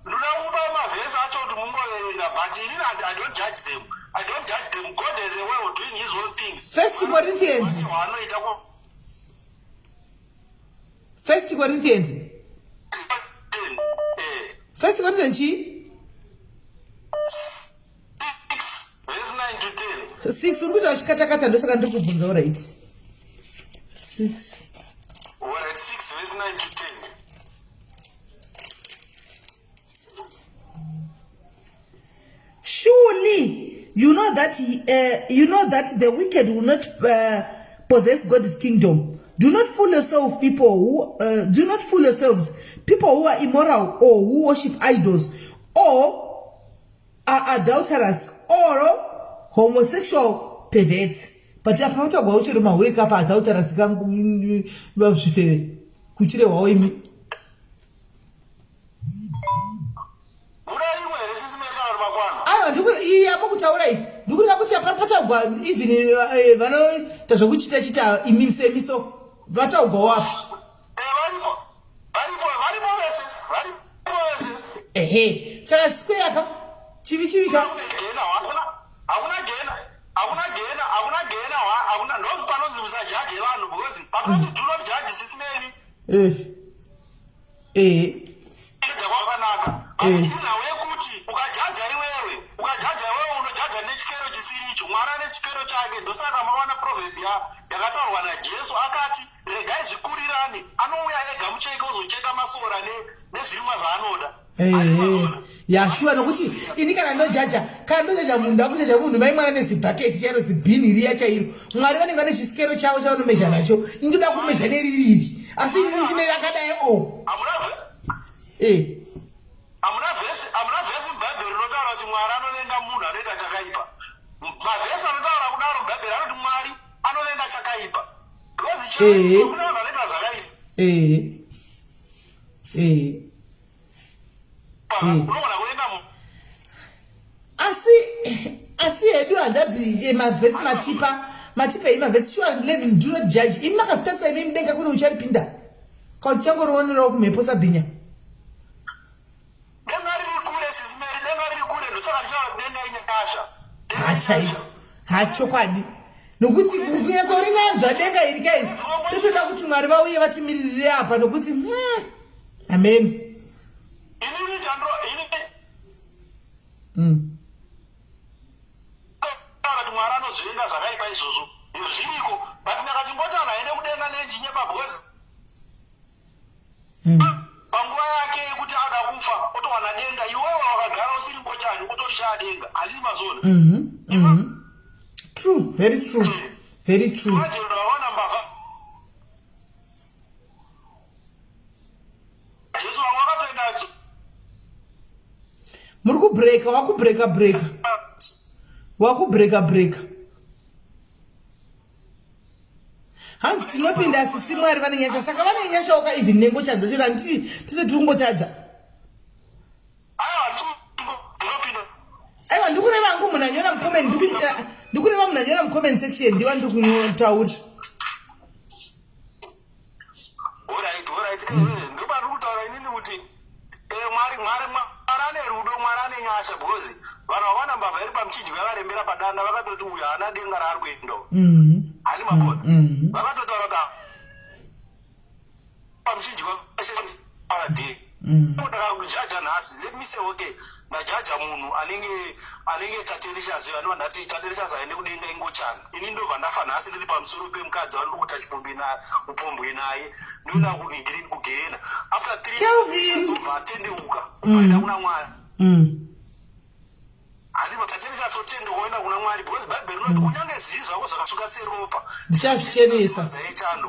Ndinaupa mavhesi acho kuti mungoverenga, but inini I don't judge them. God has a way of doing his own things. First Corinthians chi? 6 verse 9 to 10. 6 uri kuita uchikatakata ndosaka ndiri kubvunza. All right. 6. All right, 6 verse 9 to 10. Surely you know that the wicked will not possess God's kingdom. Do not fool yourselves, people who are immoral or who worship idols or are adulterers or homosexual perverts. But I found out what you wake up adulterers even vanoita imiso vataugwa wapi? Ehe, saka square aka chivika hakuna ndo panonzi musajaje vanhu because pakanoti do not judge sisimeni zvakanaka. Asi nawe kuti ukajaja iwewe unojaja nechikero chisiri icho, Mwari ane chikero chake. Ndosaka mawana proverb yakataurwa naJesu akati regai zvikurirane, anouya ega mucheke uzocheka masora nezvirimwa zvaanoda. yashuwa nokuti ini kana ndojaja munhu ndakujaja munhu maimwana nezibhaketi charo zibhini riya chairo mwari vanenge vane chisikero chavo chavanomezha nacho indoda kumezha neririri asi ini ndine rakadai amuna vhesi mubhaibheri rinotaura kuti mwari anovenga munhu anoita chakaipa. Mavhesi anotaura kudaro mubhaibheri anoti mwari anovenga chakaipa because chakaipa kuna vanhu vanoita zvakaipa. Unogona kuvenga munhu asi hedu handazi mavhesi matipa imavhesi sure do not judge imi makafitasa imi mudenga kune ucharipinda kauti changorionerawo kumhepo sabhinya denga riri kure sisimeri denga riri kure ndosaka ndichava denga inyasha hachaiko hachokwadi nokuti kunyaso rinanzva denga iri kaini totoda kuti mwari vauye vatimiririre apa nokuti amen inini chandro ini kuti mwari anozvivenga zvakaipa izvozvo zviriko but ndakati Ngochani aende kudenga nenjinye pabhozi panguva yake yekuti ada kufa otowana denga iwewe wakagara usiri Ngochani otorishaa denga hazisi mazona. True, very true. Very true. Imagine unaona mbava Jesu wakatoendacho muri kubreka wakubreka hanzi tinopinda sisi mwari vane nyasha saka vane nyasha waka even nengochadza chero handiti tise tiri kungotadza aiwa ndikureva hangu munhu anyora mucomment ndikureva munhu anyora mucomment section ndiwa ndiri kunotaura alright ndoba ndiri kutaura inini kuti mwari ane rudo mwari ane nyasha because vanhu vawana mbavha iri pamuchinji vakarembera padanda vakatoti uyu haana denga raari kuendawo hani mabona vakatotaura kuti pamuchinji vaaaade ndakakujaja nhasi let me say okay ndajaja munhu anenge taterishas vanhu vandati taterishas aende kudenga Ngochani ini ndobva ndafa nhasi ndiri pamusoro pemukadzi vanodi kuita upombwe naye ndoenda kuningiri kugehena after 3 years atendeuka kuenda kuna mwari handimo taterishas otendeuka kuna mwari because bhaibheri rinoti kunyange zvivi zvako zvakatsuka seropa ndichazvichenesa zaechando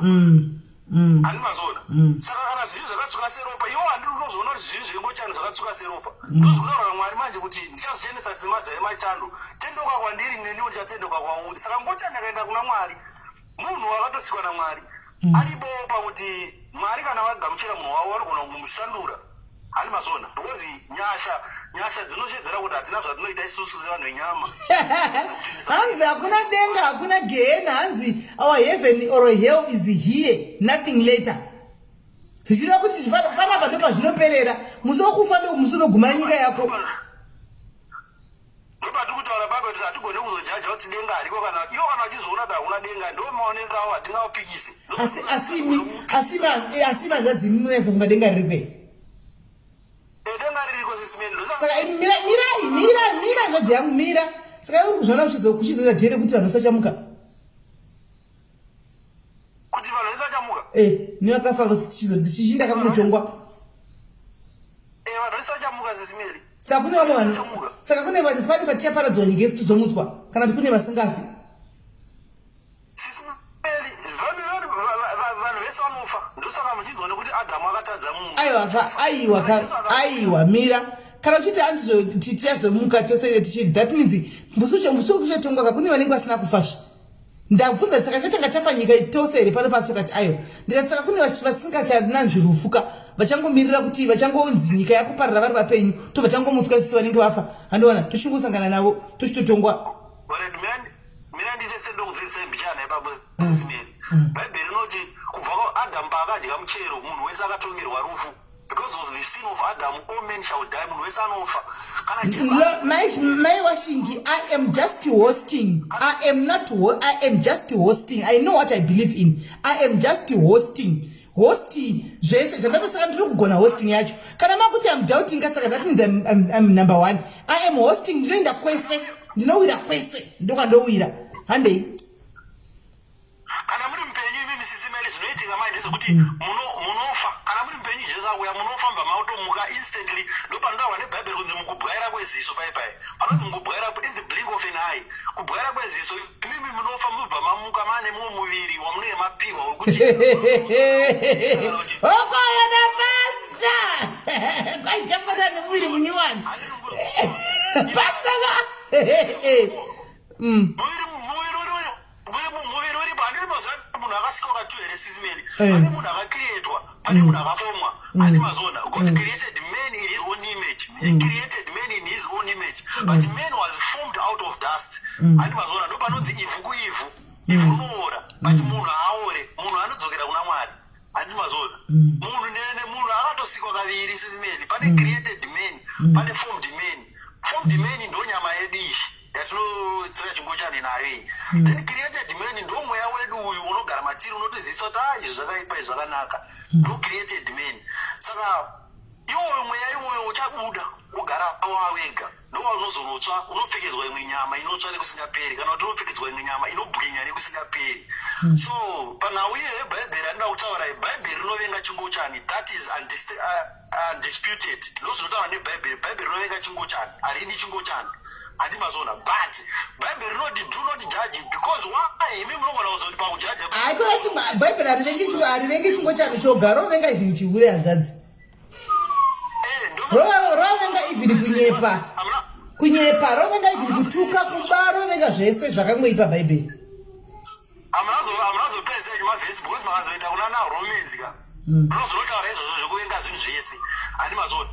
hani mazona saka kana zvivi zvakatsuka seropa iwo handiri unozoona kuti zvivi zvengochani zvakatsuka seropa ndozvinotaura mwari manje kuti ndichazvichenesa dzimazai machando tendoka kwandiri neniwo ndichatendoka kwauri saka Ngochani akaenda kuna mwari munhu wakatosikwa namwari aribopa kuti mwari kana vagamuchira munhu wavo vanogona kumushandura hani mazona because nyasha dzinoshedzera kuti hatina zvatinoita isusu sevanhu venyama hanzi hakuna denga hakuna gehena hanzi our heaven or hell is here nothing later zvichireva kuti panapa ndo pazvinoperera musi wokufa ndomusi unoguma nyika yako ndopati kutaura baba kuti hatigone kuzojaja kuti denga hariko kana iwo kana vachizoona kuti hakuna denga ndo maonero avo hatingavapikise asi manzvadzi munonesa kunga denga riri kwei denga ririko sisimeni saka mira nzvadzi yangu mira saka uri kuzvaona kuchizoita dhere kuti vanhu vasachamuka kuti vanhu vasachamuka niwakafa chichinda kamunotongwa vanhu vasachamuka sisimeni saka kune vamwe vanhu saka kune vanhu pane patichaparadzwa nyika isi tizomutswa kana kuti kune vasingafi vanhu vese vanofa ndosaka muchizoone kuti Adamu akatadza munhu aiwa mira kana uchiti hanzi tichazomuka tose tichiti that means musi kuchatongwaka kune vanenge vasina kufasva ndakubvunza saka chatanga tafa nyika tose here pano pasi ukati aiwa ndikati saka kune vasingachananzvi rufuka vachangomirira kuti vachangonzi nyika yakuparira vari vapenyu tobva tangomutswa sisi vanenge vafa handiona tochingosangana navo tochitotongwa mina ndite sendokudzidzisa mbichana ipapo sisimeni bhaibheri rinoti kubva kwaAdamu paakadya muchero munhu wese akatongerwa rufu because of the sin of Adam all men shall die munhu wese anofa my washingi I am just hosting I am just hosting I know what I believe in I am just hosting zvese zvandatosaka ndiri kugona hosting yacho kana makuti am doubting saka that means I'm number 1 I am hosting ndinoenda kwese ndinowira kwese ndokwandowira handei kana muri mpenyu imi sisimeli zvinoitika mai ndezvekuti munofa kana muri mpenyu Jesu akuya munofamba mautomuka instantly ndopanotaurwa nebhaibheri kunzi vakaipa panonzi mukubwera in the blink of an eye kubwera kweziso mimi munofa mubva mamuka mane mumwe muviri wamunenge mapiwa wekuti okoyana pasta kwaijambata nemuviri munyuwani pastaka muviri uripo handiri mazuva munhu akasika wakatu here sisimeri pane munhu akakrietwa pane munhu akafomwa handi mazona god created man in his own image he created man in his own image but man was formed out of dust handi mazona ndo panonzi ivhu kuivhu ivhu rinoora but munhu haaore munhu anodzokera kuna mwari handi mazona munhu akatosikwa kaviri sisimeri pane created man pane formed man ndo nyama yedu ishi yatinotsira chingochani nayo iyi then created man ndo mweya wedu uyu unogara matiri unotoziisa kuti izvi zvakaipa izvi zvakanaka ndo created man saka iwoyo mweya iwoyo uchabuda ugara wawega ndo unozonotswa unopfekedzwa imwe nyama inotsva nekusingaperi kana kuti unopfekedzwa imwe nyama inobwinya nekusingaperi so panhau iyo yebhaibheri andida kutaura bhaibheri rinovenga chingochani that is undisputed ndo zvinotaura nebhaibheri bhaibheri rinovenga chingochani haridi chingochani handi mazona but bhaibheri rinoti do not judge because why imi munogona kuzoti pakujaja bhaibheri harivengi chingochani chogara rovenga ivhini chihure hangadzi rovenga ivhini kunyepa rovenga ivhini kutuka kuba rovenga zvese zvakangoipa bhaibheri hamunazopedza mavhesi because makazoita kunana romance ka munozonotaura izvozvo zvekuvenga zvinhu zvese handi mazona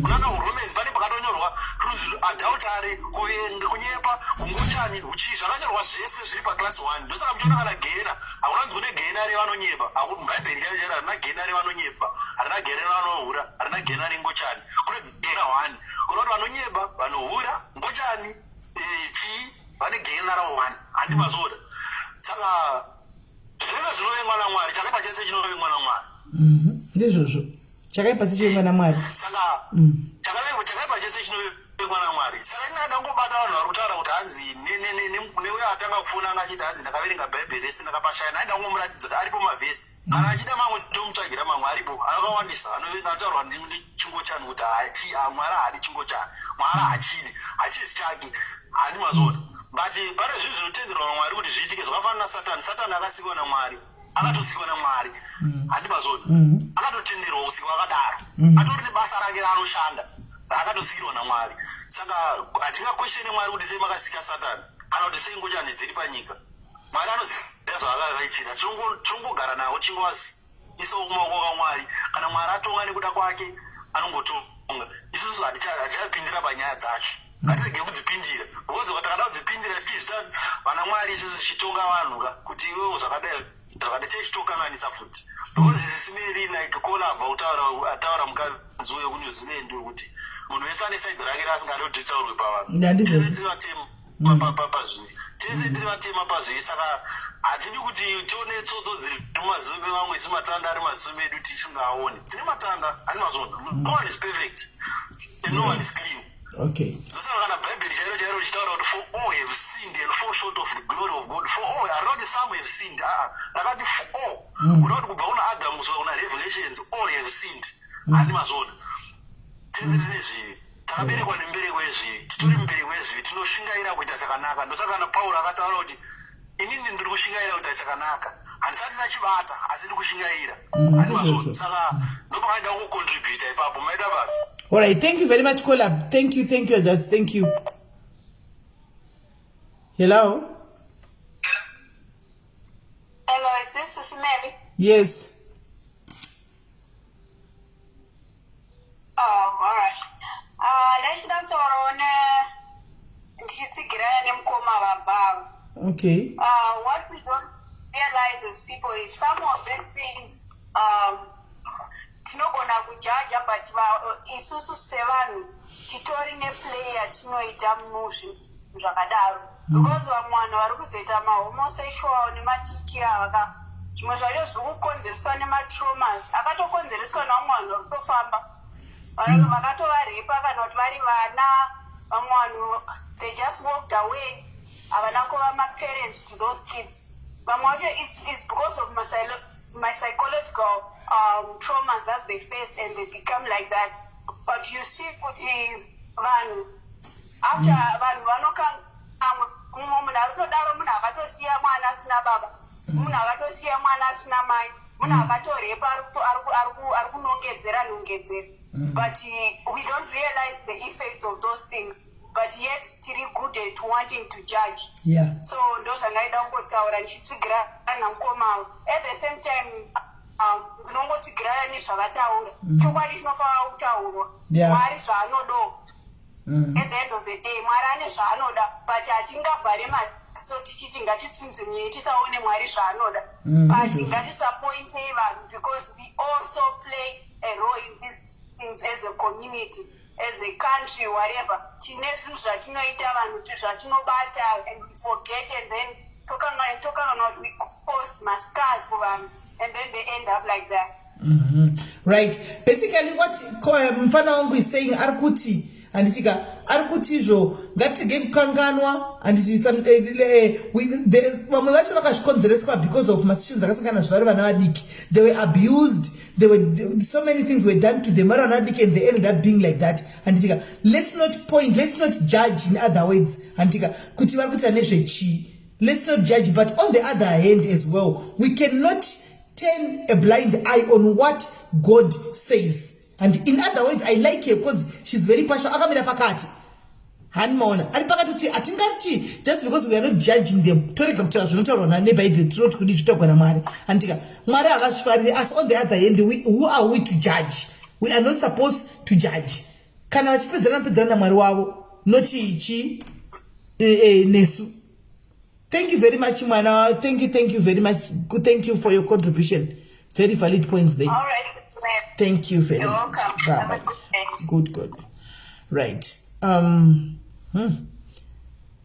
kunana uromance pane pakatonyorwa kunzi adhautari kuvenga kunyepa kungochani uchi zvakanyorwa zvese zviri paclass 1 ndosaka muchiona kana gena hakunanzi kune gena revanonyepa bhaibheri chairo harina gena revanonyepa harina gena revanohura harina gena rengochani kune gena 1 kunoti vanonyepa vanohura ngochani chii vane gena ra1 handi mazoda saka zvese zvinovengwa namwari chakaipa chese chinovengwa namwari ndizvozvo chakaipa chinovengwa namwari saka chakaipa chese chinovengwa namwari saka ina ndangobata vanhu vari kutaura kuti hanzi neuyo atanga kufuna anga achiti hanzi ndakaverenga bhaibheri ese ndakapashaya naye ndangomuratidza kuti aripo mavhesi kana achida mamwe tomutsvagira mamwe aripo akawandisa anotaurwa ndichingochani kuti mwari haadi chingochani mwari hachizi chake handi mazona but pane zvinhu zvinotenderwa namwari kuti zviitike zvakafanana nasatani akasikwa namwari akatosikwa namwari handi mazona akatotenderwa kusikwa akadaro atori nebasa rake raanoshanda raakatosikirwa namwari saka hatingakweshene mwari kuti sei makasika satani kana kuti sei ngochani dziri panyika mwari anoziva zvaakavaitira tongogara nawo chingoisa kumaoko kwamwari kana mwari atonga nekuda kwake anongotonga isusu hatichapindira panyaya dzacho ngatirege kudzipindira because takada kudzipindira tichizita vana mwari isusu tichitonga vanhu ka kuti iwewo zvakadai tichitonganganisa futi because isisimeri like kolabva ataura mukadzi uyo kunew zealand wekuti munhu wese ane saidhi rake raasingade kuti titaurwe pavanhu tese tiri vatema pazvii saka hatidi kuti tione tsotso dziri mumaziso mevamwe isi matanda ari maziso medu tisingaone tine matanda ani mazona no one is perfect and no one is clean okay ndosaka kana bhaibheri chairo richitaura kuti for all have sinned and fall short of the glory of God for all haroti some have sinned rakati for all kuda kuti kubva kuna adamu kusvika kuna revelations all have sinned handi mazona tese tine zvivi takaberekwa nembereko yezvivi titori mubereko yezvivi tinoshingaira kuita chakanaka ndosaka kana pauro akataura kuti inini ndiri kushingaira kuita chakanaka handisati nachibata asi ndiri kushingaira handi mazona saka ndopakaenda kucontributa ipapo maida basi. All right, thank you very much, Collab. Thank you, Adas. Thank you. Hello? Hello, is this SIS MELLY? Yes. Oh, all right. Ndachida kutaurawo ndichitsigirana nemukoma vabhavo. Okay. What we don't realize as people is some of these things tinogona kujaja but isusu sevanhu titori neplay yatinoita muzvinhu zvakadaro because vamwe vanhu vari kuzoita mahomosexual nematiki ava zvimwe zvacho zviri kukonzereswa nematraumas akatokonzereswa nevamwe vanhu vari kutofamba vakatovarepa kana kuti vari vana vamwe vanhu they just walked away havana kuva maparents to those kids vamwe vacho it's because of my psychological traumas that they faced and they become like that. But you see kuti vanhu after vanhu vanokangamwa mumwe munhu arikutodaro munhu akatosiya mwana asina baba munhu akatosiya mwana asina mai munhu akatorepa ari kunongedzera nongedzera but we don't realize the effects of those things but yet tiri good at wanting to judge. So ndo zvandaida kungotaura ndichitsigirana mukomawo at the same time ndinongotsigirana nezvavataura chokwadi chinofanira kutaurwa mwari zvaanodo. At the end of the day mwari ane zvaanoda but hatingavhare maso tichiti ngatitsinzimire tisaone mwari zvaanoda but ngatisapointei vanhu because we also play a role in these things as a community, as a country, whatever. Tine zvinhu zvatinoita vanhu zvatinobata and we forget and then talking about we cause mascars for vanhu and then they end up like that. Right. Basically what mfana wangu is saying arikuti andika arikuti izvo ngatige kukanganwa anditi vamwe vacho vakazvikonzereswa because of masissues akasangana zvari vana vadiki. They were abused, so many things were done to them vana vadiki and they ended up being like that. Andika let's not point, let's not judge, in other words andika kuti vari kuita nezvechi, let's not judge, but on the other hand as well we cannot turn a blind eye on what God says. And in other words, I like her because she's very passionate. Akamira pakati. Hanmona. Ari pakati uti atingati just because we are not judging them. Tori kapitala zvonotaurwa neBhayibheri tinoti kudi zvitogwa naMwari. Andika Mwari akashifarira us. On the other hand, who are we to judge? We are not supposed to judge. Kana vachipedzana naMwari wavo. Noti ichi nesu. Thank you very much, Mana. Thank you very much. Good, thank you for your contribution. Very valid points there. All right. Thank you very much. Welcome. Good. Right.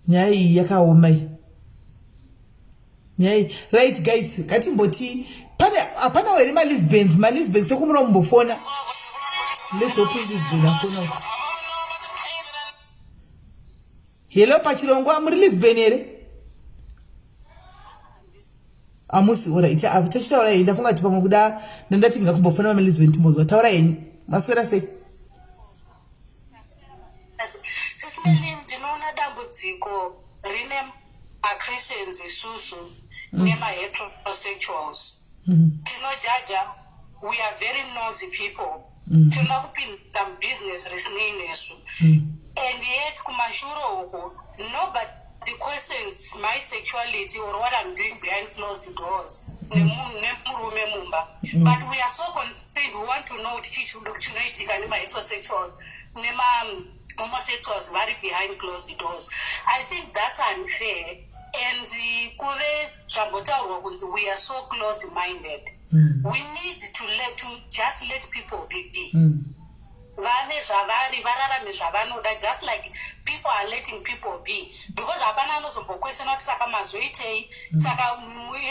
Nyai yakaomai. Nyai. Right, guys. Katimboti. Apana were Lisbons. Tokumura mbofona. Let's open this phone. Hello, Pachilongwa. Muri Lisbon ere. Amusi ora icha avitachitaura yenda ndafunga kuti pamwe kuda ndandati ngakumbofana mama Elizabeth Timozwa taura yenyu maswera sei. Sismeli ndinoona dambudziko rine Christians isusu nema heterosexuals. Tinojaja, we are very nosy people. Tinokupinda business risinei nesu. And yet kumashuro uko nobody questions my sexuality or what I'm doing behind closed doors. But we are so concerned, we want to know what heterosexuals, homosexuals very behind closed doors. I think that's unfair. And we are so closed-minded. We need to just let people be. Just like people are letting people be, because apana no question not saka mazoitei saka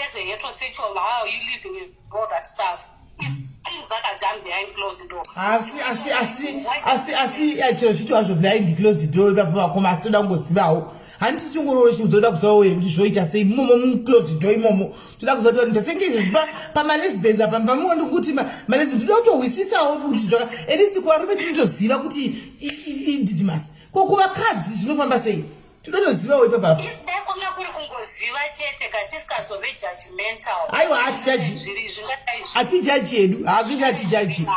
as a heterosexual how are you living with all that stuff. It's things that are done behind closed door. I see chiro chicho azvo behind closed door papa koma asitoda kungozivawo handiti chingororo chizoda kuzawo kuti zvoita sei mumo closed door imomo toda kuzoti ndasenge izvo pamalesbians apa pamundi kuti malesbians toda kutohwisisawo kuti zvaka at least kwarume tinotoziva kuti indigenous kokuvakadzi zvinofamba sei toda kutozivawo ipapa aiwa hatijaji yedu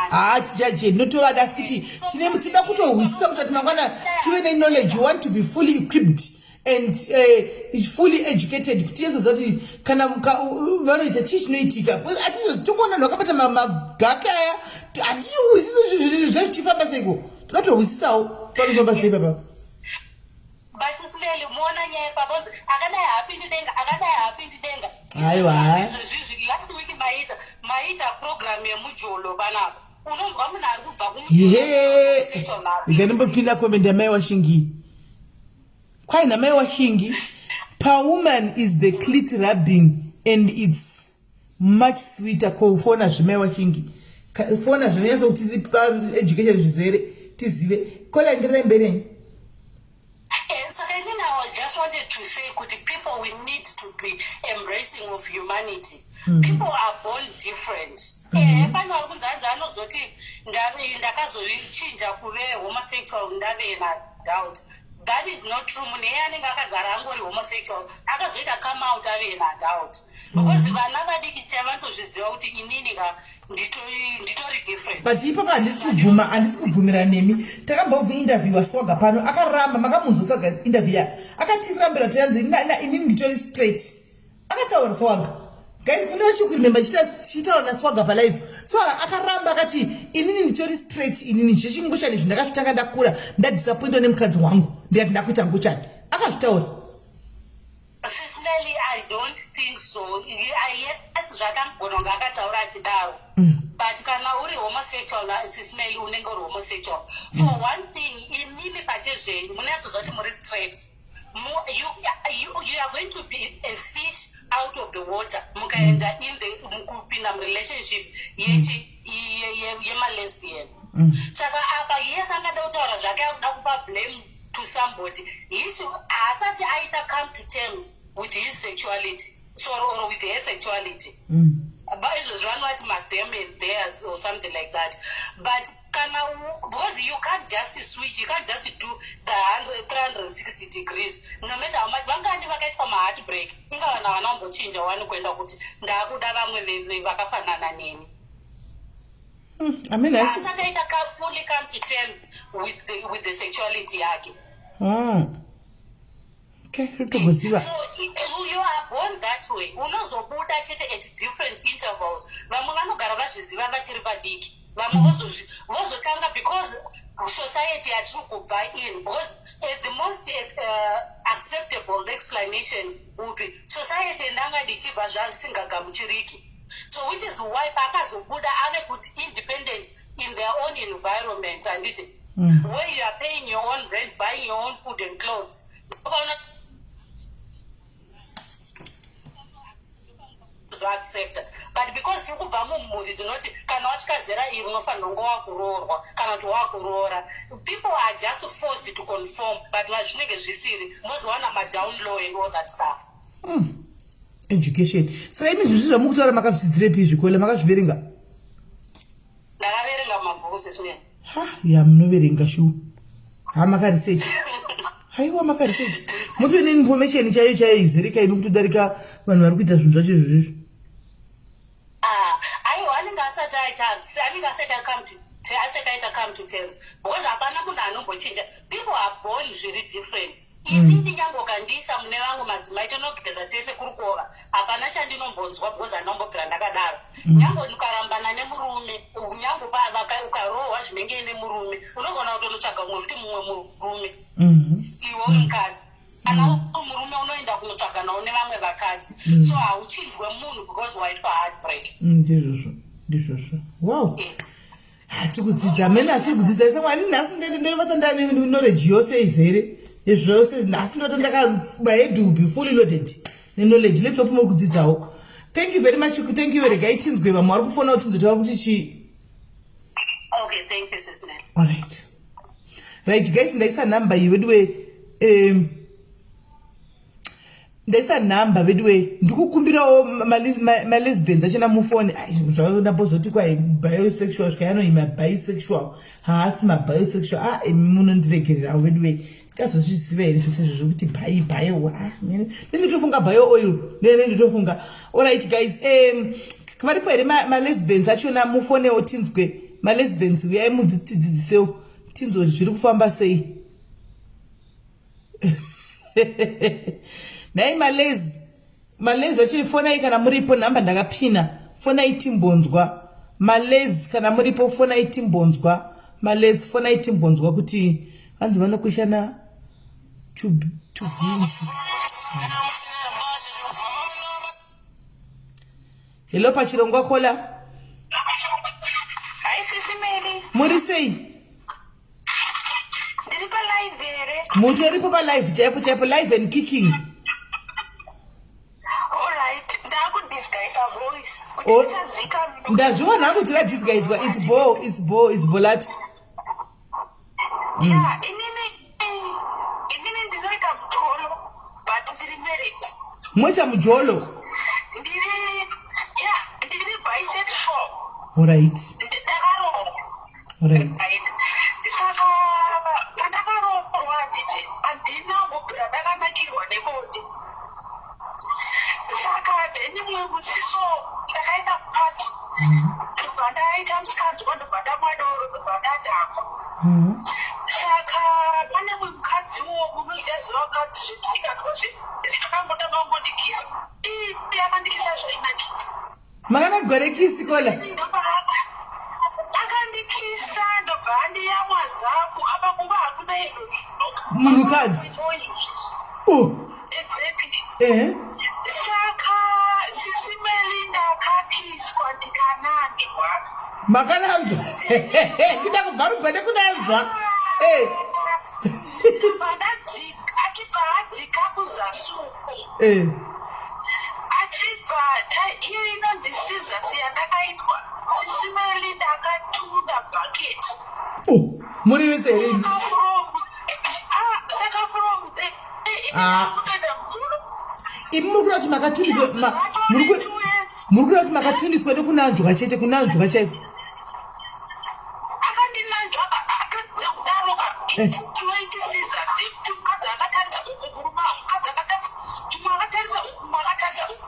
hatijaji yedu notovada asi kuti tinoda kutohwisisa kuti mangwana tive neknowledge, you want to be fully equipped and fully educated kuti yezo zati kana vanoita chii chinoitika tongona vanhu vakabata magaka aya hatihwisisi zvachichifamba seiko toda kutohwisisawo panofamba sei papa. But Sismeli muona nyaya pabonzi akadai hapindi denga. Aiwa. Last week maita program yemujolo banapa. Unonzwa munhu ari kubva ndikanombopinda komenda mai washingi kwai namai washingi per woman is the clit rubbing and it's much sweeter kufona zvemai washingi fona zvinonyatsa kuti tizipa education zvizere tizive kola ndirira mberi. So I just wanted to say, people, we need to be embracing of humanity. People are born different. Homosexual, doubt. that is not true. Munhu anenge akagara angori homosexual akazoita come out ave an adult. Because vana vadiki chavanotozviziva kuti inini ka nditori different. But ipapa handisi kubvumira nemi. Takambobva interview Swaga pano akaramba makamunzwa Swaga interview akatirambira tianzi inini nditori straight. Akataura Swaga. Guys, kuna remember chitaura naSwaga pa live. Swaga akaramba akati inini nditori straight inini Ngochani zvindakazvitanga ndakura ndadisappointwa nemukadzi wangu ndiyati ndakuita Ngochani. Akazvitaura. SIS MELLY, I don't think so. Yes, zvakangona kunge akataura achidaro. But kana uri homosexual, SIS MELLY unenge uri homosexual. For one thing, inini pachezvenyu munatsozva kuti muri straight. You are going to be a fish out of the water. Mukaenda mukupinda relationship yema-lesbian. Saka apa yes angada kutaura zvake akuda kupa blame to somebody. Asati aita come to terms with his sexuality or with her sexuality. But it's one like them and theirs or something like that. But because you can't just switch, you can't just do the 360 degrees. No matter how much vangani vakaitwa heartbreak, ingavana vanambochinja wani kuenda kuti ndakuda vamwe vakafanana neni. I mean, asakaita fully come to terms with the sexuality yake. Okay, so you are born that way. Unozobuda chete at different intervals. Vamwe vanogara vazviziva vachiri vadiki. Vamwe vozotanga because society yatiri kubva in. Because the most acceptable explanation would be society ndanga ndichibva zvasingagamuchiriki. So which is why pakazobuda ave kuti independent in their own environment and where you are paying your own rent, buying your own food and clothes. Accept, but because you kubva mumhuri dzinoti kana wasvika zera iri unofanira kunge wakuroorwa kana kuti wakuroora, people are just forced to conform, but zvinenge zvisiri mozowana madown low and all that stuff. Education. Saka imi zvizvi zvamukutaura makazvidzidzirepi zvikole makazviverenga? Ndakaverenga mabhuku seswene. Ya munoverenga shu. Makaresearch. Haiwa makaresearch. Muti ne information chaiyo izereka ino kutodarika vanhu vari kuita zvinhu zvacho izvozvo. Asati come to terms. Because hapana munhu anombochinja. People are born very different. Inini nyangokandiisa mune vangu madzimai tonogeza tese kurukova. Hapana chandinombonzwa because anombogara ndakadaro. Nyango ukarambana nemurume, nyango ukarohwa zvinenge nemurume, unogona kutonotsvaga mumwe futi mumwe murume. Iwe uri mukadzi. Kana murume unoenda kunotsvaga nawo nevamwe vakadzi. So hauchinjwe munhu because waitwa heartbreak. Ndizvozvo. Wow. Tikudzidza mene asiri kudzidza ise mwani nhasi ndinobata ndane knowledge yose izere. Zvose nhasi ndota ndakabahead will be fully loaded knowledge. Let's hope more kudzidzawo. Thank you very much. Thank you rega itinzwe vamwe vari kufona kuti nzoti vari kuti chi. Okay, thank you SIS MELLY. All right. Right guys, ndaisa number you wedwe ndaisa number wedwe ndikukumbirawo ma-lesbians achena mufone zvandambozoti kwai biosexual zvikaanoima bisexual haasi ma-biosexual munondiregerera wedwe kazozviziva here zvose izvo zvokuti bio nenditofunga bio oil nenditofunga. Alright guys, varipo here ma-lesbians achona mufonewo tinzwe ma-lesbians uyai mudzidzisewo tinzwe zviri kufamba sei. Nai malezi acho fonai kana muripo namba ndakapina fonai timbonzwa malezi kana muripo fonai timbonzwa malezi fonai timbonzwa kuti vanzi vanokushana to be. Hello pachirongwa kola. Hi SIS MELLY. Muri sei? Ndiri pa live here. Mutoripo pa live chaipo live and kicking. Disguise a voice. Ndazviona hakudzira disguiswa. It's bo lati. Yeah, inini ndinoita mujolo but ndiri married. Moita mujolo? Ndiri bisexual. Alright. Ndakaroorwa. Alright. Saka pandakaroorwa nditi ndobva ndaita musikadzwa ndobva ndamwadoro ndobva ndadhakwa saka pane mukadziwo munoita zvevakadzi zvepsikatwa zvakambotanga kungondikisa akandikisa zvainakidza makanagwarekisi kola akandikisa ndobva ndiyamwa zangu apa kuva hakuna munhukadzi exactly saka sisimeli ndakakiswa ndikananzwa makananzwa kuda kubva rugwende kunanzwa achibva adzika kuzasuko achibva iye inonzi sizasi yandakaitwa sisimeli ndakatunda bhaketi muri vese herini saka from kutoenda mvuro imi muri kuda kuti makatundiswe muri kuda kuti makatundiswe nekunanzwa chete kunanzwa chaiko akandinanzwa akadze kudaroka toiti sizasi kuti mukadzi akatarisa uku kuruma mukadzi akatarisa umwe akatarisa uku umwe akatarisa uku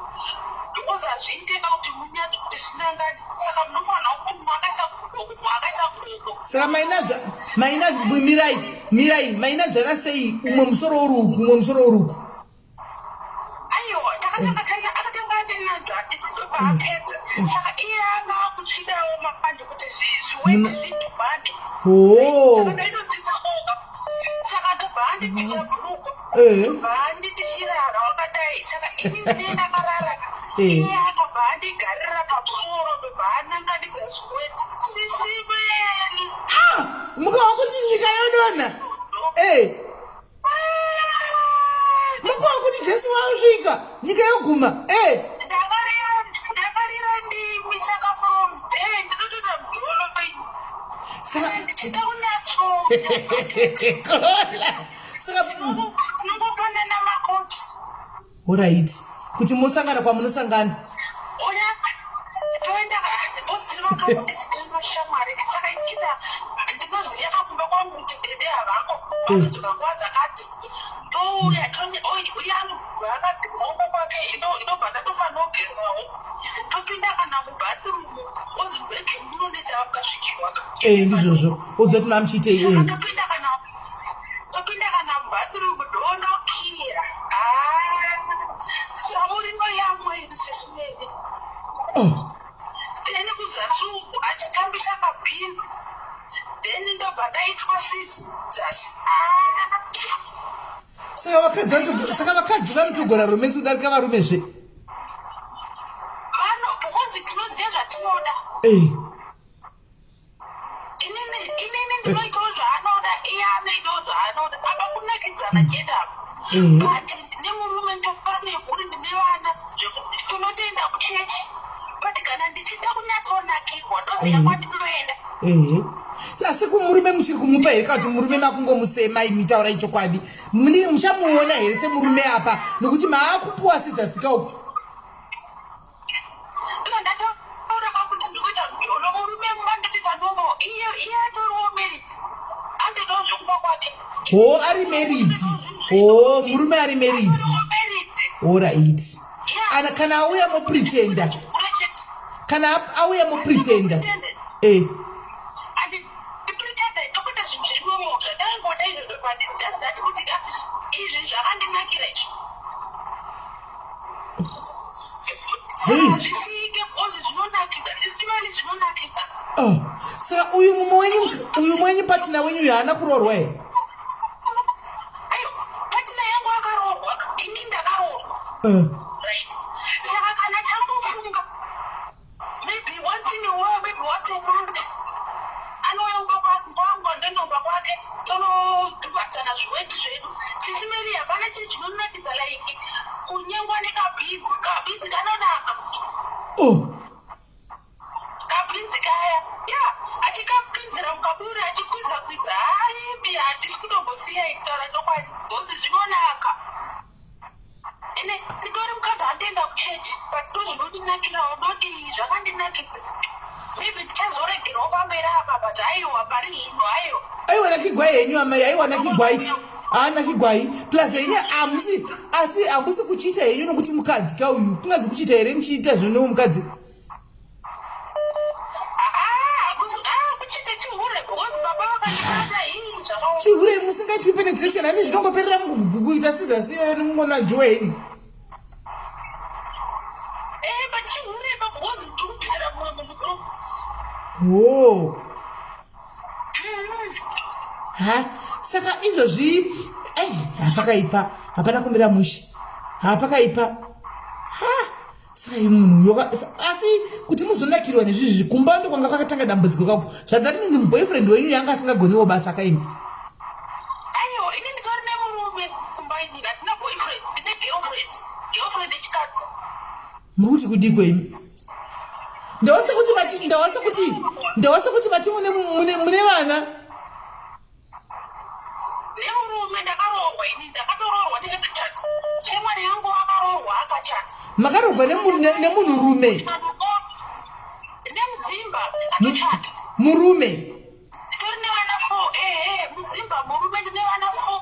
because hazviiteka kuti munyanzi kuti zvinangani saka munofanira kuti umwe akaisa kudoko umwe akaisa kudoko saka mirai mainanzvana sei umwe musoro uri uku umwe musoro uri uku aiwa akatanga atinanzva nditidobva apedza saka iye anga akutsvidawo mapande kuti zviweti zvidhubhane saka ndainodzidzisoka saka ndobva andipisa bhuruko ndobva anditichirara wakadai saka ini ndakarara iye akabva andigarira pamusoro ndobva ananganidza zviweti sisimeli mukava kuti nyika yodona mukava kuti jesu wausvika nyika yoguma ndakarira ndimi saka from there ndinotoda mudholo saka ndichida tinongopanana makoti orit kuti musangana kwamunosangana toenda tinonoshamwari saka ida ndinoziva kakumba kwangu kuti dede havako vanodzoka nguva dzakati touya uya anobva akagezauko kwake inobva ndatofanira kugezawo topinda kana mubhathirumu ozi bedroom muno ndechavakasvikirwa ndizvozvo ozoti mamuchiitei topinda kana mubhathirumu ndonokira saurino yamwe inu sisimene then kuzasi uku achitambisa kabhinzi then ndobva ndaitwa sizasi saka vakadzi vanotogona romance kudarika varumezve because tinoziva zvatinoda inini ndinoitawo zvaanoda iye anoitawo zvaanoda apa kunakidzana chete but ndine murume ndopanehuri ndine vana tonotoenda kuchechi but kana ndichida kunyatsonakirwa ndoziva kwandinoenda asi kumurume muchiri kumupa here kana kuti murume makungomusema imitaura ichokwadi muchamuona here semurume apa nokuti maakupuwa sizasika uku ndataura kakuti ndikuita mujolo murume mandotita nomo iye atoriwo merid anditawo zvekuba kwake ari merid murume ari merid orit kana auya mupretenda kana auya mupretenda izvi zvakandinakira izvi zvisike kozi zvinonakidza sisimali zvinonakidza saka uyu mwenyu patina wenyu haana kuroorwa here ayo patina yangu akaroorwa ini ndakaroorwa right saka kana tambofunga maybe once in a while maybe once a month anouya uba kwangu andonomba kwake tonodhubadzana zviweti zvedu sisimeri hapana chinhu chinonakidza like kunyengwa nekabhinzi kanonaka kabhinzi kaya achikapinzira mukaburi achikwiza haimi handisi kutombosiya itaura chokwadi gosi zvinonaka ene nditori mukadzi andienda kuchechi but ndozvinondinakirawo ndoti zvakandinakidza maybe ndichazoregerawo pamberi apa but aiwa pari zvinhu aiwa nakigwai henyu amai aiwa nakigwai nakigwai plus henyu hamusi kuchiita henyu nokuti mukadzi kauyu kungazi kuchiita here muchiita zvino mukadzi chihure musingaitwi penetration hati zvinongoperera mukuita sizasiyo nomungona joeni wo ha saka izvozvi hapakaipa hapana kumira mushi hapakaipa ha saka munhu asi kuti muzonakirwa nezvizvi kumba ndo kwanga kwakatanga dambudziko kako zvadzati minzi muboyfriend wenyu yanga asingagoniwo basa akaini aiwa ini nditori nemurume kumba ini hatina boyfriend ndine girlfriend echikadzi muri kuti kudii kwenyu ndawase kuti mati mune vana nemurume ndakaroorwa ini ndakatoroorwa ndikatachata shemwari yangu akaroorwa akachata makarogwa nemunhurume nemuzimba ndikatochata murume nditori nevana 4 muzimba murume ndine vana 4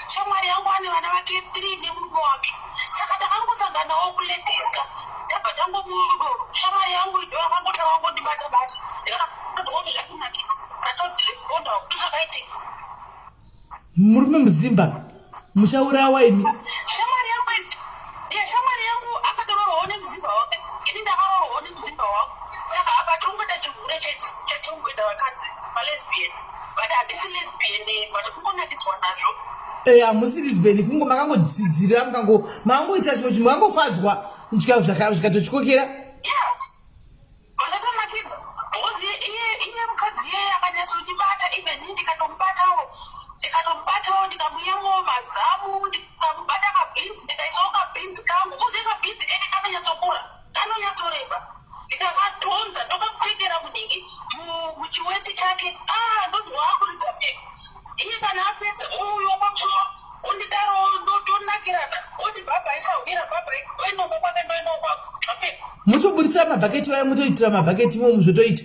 shamwari yangu ane vana vake 3 nemurume wake saka takangosanganawo kulediska ndabva tangomuodoro shamwari yangu ido akangota wangondibata-bata ndikatooti zvakunakidza ndatoresponda kuti zvakaitika murume muzimba muchaurawa imi shamwari yangu akadororawo nemuzimba wake ini ndakarorawo nemuzimba wako saka apa tongoda chihure chetongoenda vakadzi malesbian but handisi lesbian but kungonakidzwa nazvo hamusi lesbian kungo makangodzidzira makangoita chimwe chimwe makangofadzwa zvikatotyokera vachatonakidza because iye mukadzi iyeye akanyatsondibata even ndikatomubatawo ndikamuyamwo mazamu ndikamubata kabhinzi ndikaisawo kabhinzi kangu uze kabhinzi keke kanonyatsokura kanonyatsoreba ndikakatonza ndokapfekera munhingi muchiweti chake ndonzi waakuridza mheka iye kana apedza uyo pamusoro ondidarawo ndotonakirana oti bhabha isahwira bhabha oinoko kwake ndoinokwako apeka mutoburitsa mabhaketi vaya mutoitira mabhaketi mo muzvotoita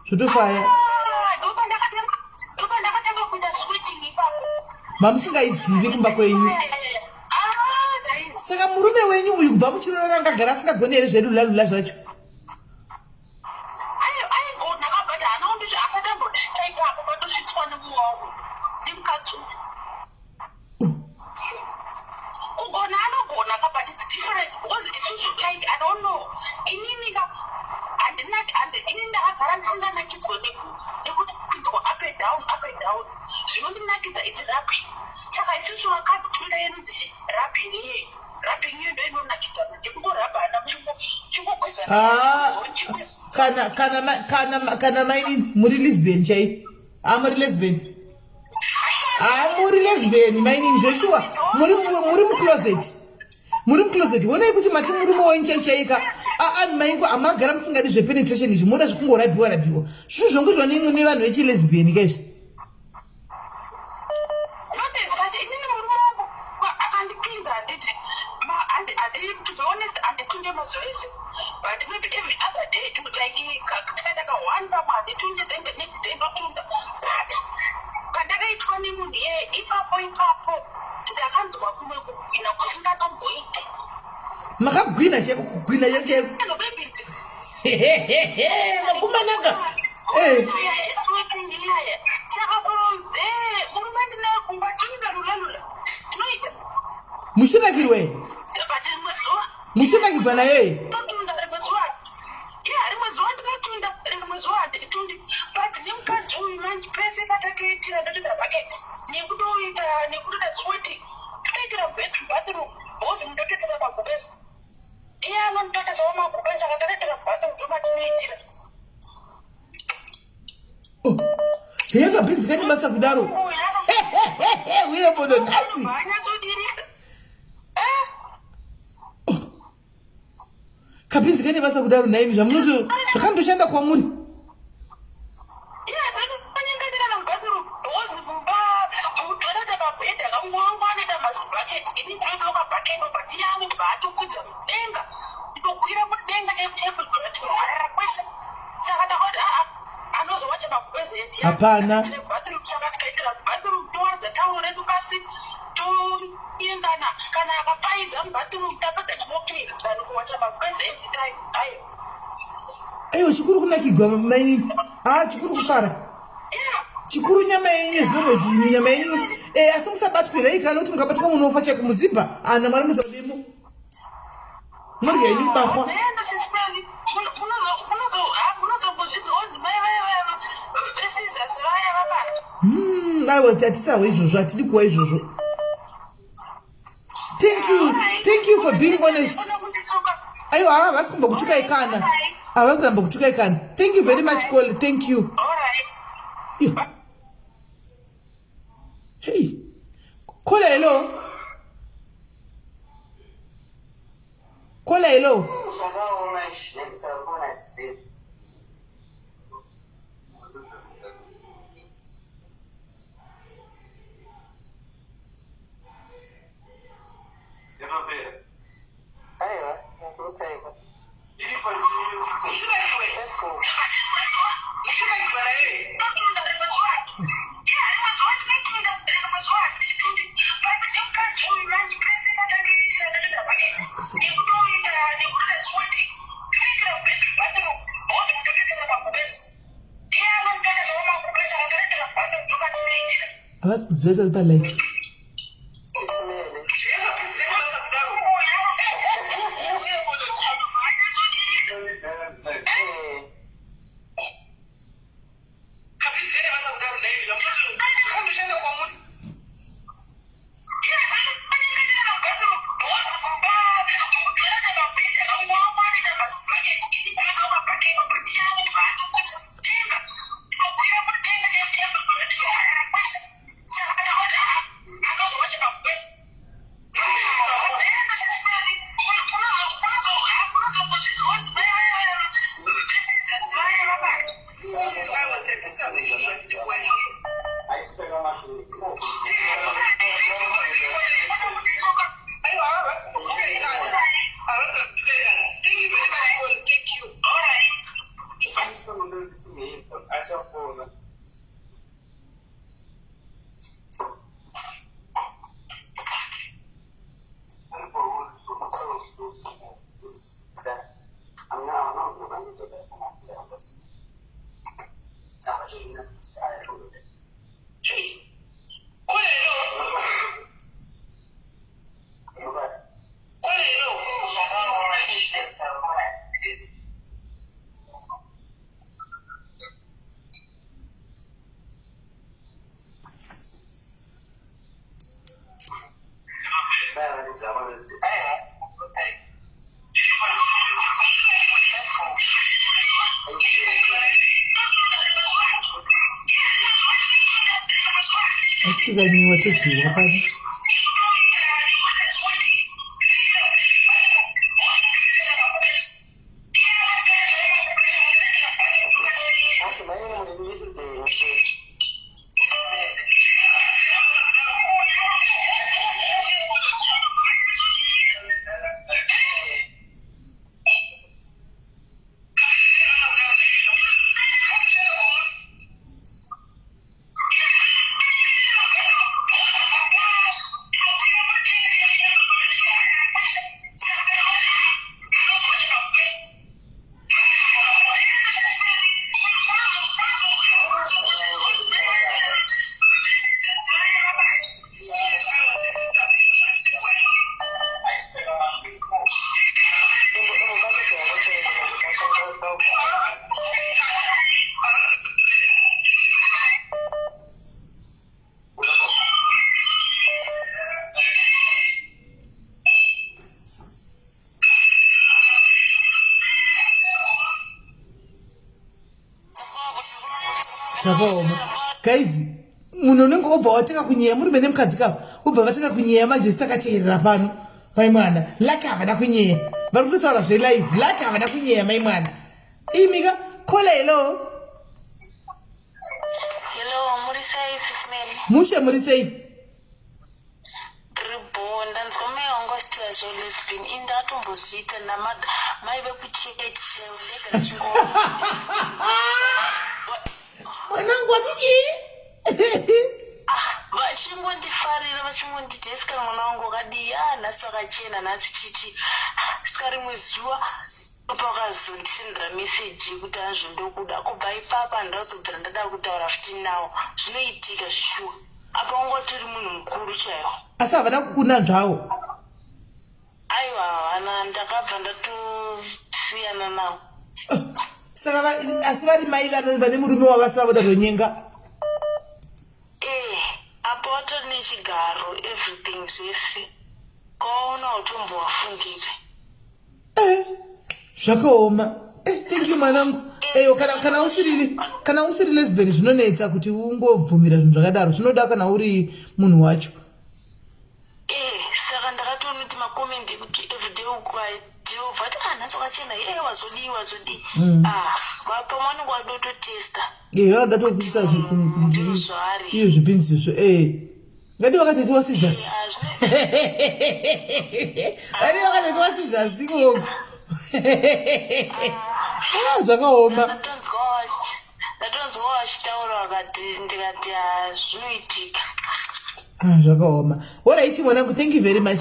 zvotofaya ndopa ndakatanga kuita switching ipapo mamusingaizivi kumba kwenyu saka murume wenyu uyu kubva muchirorana angagara asingagoni here zvedula zvacho aigona kabata hanaondizvi asati ambondisvitsa ipapo patosvitswa nemuwangu ndimukadzuvu kugona anogona kabut its different because isusu like I don't know inini ini ndakagara ndisinganakidzwa nekuti kupinzwa up and down zvinondinakidza its rapping saka isusu vakadzi toda yedu ndichi rapping iyo ndo inonakidza ndikungorabhana kana maini muri lesbian chai muri lesbian muri lesbian maini zvoshua muri mucloset wonai kuti mati murume wainchaichaika ani maingu amagara musingadi zvepenetration izvi moda zvikungorabiwa zvinhu zvongoitwa nevanhu vechilesbian kaizvi inini murume wangu akandipinza handiti to be honest handitunde mazuva ese but maybe every other day like tikaitaka 1 pamwe handitunde then the next day ndotunda but kandakaitwa nemunhu iyeye ipapo ndakanzwa kumwe kugwina kusingatomboiti makagwina cheko kugwina chaiko makumanaka sweating iyaya saka murume ndinaye kumba tinoda tinoita muchinakirwe muchinakirwa naye totunda rimwe zuva tinotunda rimwe zuva handitundi but nemukadzi uyu manje pese katakeitira ndotoita bhaketi nekutoda sweating totoitira bathroom bhozi ndototesa magubeza iye anondotesawo magubeza akatotoitira bathroom tomatinoitira yakabhinzi kani basa kudaro uye bodo nhasi anyatsodirika kabhinzi kani basa kudaro naimi zvamunoto zvakandoshanda kwamuri anyangatirana mubathroom bhozi mumba mutoileta mabhedhi akamwangu anoita mazibhaketi ini ndinotoka bhaketi but iye anobva atokwidza mudenga nditokwira mudenga chaitebhedhi tinovarara kwese saka takati anozowacha makubezi edu hapana bathroom saka tikaitira bathroom towaridza tauro redu basi toingana kana akapaidza mubathroom tapedza tinoklina tani kuwacha makubezi every time aiwa chikuru kunakigwa maini chikuru kufara chikuru nyama yenyu zvinomwe nyama yenyu asi musabatwira kana kuti mukabatwa munofa chekumuzimba ana mwari muzodemo muri yenyu bakwa aiwa tatisawo izvozvo hatidi kuwa izvozvo. Thank you for being honest. Aiwa havasi kumba kutukai kana havasi kuramba kutukai kana. Thank you very much Cole, thank you. Yeah. Hey, Cole, hello. Cole, hello. What's the about like? Ni watu si wakati guys, munonenge obva wateka kunyeya muri bene mukadzi kavo ubva vateka kunyeya manje sitakateerera pano mai mwana laki havada kunyeya vari kutotaura zvelive laki havada kunyeya mai mwana imika kola hello muri sei SIS MELLY mushe muri sei ribonda nzomeyongo stira zvolesbin indatombozviita namai vekucheti ndega chingo mwanangu watichi vachingondifarira vachingondidheska mwana wangu wakadii nhasi wakachena nhasi chichi sika rimwe zuva pakazondisendera meseji kuti azvindokuda kubva ipapa ndazobvira ndada kutaura futi nawo zvinoitika zvishuwa apa wanga tiri munhu mukuru chaiwo asi havana kukuna zvavo aiwa havana ndakabva ndatosiyana nawo saka asi vari mai vane murume wavasi vavoda tonyenga apa watori nechigaro everything zvese kaona utombowafungire zvakaoma thank you mwanangu eyo kana usiri lesbian zvinonetsa kuti ungobvumira zvinhu zvakadaro zvinoda kana uri munhu wacho saka ndakatoona kuti makomendi kuti everyday ukwajehovha ati nhatsokachena wazodii pamwanenge wadototesta vanoda topisa iyo zvipinzizvo ngadi wakatetiwa sizasi ngadi wakatetiwa sizasi ikomo zvakaoma ndatonzwa wachitaura wakati ndikati zvinoitika zvakaoma alright mwanangu thank you very much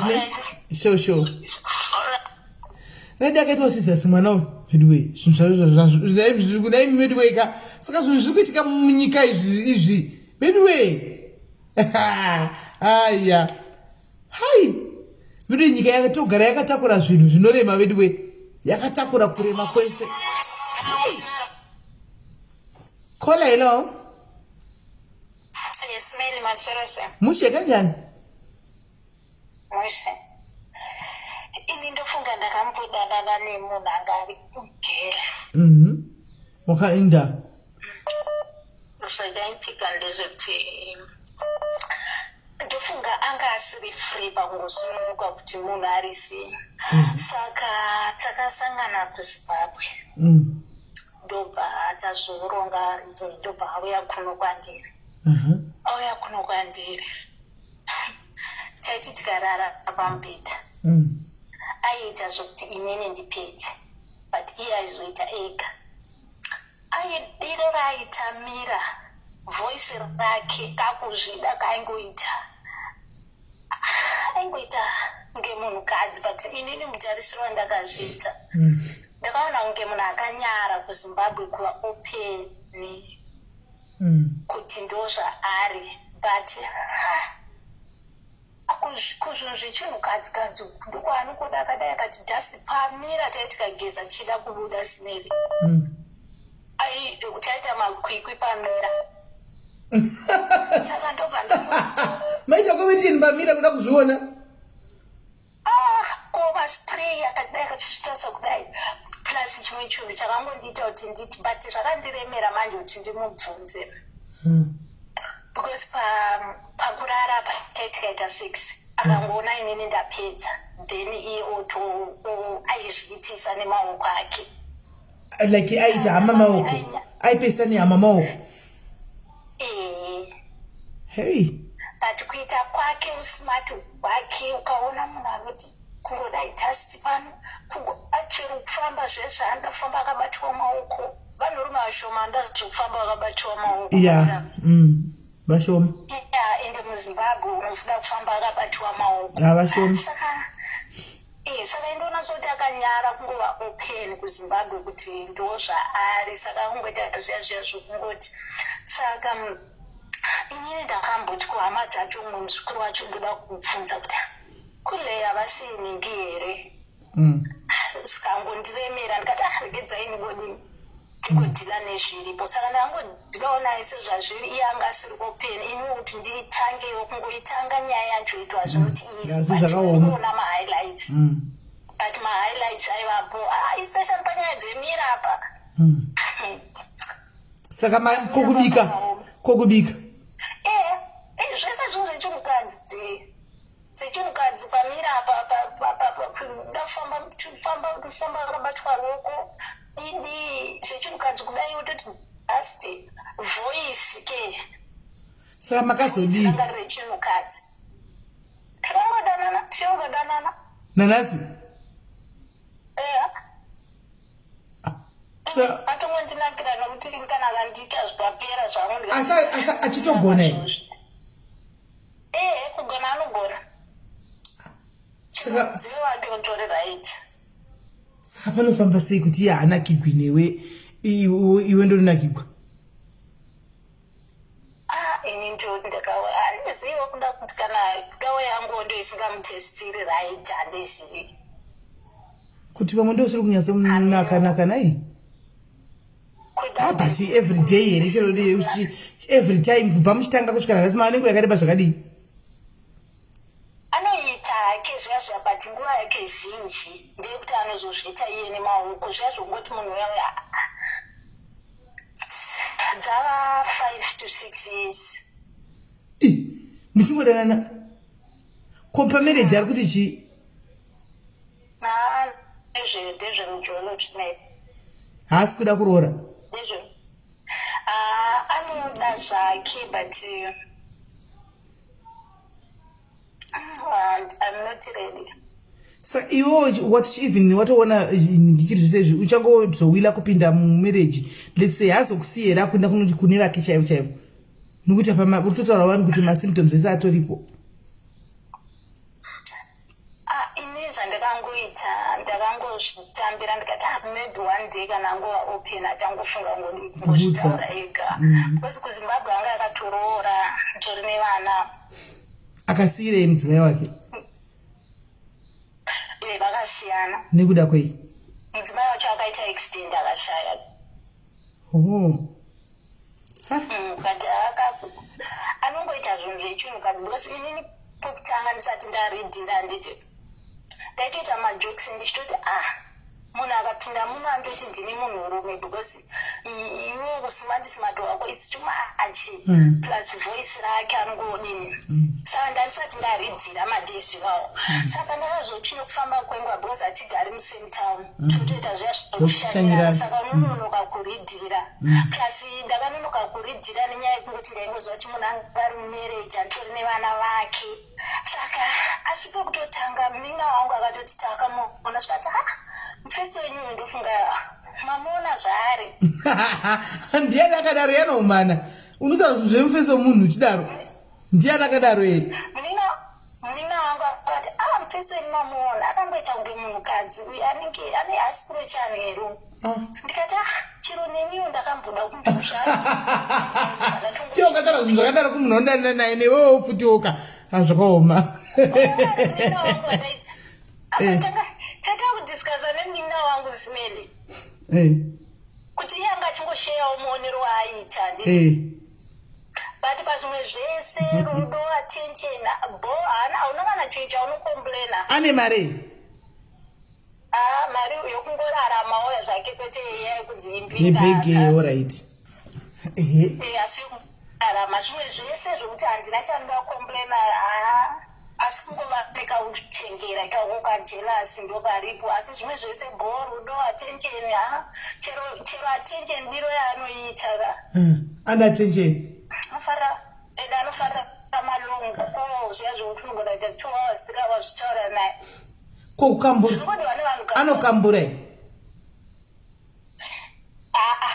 sure ngadi akaitwa sizasi mwana uyu midway zvinhu midway ka saka zvinhu zviri kuitika munyika izvi midway aya hai midway nyika yakatogara yakatakura zvinhu zvinorema midway yakatakura kurema kwese kola hello Yes, Melly, masherese. Mushe kanjani? Mushe. Ini ndofunga ndakambodana nemunhu anga ari kugera. Wakaenda? Zvakaitika ndezvekuti ndofunga anga asiri free pakungosununguka kuti munhu ari sei. Saka takasangana kuZimbabwe. Ndobva tazoronga ndobva auya kuno kwandiri. Auya kuno kwandiri. Taiti tikarara pamubhedha. Aiita zvokuti inini ndipedze, but iye aizoita ega. Diro raitamira, voice rake kakuzvida kaingoita ngemunhukadzi, but inini mutarisiro wandakazviita ndakaona kunge munhu akanyara kuZimbabwe kuva open kuti ndozvaari, but kuzvinhu zvechinhukadzi ndokwaanokoda akadai akati dhasti pamira taiti kageza chida kubuda sineri taita makwikwi pamira saka ndobva maita kovetini pamira kuda kuzviona kova spray akadai akachisvitasa kudai plus chimwe chinhu chakangondiita kuti nditi but zvakandiremera manje kuti ndimubvunze because pakurara taitikaita 6 akangoona inini ndapedza then iye aizviitisa nemaoko ake like aita hama maoko aipesa nehama maoko hey but kuita kwake usmart hwake ukaona munhu anoti kungodai tasti pano achiri kufamba zvezvaandafamba akabatwa maoko vanhurume vashoma andazokufamba vakabatwa maoko vashoma ende muZimbabwe unofuda kufamba akabatwa maoko vashoma saka indoona zoti akanyara kungova open kuZimbabwe kuti ndozvaari, saka kungoita zviya zvokungoti. Saka inini ndakamboti kuhama dzacho umwe muzukuru wacho ndoda kubvunza kuti kule havasiningi here zvikangondiremera ndikati regedzai nigodini tigodhila nezviripo, saka ndangodhilawo sezvazviri iye anga asiri open iniwo kuti ndiitangewo kungoitanga nyaya yacho itwa zvinoti iona mahighlights but mahighlights aivapo especially panyaya dzemira apa saka kokubika zvese zvinhu zvechinhukadzi pamira apa ndafamba akabatwa roko ini zvechinhukadzi kudai utoti asti voice ke saka makazodii rechinhukadzi takangodanana nanasi atongondinakira nokuti kana kandiita zvipapera zvangu asi achitogona kugona anogona dzive wake utori right. saka panofamba sei kuti iye hanakigwi newe iwe ndonakigwa? Ini ndoti handizivi kuda kuti kana dawo yangu ndo isingamutestiri right handizivi kuti pamwe ndosiri kunyasa nakanaka nai but every day here chero every time kubva muchitanga kusvika nhasi maanenge yakareba zvakadii? Anoita hake zviya zviya but nguva yake zhinji ndeyekuti anozozviita iye nemaoko zviya zvokungoti munhu uya dzava 5 to 6 years. Muchingodanana kompa marriage ari kuti chii? Ndezvemujolo zvinezvi haasi kuda kuroora? Anoda zvake but I'm not ready. Saka iwo even watoona ngikiri zvese uchangodzowila kupinda mumarriage let's say hazokusiyera kuenda kune vake chaivo chaivo nokuti apa uri kutotaura vanhu kuti masymptoms ese atoripo? Ini zvandakangoita ndakangozvitambira ndikati maybe one day kana nguva open achangofunga ngozvitaura ega because kuzimbabwe anga akatoroora tori nevana. Akasiyirei mudzimai wake? Vakasiyana. Nekuda kwei? Mudzimai wacho akaita accident akashaya. But anongoita zvinhu zvechirukadzi because inini pokutanga ndisati ndaridhira nditi ndaitoita majokes ndichitoti munhu akapinda muno andoti ndini munhurume because iwo smart wako is too much plus voice rake anongodini saka ndandisati ndaridhira madesi iwawo saka ndakazopinda kufamba kwenguva because hatigari musame town totoita zviya zvokushanirana saka unononoka kuridhira plus ndakanonoka kuridhira nenyaya yekungoti ndaingoziva kuti munhu anga ari mumarriage atori nevana vake saka asi pekutotanga munin'a wangu akatoti takamuona zvikati mufesi wenyu ndofunga mamuona zvaari ndiani akadaro yanoumana unotaura zvinhu zvemufesi womunhu uchidaro ndiani akadaro ye munin'a wangu akati mufesi wenyu mamuona akangoita kunge munhukadzi uyu ane aspirochanheru ndikati chiro neniwo ndakamboda kumboshaya iwo ukataura zvinhu zvakadaro kumunhu wandanina naye newewo futi zvakaoma tata kudiscussa nemunin'a wangu Smelly kuti iye anga achingosheyawo muonero waaita nditi but pazvimwe zvese rudo attention hauna kana chinhu chaunokomplaina ane mari mari yokungoraramawo zvake kwete iya yekudziimbira nebhege alright asi yokurarama zvimwe zvese zvokuti handina chandoda komplaina asi kungovapeka kuchengera ikako kajelasi ndokaripo asi zvimwe zvese rudo attention chero attention ndiro yaanoita and attention anofarira malongo zviya zvokuti unongodaita 2 hours 3 hours zvichaura naye kokukambura anokambura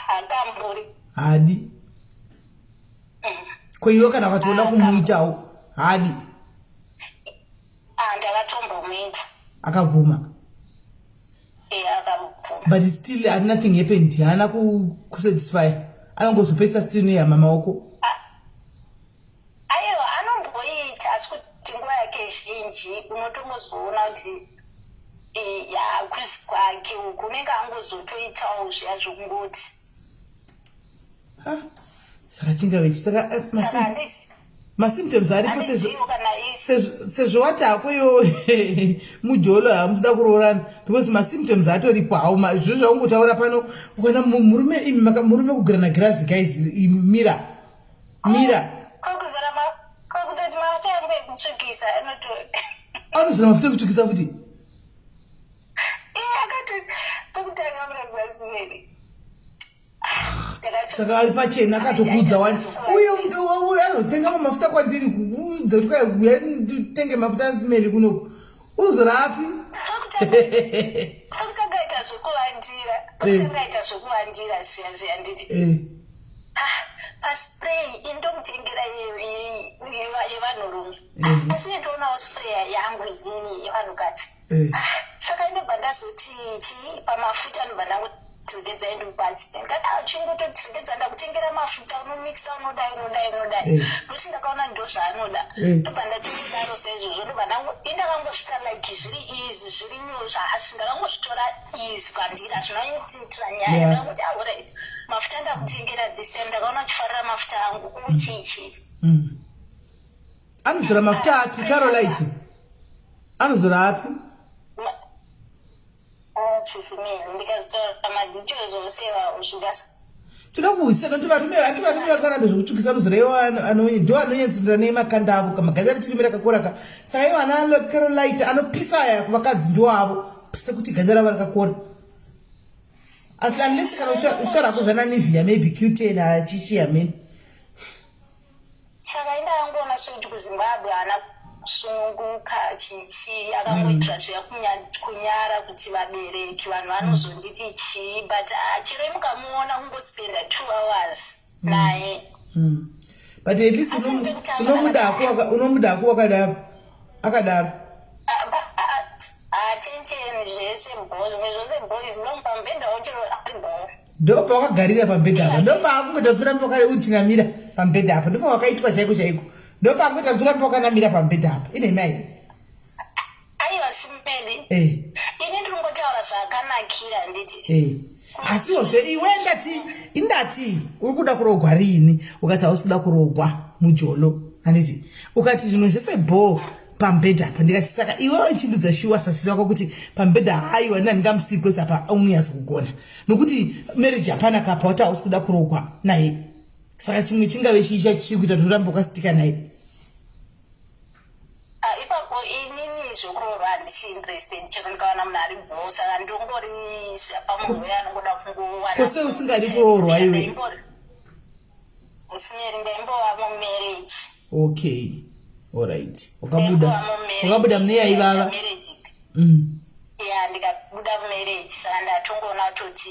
hakamburi hadi kweiwe kana ukatoda kumuitawo hadi ndakatombomuita akavhuma akavhuma but still nothing happened haana kusatisfy anongozopesa still nehama maoko aiwa anomboita asi kuti nguva yake zhinji unotomozoona kuti yakuzi kwake uku unenge angozotoitawo zviya zvokungoti saka chingave saka masymptoms aripo sezvo wati hakoyo mujolo hamuchida kuroorana because masymptoms atoripo hawo zviro zvaungotaura pano ukana murume kugirana girazi guys mira kokutoti mafuta yangu ekutsvukisa anozora mafuta ekutsvukisa futi akati tokutanga murazasiveri saka ari pachena akatokuudza wani uyo anotenga mafuta kwandiri kuudza kuti kwauya nditenge mafuta aSmelly kunoku uzorapi tokutanga ita zvokuvandira zviya nditi maspray indomutengera yevanhurume asi ndoonawo sprayer yangu inini yevanhukadzi saka inobva ndazoti chii pamafuta ndobva ndangotiregedza endomubatsi kana chingototiregedza ndakutengera mafuta unomikisa unodai nokuti ndakaona ndo zvaanoda ndobva ndatingidaro saizvozvo ndobva indakangozvita like zviri easy zviri nyozva asi ndakangozvitora easy kwandiri hazvinanyotiitira nyaya ndakuti alright mafuta ndakutengera this time ndakaona chifarira mafuta angu uchichi anozora mafuta api Caroline anozora api chisimeni ndikazitora madetails osewa ushigasha tinokuisa nokuti varume vakanada zvokutsvukisa anozora iwo ndo anonyatsindira nemakanda avo kamaganda rechirime rakakoraka saka iwo ana Caroline anopisaya kuvakadzi ndo avo sekuti ganda ravo rakakora asi unless kana uchitaurako zvana Nivea maybe Q10 achichi ameni saka indangoona sekuti kuZimbabwe ana kusununguka chichi akangoitira zviya kunyara kuti vabereki vanhu vanozonditi chii but chiro mukamuona kungospenda 2 hours naye but at least unomudako akadaro attention zvese boys zvose boys nomupa mubhedha wochero ari bho ndopa wakagarira pambedha apa ndopa akungoita kurambe uchinamira pambedha apa ndopa wakaitwa chaiko ndopa akungoita kurambe wakanamira pambedha apa ine mai aiwa simpeli ini ndinongotaura zvakanakira nditi asiwo zve iwe indati uri kuda kurogwa riini ukati hausi kuda kurogwa mujolo handiti ukati zvimwe zvese bho pambedha apa ndikati saka iwewo ichindudza shuwa sasisi wako kuti pambedha haiwa ndandingamusiyi kwese apa unyazi kugona nokuti marriage hapana kapa kuti hausi kuda kurogwa naye saka chimwe chingave chiisha chiri kuita kuti urambe wakasitika naye ipapo inini zvokurorwa handisi interested chero ndikaona munhu ari bho saka ndongori pamunhu anongoda kungowana kwose usingadi kurorwa iwe usinyeri ndaimbovamo marriage okay alright wakabuda mune yaivava ya ndikabuda mumarriage saka ndatongoona kutoti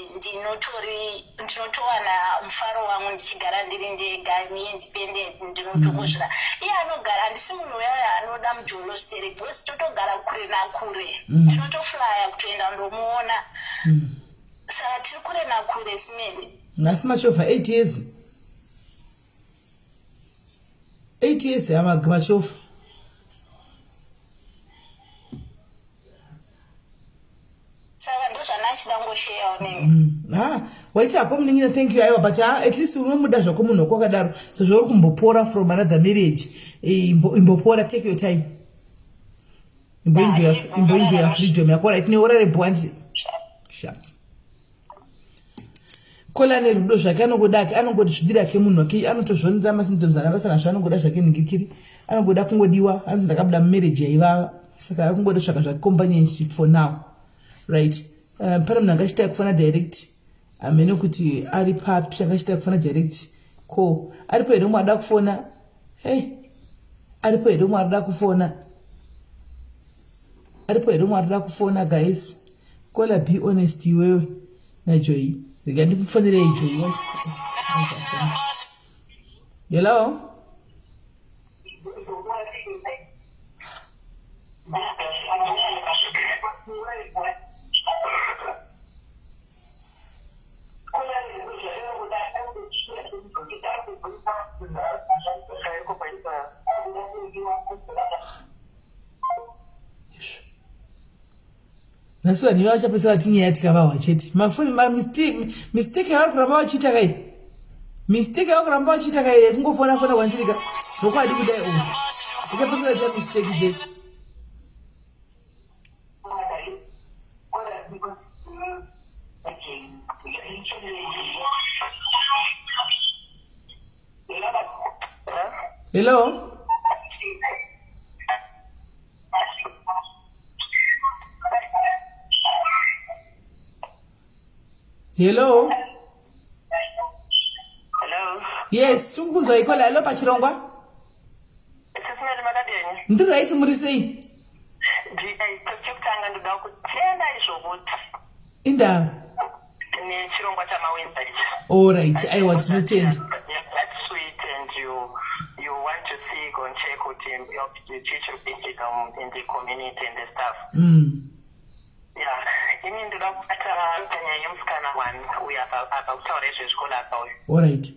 ndinotowana mufaro wangu ndichigara ndiri ndega independent ndinotongozvira iye anogara handisi munhu uyaya anoda mujolo stere because totogara kure nakure ndinotoflya kutoenda ndomuona saka tiri kure nakure simeni nhasi machofa 8 years 8 years amachofa saka ndozvanachida ngosheyawo nemi waiti hako munin'ina thank you aiwa but at least unomuda zvako munhu wako wakadaro sezvo uri kumbopora from another marriage imbopora take your time imboenjoy your freedom yako right neora rebwandi sharp kola nerudo zvake anongodake anongoti zvidiri ake munhu wake anotozvonera masymptoms anavasana zvaanongoda zvake ningirikiri anongoda kungodiwa hanzi ndakabuda mumarriage yaivava saka akungoda tsvaka zvake companionship for now right pane munhu angachita kufana direct amene kuti ari papi angachita kufana direct ko aripo here umwe ada kufona aripo here umwe arida kufona guys kola be honest iwewe naJoyi rega ndikufonere iJoyi hello nasi vanhu vachapesera tinyaya tikavawa chete mistake yavari kuramba vachiita kai mistake yavari kuramba vachiita kai kungofona kwandirika zvokwadi kudai ichapesera ta mistake this hello hello yes sungunzwa ikola hello pachirongwa ndiri right muri sei chekutanga ndoda kutenda izvokuti inda nechirongwa chamawenza ichi all right aiwa tinotenda in the community and the stuff. Yeah, I mean, the doctor, Kenya, one, we have a storage school at all. All right.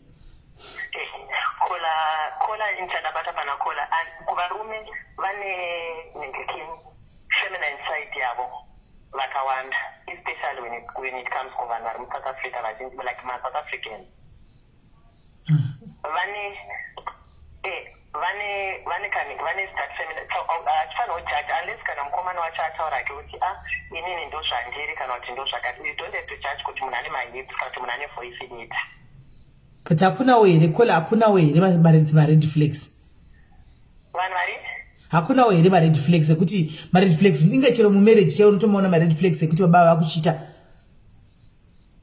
Kola intanabata pana kola and kubarume vane feminine side yabo vakawanda, especially when it comes to vanhu South Africa, like my South African. Vane start feminine. So chano judge unless kana mkomano wa chata ora kuti inini ndo zvanjiri kana kuti ndo zvakati. You don't have to judge kuti munani my hips kana kuti munani voice it. But hakuna were kola hakuna were ma red flags. Hakuna were ma red flags kuti ma red flags inga chero mu marriage chero unotomaona ma red flags kuti baba vakuchita.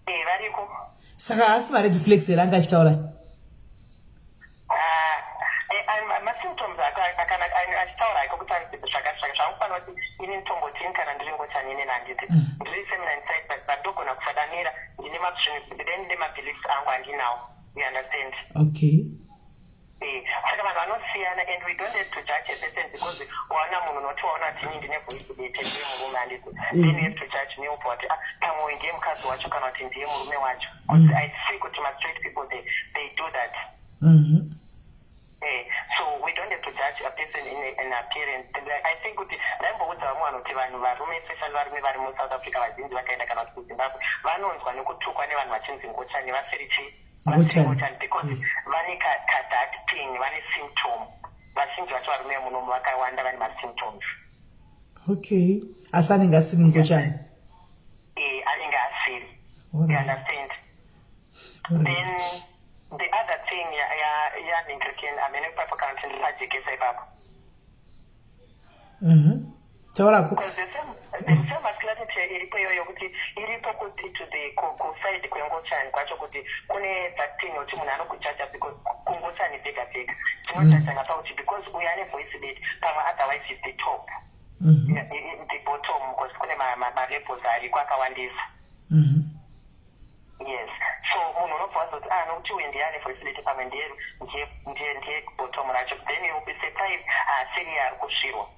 Variko. Saka asi ma red flags ranga achitaura. Symptoms akana achitaura kuti zvakashaka zvamufanira kuti ini ntombotini kana ndiri Ngochani ine nanditi. Ndiri feminine side but badogona kufadanira ndine ma beliefs angu andinawo. You understand? Okay. Saka vanhu vanosiyana and we don't have to judge a person because waona munhu unotiwaona kuti ini ndine voice date ndiye murume handiti. Then we have to judge me kuti pamwe ndiye mukadzi wacho kana kuti ndiye murume wacho. Because I see kuti ma straight people they do that. So we don't have to judge a person in an appearance. I think kuti ndaimboudza vamwe vanhu kuti vanhu varume especially varume vari mu South Africa vazhinji vakaenda kana kuti kuZimbabwe vanonzwa nekutukwa nevanhu vachinzi Ngochani vasiri chii. Because vane that thing, vane symptom. Vazhinji vacho varume munomu vakawanda vane ma-symptoms. Okay. Asanenge asiri Ngochani. Anenge asiri. You understand? Then the other thing yaningirikin ipapo kana kuti ndipajekesa ipapo. Taurako. Because the same masculinity iripo iyoyo kuti iripo kuti to the kuside kweNgochani kwacho kuti kune that thing kuti munhu anokujaja because kuNgochani bhega bhega tinojaja ngapa kuti because uyu ane voice date pamwe otherwise is the top the bottom because kune ma-levels ariko akawandisa. Yes, so munhu unobva kuti nokuti uyu ndiye ane voice date pamwe ndiye bottom racho, then you will be surprised asiri ari kusvirwa.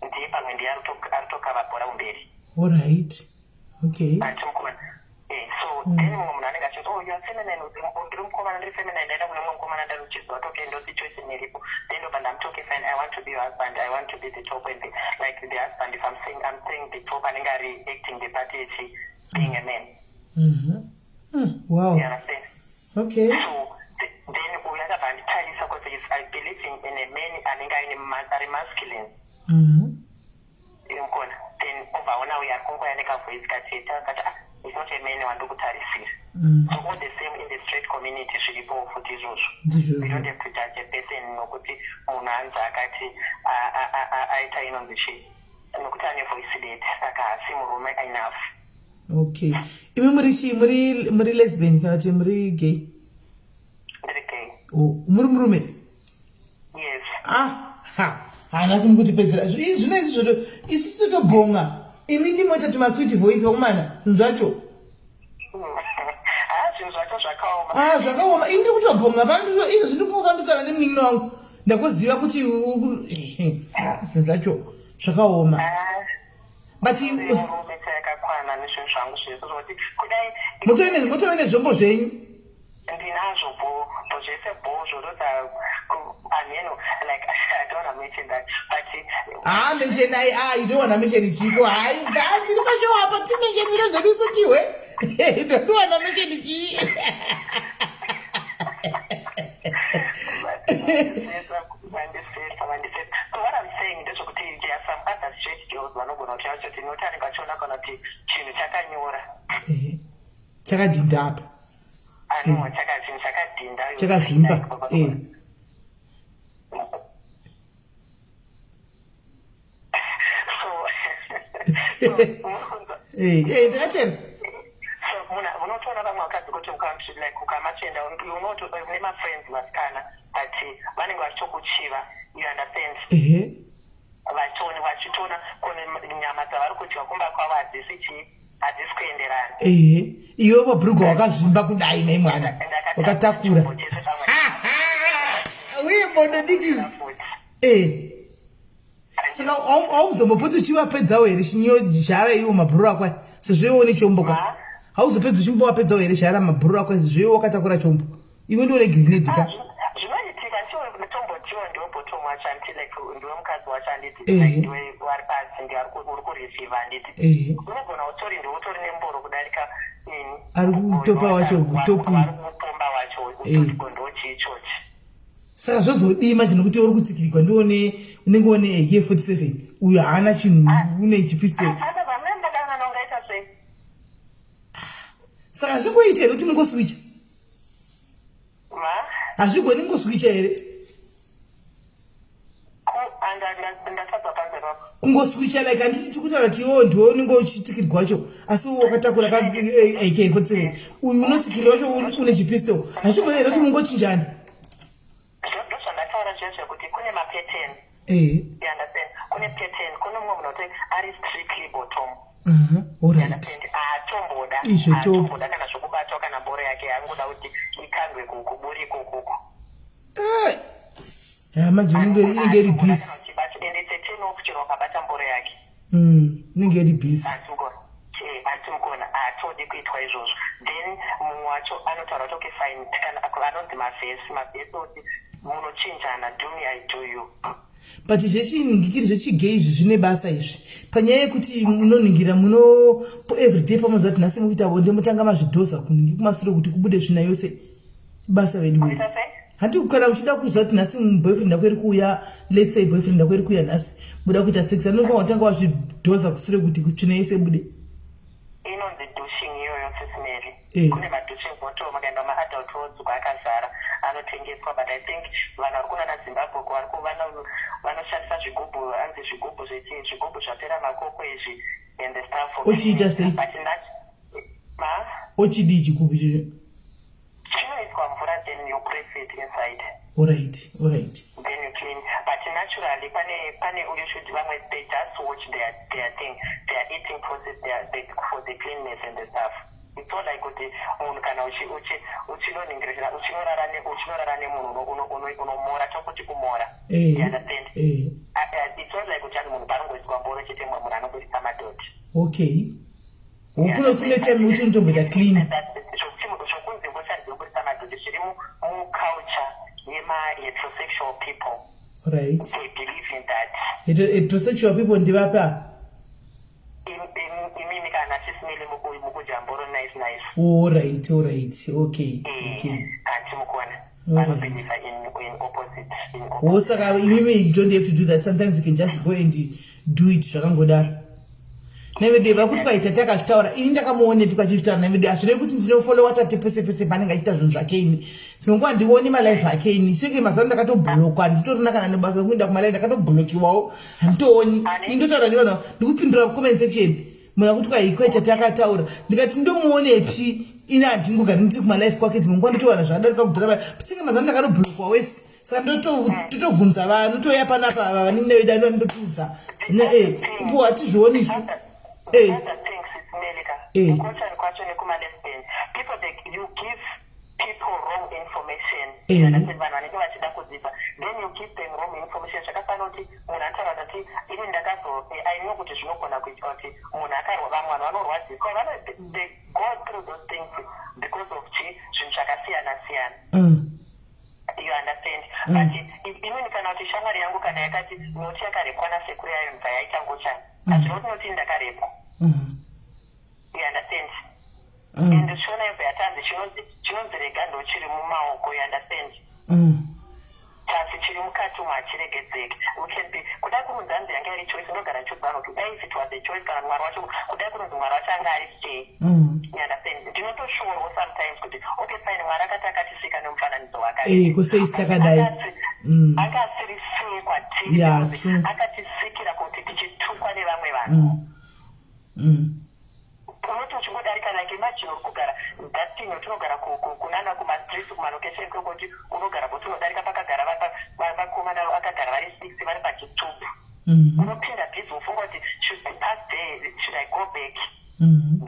Ndiye pamwe ndiye aritoka bhora umberi. All right. Okay. So then munhu anenge achiti you are feminine, ndiri mukomana ndiri feminine ndaenda kune mumwe mukomana ndari uchizwa kuti okay ndo situation iripo, then ndobva ndamuti okay fine I want to be your husband, I want to be the top and like the husband, if I'm saying the top anenge ari acting the part echi being a man. Wow. You understand? Okay. So then uyakabva nditarisa because I believe in a man anenge ari masculine. Inkona then uvaona uyu ari kungoya nekavoice kacheta kati it's not a man wandokutarisira. So all the same in the straight community zviripo futi izvozvo. We don't have to judge a person nokuti munhu anzi akati aita inonzi chii nokuti ane voice date saka hasi murume enough. Okay. Imi muri lesbian kana kuti muri gay? Ndiri gay. Oh, muri murume? Yes. Hana simukutipedzera zvino izvi zvoto isusu tobhonga imi ndimoita tumasweet voice vakomana zvacho zvinhu zvacho zvakaoma zvakaoma ini ndiri kutobhonga pano izvi ndiri kungokandusana nemunin'ina wangu ndakuziva kuti zvinhu zvacho zvakaoma but yakakwana nezvinhu zvangu zvese zvokuti kudai mutove nezvombo zvenyu ndinazvo bho zvese bho zvorota ameno like I don't want to mention that but mention you don't want to mention chiko tiri pashow apa timention zviro zvedu sutiwe don't want to mention chi So what I'm saying ndezvokuti there are some other straight girls vanogona kuti vacho tinoti anenge achiona kana kuti chinhu chakanyora chakadhinda apa chinhu chakadhinda chakazvimba ndakatera unotoona vamwe vakadzi kuti ukamachenda une mafriends vasikana but vanenge vachitokuchiva, you understand, vachitoona kune nyama dzavari kudya kumba kwavo hadzisi kuenderana. Iwe mabhurugwa wakazvimba kudai nei mwana wakatakura uye mbondodikisi Saka hauzombopote uchivapedzawo here shara iwo mabhururu akwa sezveiwo nechombo kwa hauzopedza uchimbovapedzawo here shara mabhururu akwa sezveiwo wakatakura chombo iwe ndiwo negrinedi ka zvinoitika ndiwo tombotiwo ndiwo bhotomu wacho anditi like ndiwe mukadzi wacho anditi ndiwe wari pasi ndiari kureceiva anditi unogona utori nemboro kudarika ari kutopa wacho kupomba wacho utotigondo chiichochi. Saka zvozodima chinokuti uri kutsikirikwa ndione unenge one AK47 uyo haana chinhu une chipistol. Saka zvingoita here kuti mungoswicha? Hazvigoni ngoswicha here? Kungoswicha like handiti kutaura kuti iwo ndiwo unenge uchitsikirwa wacho asi wakatakura AK47 uyu unotsikirwa wacho une chipistol. Hazvigoni here kuti mungochinjana? You understand? Kune pattern, kune mumwe munhu kuti ari strictly bottom. Alright. Atomboda kana zvokubata kana mboro yake angoda kuti ikandwe kuburiko kuko. Manje inenge iri busy. Ende teteni okuchero wakabata mboro yake. Inenge iri busy. Atimukona atodi kuitwa izvozvo. Then mumwe wacho anotaura kuti fine kana anonzi mavhesi oti munochinjana, do me I do you. But zvechiningikiri zvechigei izvi zvine basa izvi panyaya yekuti munoningira muno everyday pamuzati nhasi mukuita bonde mutanga mazvidhosa kuningi kumashure kuti kubude zvina yose basa vedu wedu handi kana muchida kuziva kuti nhasi boyfriend akweri kuuya let's say boyfriend akweri kuuya nhasi muda kuita sex anofanira kutanga wazvidhosa kushure kuti tsvina yese bude inonzi douching iyoyo sesimeri kune maduching bottle makaenda maadult roads kwakazara anotengeswa but I think vanhu vari kuna naZimbabwe vanoshandisa zvigubhu anzi zvigubhu zvapera makoko izvi and the stuff for ochiita sei ochidii chigubhu ichocho chinoiswa mvura then you press it inside. Alright. Then you clean. But naturally, you should they just watch their thing, their eating process, for the cleanness and the stuff. It's not like kuti munhu kana uchinoningirira uchinorara nemunhu unomora chokuti kumora. You understand? It's not like kuti munhu paanongoiswa mboro chete munhu anongoisa madoti. Okay. Kune time kuti unotomboita clean. Zvokunzi ngoshandisa madoti zviri muculture heterosexual people. Right. They believe in that. Heterosexual people ndivapa? Imini kana SIS MELLY mukujamboro nice. Alright. Okay. Kanti mukona. I believe in opposite. Saka you don't have to do that. Sometimes you can just go and do it zvakangodaro. Nevedu vakuti kwaita takazvitaura ini ndakamuone tukachitaura nevedu azvirevi kuti ndinofollowa tate pese panenge achiita zvinhu zvake ini dzimwe ndioni malive ake ini senge mazano ndakatobhlokwa nditorina kana nebasa rekuenda kumalive ndakatobhlokiwawo handitooni indotaura ndiona ndikupindura comment section munhu akuti kwaita takataura ndikati ndomuonepi ini handingogari ndiri kumalive kwake dzimwe nguva ndotowana zvakadarika kudhara senge mazano ndakatobhlokwa wese saka ndotobvunza vanhu toya panapa ava vanini nevedu ndotudza mbo hatizvionisu Other things is medical. People you give people wrong information. Then you give them wrong information. I know what is not going to they go through those things because of you understand? But even cannot shamari yangu kana yakati notia karekwana sekuru yayo ntayaita Ngochani. Azvinoti ndakarepo. You understand? And shona yatanzi chinonzirega ndo chiri mumaoko, you understand? Kasi chiri mukati machiregedzeke. We can be kuda kunzanzi yanga iri choice ndogara chubano to if it was a choice kana mwari wacho kuda kunzi mwari wacho anga ari stay. You understand? Ndinotoshuwa sometimes kuti okay fine mwari akatakatisika nemufananidzo wake. Kusei stakadai. Akasiriswa akatisikira kuti tichitukwa nevamwe vanhu. Unoti uchingodarika like imagine uri kugara that tinogara kunana kumastreet kumalokesheni kwekuti unogara kuti unodarika pakagara vakomana vakagara vari 6 vari pachitubu. Unopinda bhizi ufunga kuti should be past day, should I go back?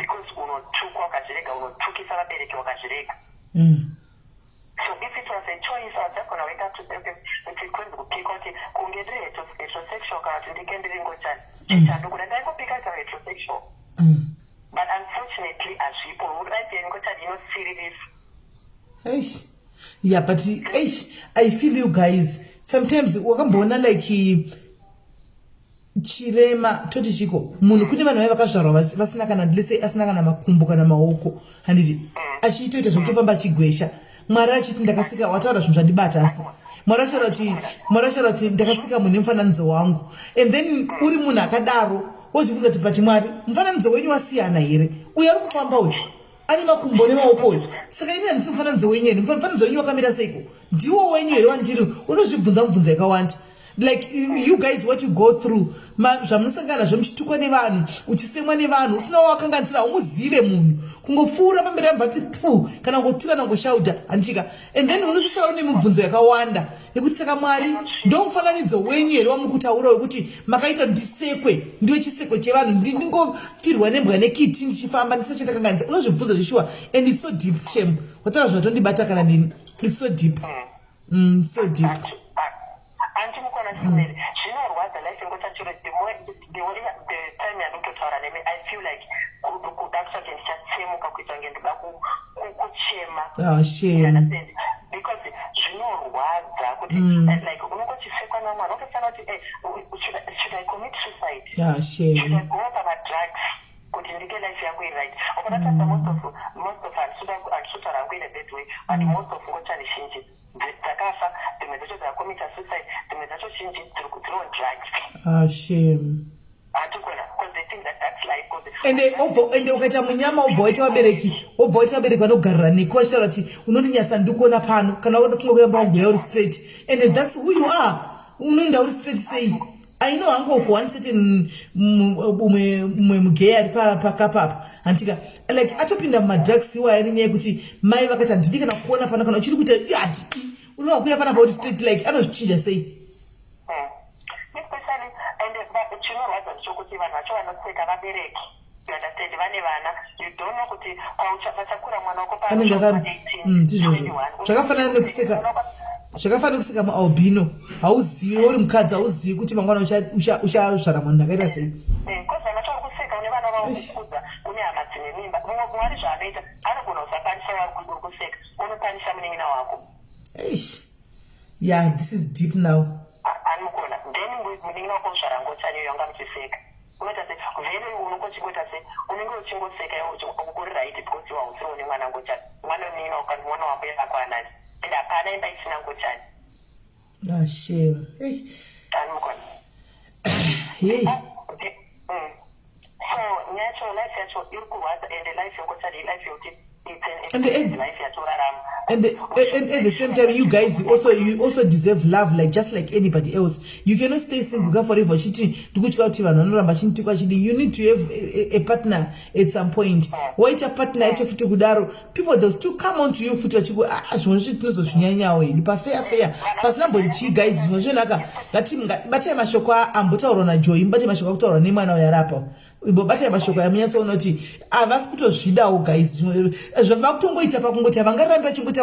Because unotukwa wakazvirega, unotukisa vabereki wakazvirega. So if it was a choice, I was just going to wake up to them. If it couldn't pick out, kunge ndiri heterosexual kana kuti ndike ndiri Ngochani chichandokura ndaingopika za heterosexual but unfortunately azvipo life yeNgochani inosiririsa. Yeah, but I feel you guys sometimes wakamboona like chirema toti chiko munhu kune vanhu vakazvarwa vasina kana lese asina kana makumbo kana maoko handiti achitoita zvekutofamba achigwesha Mwari achiti ndakasika wataura zvinhu zvandibata asi Mwari achitaura kuti ndakasika munhu nemufananidzo wangu and then uri munhu akadaro wozvibvunza kuti pati Mwari mufananidzo wenyu wasiyana here uyo ari kufamba uyu ane makumbo nemaoko uyu saka ini handisi mufananidzo wenyu here mufananidzo wenyu wakamira seiko ndiwo wenyu here wandiri unozvibvunza mubvunzo yakawanda. Like you guys, what you go through, zvamunosangana nazvo muchitukwa nevanhu, uchisemwa nevanhu, usina wakanganisira umuzive munhu, kungopfuura pamberi pambati pu, kana ngotuka na ngoshauda antika, and then unosisara une mibvunzo yakawanda, yekuti saka Mwari ndo mufananidzo wenyu here wamukutaura wekuti makaita ndisekwe, ndiwe chisekwe chevanhu, ndingofirwa nembwa nekiti ndichifamba ndisati ndakanganisa, unozvibvunza zvishua, and it's so deep shame. Wataura zvatondibata kana nini? It's so deep. So deep. Zvinorwadza life ingotachiro the time yandototaura nemi I feel like kuda kusati ndichatsemuka kuita kunge ndoda kuchema. Shame. Because zvinorwadza kuti like unongochisekwa namwana ukafana kuti should I commit suicide? Shame. Should I go up on drugs? Kuti ndike life yangu iright. Ukatatasa most of andisutaura yangu in a bad way but most of Ngochani zhinji dzakafa, dzimwe dzacho dzakomita suicide, dzimwe dzacho zhinji dziri on drugs. Shame. Hatikona because they think that that's life. And ukaita munyama wobva waita vabereki vanogarira neko vachitaura kuti unondinyasa ndikuona pano kana unofunga kuyamba wamboya uri straight and that's who you are. Unoenda uri straight sei I know hango for one certain umwe mugay ari pakapapa antika like atopinda mumadrugs iwaya nenyaya yekuti mai vakati handidi kana kuona pano kana uchiri kuita yati unowa kuya pana pauri straight like anozvichinja sei. Especially and chinorwadza ndechokuti vanhu vacho vanoseka vabereki you understand vane vana you don't know kuti pachakura mwana wako zvakafanana nekuseka zvakafanana kuseka mualbino hauzivi uri mukadzi hauzivi kuti mangwana uchazvara munhu akaita sei kozana chori kuseka une vana vavo kukudza une hama dzine mimba Mwari zvaanoita anogona kusapanisha vari kuseka unopanisha munin'ina wako. Yeah, this is deep now. Anukona then munin'ina wako zvara Ngochani iyo yanga muchiseka unoita se vhele unongochingota se unenge uchingoseka uri right because wausiwo nemwana Ngochani mwana munin'ina wako mwana wako yako anani and hapana imba isina Ngochani. Shame. Anukona so nyacho life yacho iri kurwadza and life yeNgochani life yekuti life yatorarama. And at the same time, you guys, you also deserve love, like just like anybody else. You cannot stay single forever. You need to have a partner at some point. Wait a partner, people they'll still come on to you for fair. But nobody guys, bata mashokwa ambutauro na joy, bata mashokwa kutauro ni mwana ya rapa. Bata mashokwa ya mnyasa unoti avasi kutozvidawo guys. Zvavakutongoita pakungoti avangarambe vachingoti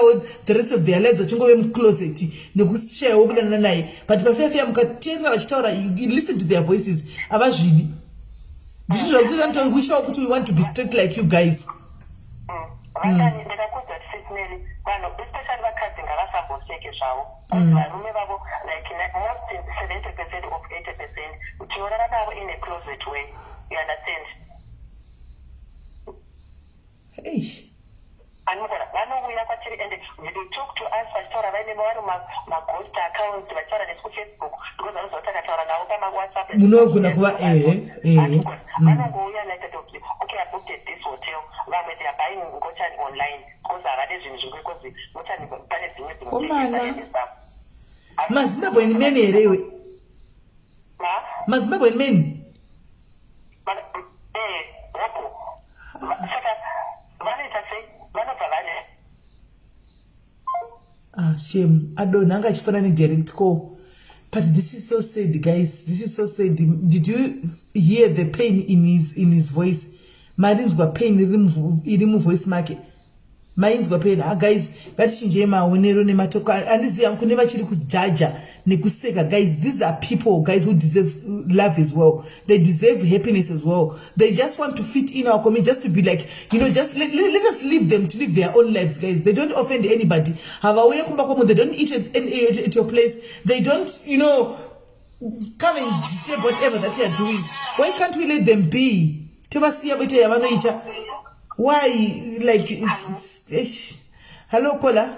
the rest of their lives vachingove mucloset nekushayawo kudanana naye but pafeafeya mukateerera vachitaura you listen to their voices avazvidi ndizvo zvakuti vanotowishawo kuti we want to be straight like you guys. Ndakakudza tisineri vanhu especially vakadzi ngavasamboseke zvavo varume vavo like most 70% of 80% tinorara navo in a closet way you understand. Another vanouya kwatiri and they talk to us vachitaura vaine vari maghost accounts vachitaura nesu Facebook because vanozva takataura navo pamawhatsapp munogona kuva vanongouya like that okay I booked at this hotel vamwe they are buying Ngochani online because havade zvinhu zvimwe because Ngochani pane dzimwe mazimbabwe and men here iwe mazimbabwe and men saka vanoita sei vanobva vane shame adonha anga achifanana direct call but this is so sad guys, this is so sad. Did you hear the pain in his voice? Marinzwa pain iri muvoice make mainzwa pena guys ngatichinjei maonero nematoko andiziva kune vachiri kujaja nekuseka guys. These are people guys who deserve love as well. They deserve happiness as well. They just want to fit in our community, just to be like, just let us leave them to live their own lives, guys. They don't offend anybody. They don't eat at your place. They don't come and disturb whatever that you are doing. Why can't we let them be? Why? Like, it's hello, Kola.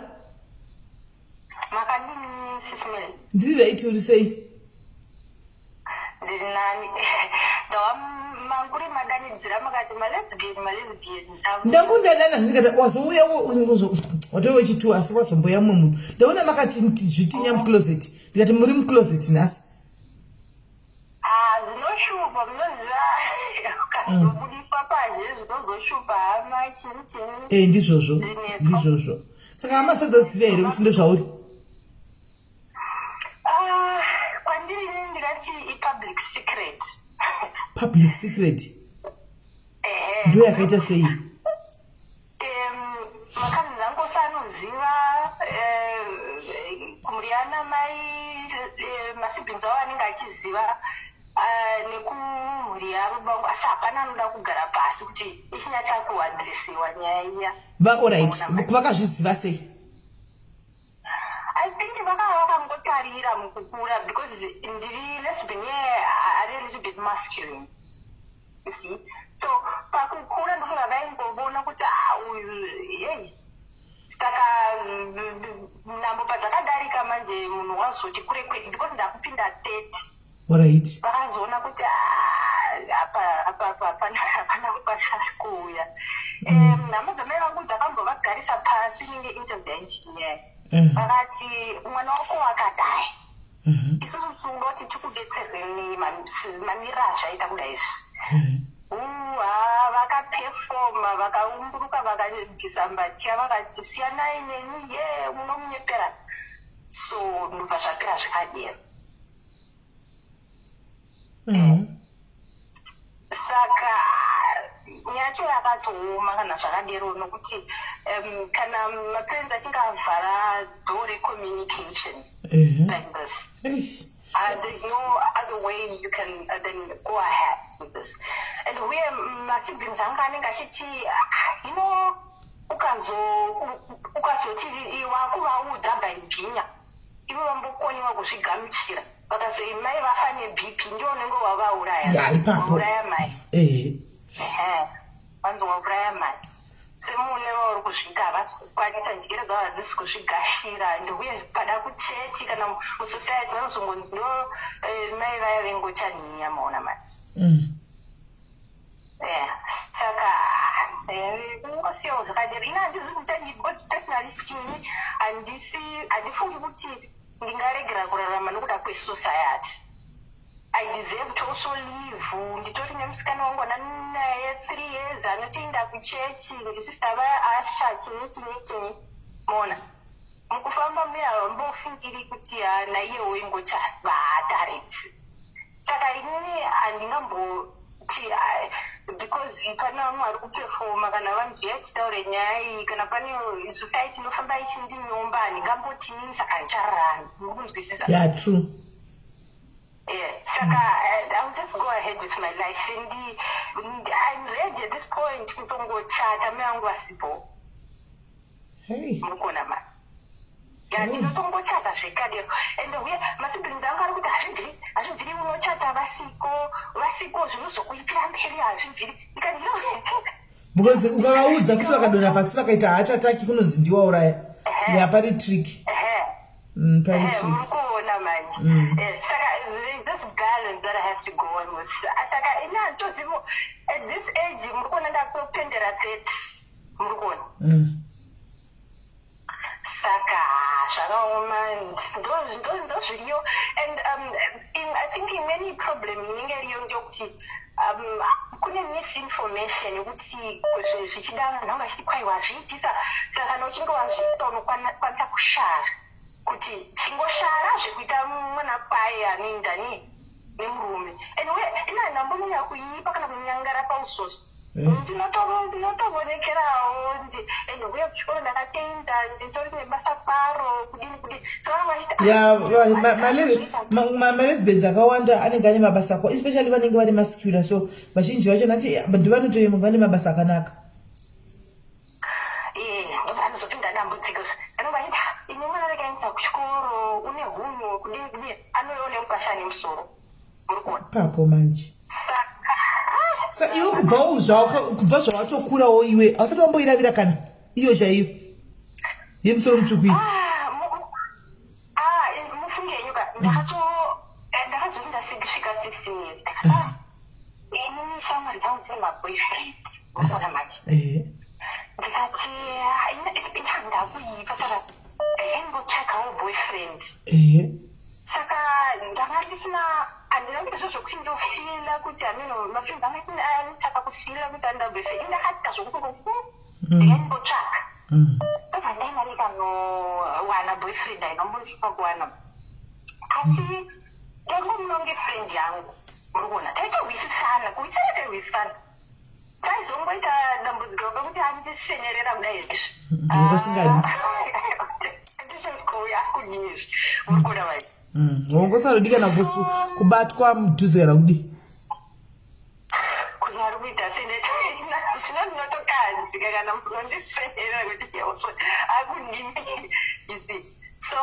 Did I to say? Whatever you do, as was on Boyamun. The one I'm at Zvitinyam closet. They got a Murim closet in us. No sure, but this also. So, how much is this very much in the show? Public secret. Public secret. Do I get to say? Kumriana mai masibinza waninga chiziva nekumuriya rubangu asapana noda kugara pasi kuti ichinyata kuadresiwa nyaya alright vakazviziva sei? I think vakangotarira mukukura because ndiri lesbian are a little bit masculine, you see. So pakukura ndofunga vaingobona kuti uyu saka nambo padzakadarika manje munhu wazoti kure kwedu because ndakupinda 30. Alright. Vakazoona kuti hapana kupachari kuuya. Namadzamai vangu ndakambovagarisa pasi ninge intervention vakati mwana wako wakadai isusu tungoti tikudetsereni mamirasha aita kudaizvi vakapefoma vakaumburuka vakabvisa mbatya vakati siyanai neni munomunyepera so ndobva zvapera zvikadero saka nyacho yakatooma kana zvakadero nokuti kana maparents achinge avhara door communication like this there's no other way you can then go ahead with this. And we my siblings anenge achiti ukazoti wakuvaudza bhaibhinya ivo vambokoniwa kuzvigamuchira vakazoi mai vafa nebp ndio unenge wavauraya mai vanzi wauraya mai semune vauri kuzvita havasi kukwanisa njira dzavo hadzisi kuzvigashira ndouye pada kuchechi kana musociety vanozongonzi ndo mai vaya vengochani yamaona mati saka kungosiyawo zvakadero ina handisi kuchani personally speaking handifungi kuti ndingaregera kurarama nokuda kwesociety. I deserve to also live. Nditori nemusikana wangu naye 3 years anotoenda kuchechi ngesista vaya asha chini mona mukufamba muya mbofungiri kuti naiyewo ingocha vatareti saka inini handingamboti because pane vamwe vari kupefoma kana vanhu vachitaure nyaya iyi kana pane society inofamba ichindinyoromba handingambotii saka ndichararani mukunzwisisa. Yeah, true. Saka I'll just go ahead with my life and I'm ready at this point kutongochata meangu asipo. Hey. Mukona ma. Ndinotongochata zvekadero and we masiblings angu ari kuti hazvibviri unochata vasiko zvinozokuipira mberi hazvibviri ndikati because ukavaudza kuti vakadonha pasi vakaita haachataki kunonzi ndiwauraya yapari trick mukona manje saka this balance that I have to go on with saka ina tozivo at this age mukona ndakupendera 30 mukona saka zvakaoma ndozviriyo and I think imweni problem inenge iriyo ndokuti kune misinformation yokuti zvichida nhanga achiti kwai wazviitisa saka kana uchinge wazviita unokwanisa kushara kuti chingoshara zvekuita mwana kwaye anoenda nemurume and ina ndambonyanya kuipa kana kunyangara pausosi ndinotoonekerawo ndouya kuchikoro ndakatenda nditori nebasa paro kudini malesbians akawanda anenge ane mabasa ako especially vanenge vane masikula so vazhinji vacho nati vantu vanotoyema vane mabasa akanaka anozopinda dambudziko anovaita ine mwana rekaenda kuchikoro une hunhu kudini anoone mukasha nemusoro muri kuona papo manje sa iwe kubva zvawatokurawo iwe hausati wamboiravira kana iyo chaiyo yemusoro mutsvuku iyi mufunge nyuka ndakazoti ndasvika 16 years ini shamwari dzangu dzine maboyfriend unoona manje ndikati ndakuipa saka ndaimbotshagawo boyfriend saka ndanga ndisina handina ndizvo zvokuti ndofila kuti hamino mafriends angati anotaka kufila kuti anda boyfriend ndakatsika zvokutokofu ndikandimbotsvaga obva ndainarikanowana boyfriend ainombonisvipa kuwana asi ndangomunonge friend yangu muri kuona taitohwisisana kuhwisana taihwisisana taizongoita dambudziko rokuti andishenerera kudai izvi ndichaiuya kudinizvi muri kuona vai wongosarodi kana kubatwa mudhuze kana kudi kunyari kuita zvino ndinotokanzika kana munondishenerera kuti yauswa akundimi isi so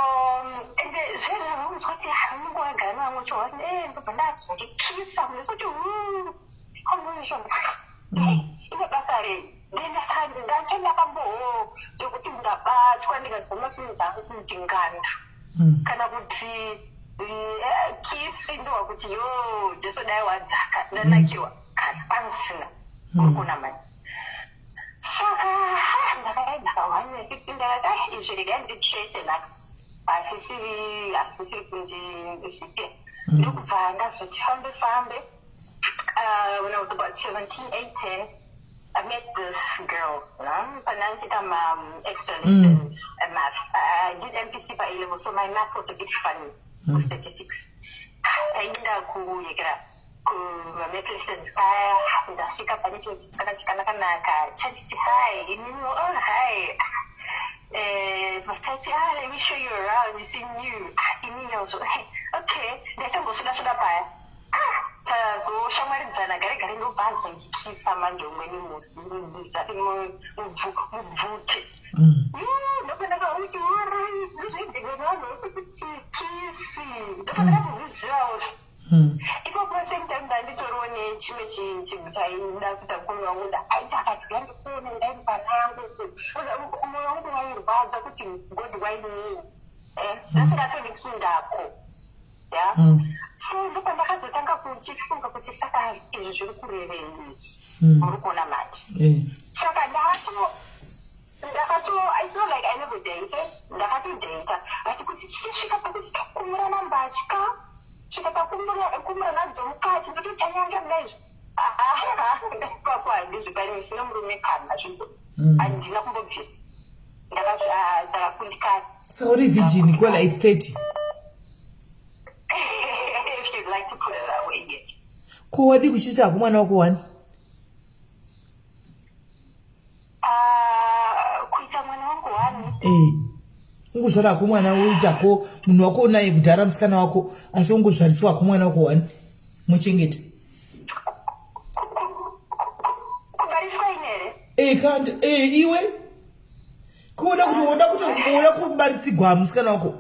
ende zvezvo kuti munongowagara nevamwe chohati ndobva ndazondikisa munesoti amunoishonzaka ine basa rei ndakamboho yokuti ndabatwa ndikazomafini dzangu kuti ngandu kana kuti kisi ndowa kuti yo jesu dai wadzaka ndanakirwa kana pamusina urikuna mani saka ndakawane 16 ndakati izvi regai ndichete naka asisiri kuti ndisvike ndokubva ndazoti fambe when I was about 17, 18, I met this girl. Extra lessons and math. I did MPC by A-level, so my math was a bit funny with statistics. I ended up make lessons. Ndasvika pane chakanaka chatiti hi let me show you around, you see new okay ndaitangosvida paya tazoshamwaridzana gare ndobva azondikisa manje umweni musi ndati mubvute ndopandakauti kisi ndopandaka kuzvizirawo ipapo same time ndanditoriwo nechimwe chaida kuita mukoma wangu ndaita akati yandikuona ndairi panangu mwoyo wangu wairwadza kuti god why me ndasingatonikusundako so ndopandakazotanga kuchifunga kuti saka izvi zviri kurevei muri kuona manje saka I feel like I never dated ndakatodata asi kuti chisvika pakuti takumurana mbatya svika pakumurana dzomukati ndototanyanga mnaizvi ipapo handizvikani sina murume kana zvipo handina kumbobvira ndakakundikana saka uri virgin kwelike 30 like to put it that way, yes. Kuwadi kuchita kumwana wako wani? Kuita mwana wangu wani? Ungozvara kumwana uitako munhu wako naye kudhara musikana wako asi ungozvariswa kumwana wako wani? Muchengeta. Kubariswa inere? Kandi iwe kuoda kuti kubarisigwa musikana wako.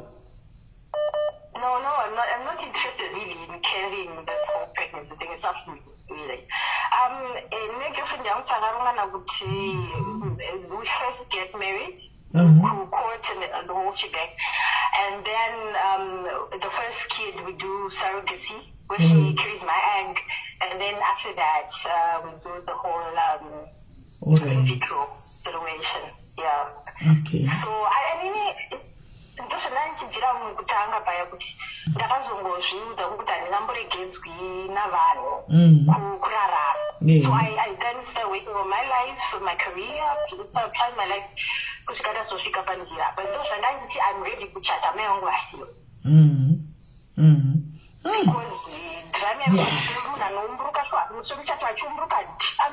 No, I'm not interested really in carrying this whole pregnancy thing. It's not really. My girlfriend yangu takarongana kuti we first get married, court and the whole shebang, and then the first kid we do surrogacy, where she carries my egg, and then after that we do the whole in vitro situation. Yeah. Okay. So I mean. ndozvandandichibvira mukutanga paya kuti ndakazongozviudza kuti handingamboregedzwi navanhu kurarama so I then started working on my life, my career, started planning my life kusvika ndazosvika panjira but ndozvandanditi I'm ready kuchata mai vangu vasiyo because drama munhu anoumburuka so musomuchato achiumburuka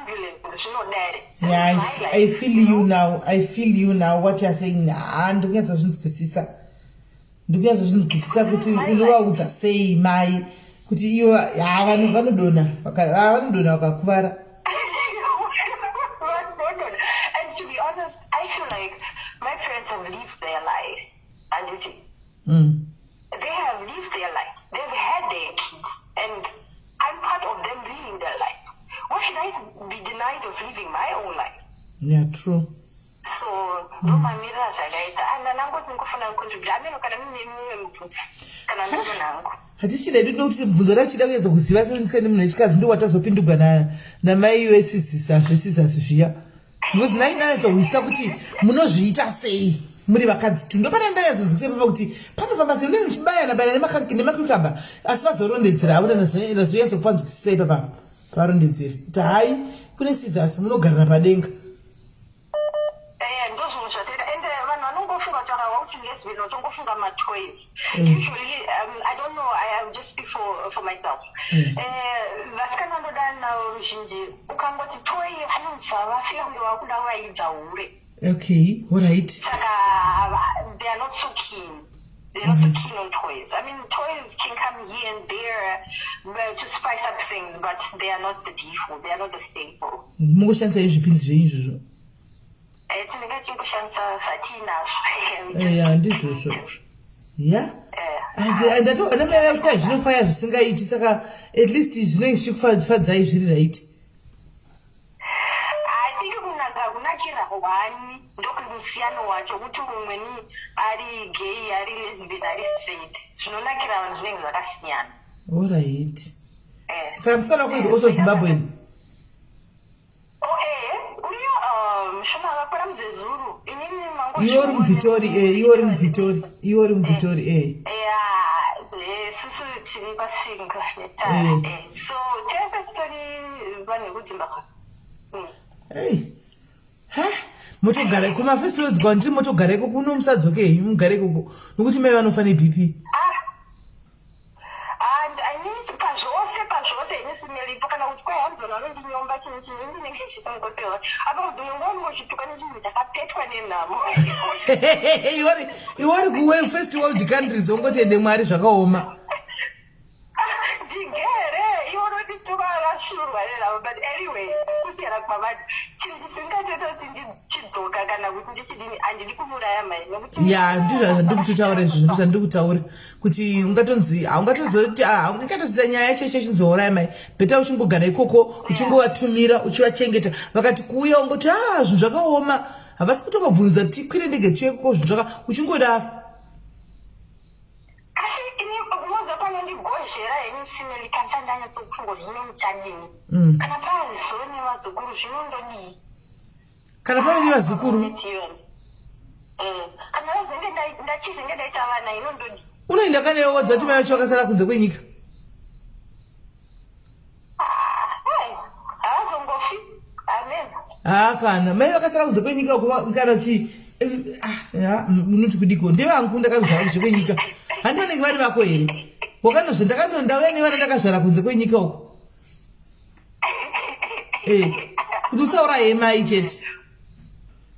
ambulance zvinodare. Yeah, I feel you now. I feel you now. What you're saying now. Ndikunyatsozinzwisisa kuti unovaudza sei mai kuti ivo vanodona vakakuvara. And to be honest, I feel like my parents have lived their lives. They have lived their lives. They've had their kids. And I'm part of them living their life. Why should I be denied of living my own life? Yeah, true. So, no mamira zvakaita. Ana nangu ndikufuna contribute. Ameno kana mune mubvunzi. Kana ndodo nangu. Hatichida kuti bvunzo rachida kuedza kuziva seni munhu wechikadzi ndiwo watazopindurwa namai wesisisa zvisisasi zviya. Because nai ndanyatsokuziva kuti munozviita sei muri vakadzi tu. Ndopana ndanyatsoziva kuti panofamba sei munenge muchibayana nemakwikaba asi vazorondedzera avo nazoyanzopanzwisisa ipapa varondedzere kuti hai kune sizasi munogarira padenga. Usually, I don't know, I will just speak for myself. Vasikana ndodana ruzhinji ukangoti toy hanobva vafika kunge vakuda vaibva hure. Okay, all right. Saka they are not so keen. They're not so keen on toys. I mean, toys can come here and there to spice up things, but they are not the default. They are not the staple. Mungoshandisa zvipinzi zvenyu izvozvo. Tinenge kushandisa zvatinazvo. Yeah, ndizvozvo. Yeah. Ndatoona mai kuti zvinofaya zvisingaiti saka at least zvinenge zvichikufadzai zviri right. I think kunakira hwani ndokumusiyano wacho kuti umweni ari gay ari lesbian ari straight zvinonakira vanhu zvinenge zvakasiyana. All right. Saka musana kuzi also Zimbabwean. Iwo uri muVitori. Susu tiri pasvinga. So tese tori vanhu vekudzimbabwe. Hey. Motogara kumafestivals kwandiri motogareko kuno musadzokei mugareko nokuti mai vanofane BP. And I need pazvose inesimelipo kana kuti kwahanzona vanondinyomba chinhu ndinenge chitongosewa apa kudhunongongo chituka nechinhu chakapetwa nenhamo. Iwari kuwe first world countries ongotende mwari zvakaoma. Ndigere iwonoti tuka vakashurwa nenhamo, but anyway kusiyana kwavanhu chinhu chisingateta kuti ndichidzoka kana kuti ndichidini handidi kumuraya mai nokuti ya ndizvandikutaura izvozvo ndizvandikutaura kuti ungatonzi haungatozoti ungatoziva nyaya yacho chinzouraya mai bheta uchingogara ikoko uchingovatumira uchivachengeta vakati kuuya ungoti zvinhu zvakaoma havasi kutongobvunza tikwire ndege tiuye koko zvinhu zvaka uchingodaro. asi ini unoza panondigozhera henyu simeli kanisa ndanyatsofungo zvino muchadini kana pazivo nevazukuru zvinondodii kana pave nevazukuru kana vazenge ndachizenge ndaita vana inondodii unoenda kaneodza kuti mai vacho vakasara kunze kwenyika. havazongofi amen. Kana mai vakasara kunze kwenyika kana kuti unoti kudiko ndevangu ndakazvara kunze kwenyika handivanenge vari vako here wakanozve ndakanondauya nevana ndakazvara kunze kwenyika uko kuti usauraye mai chete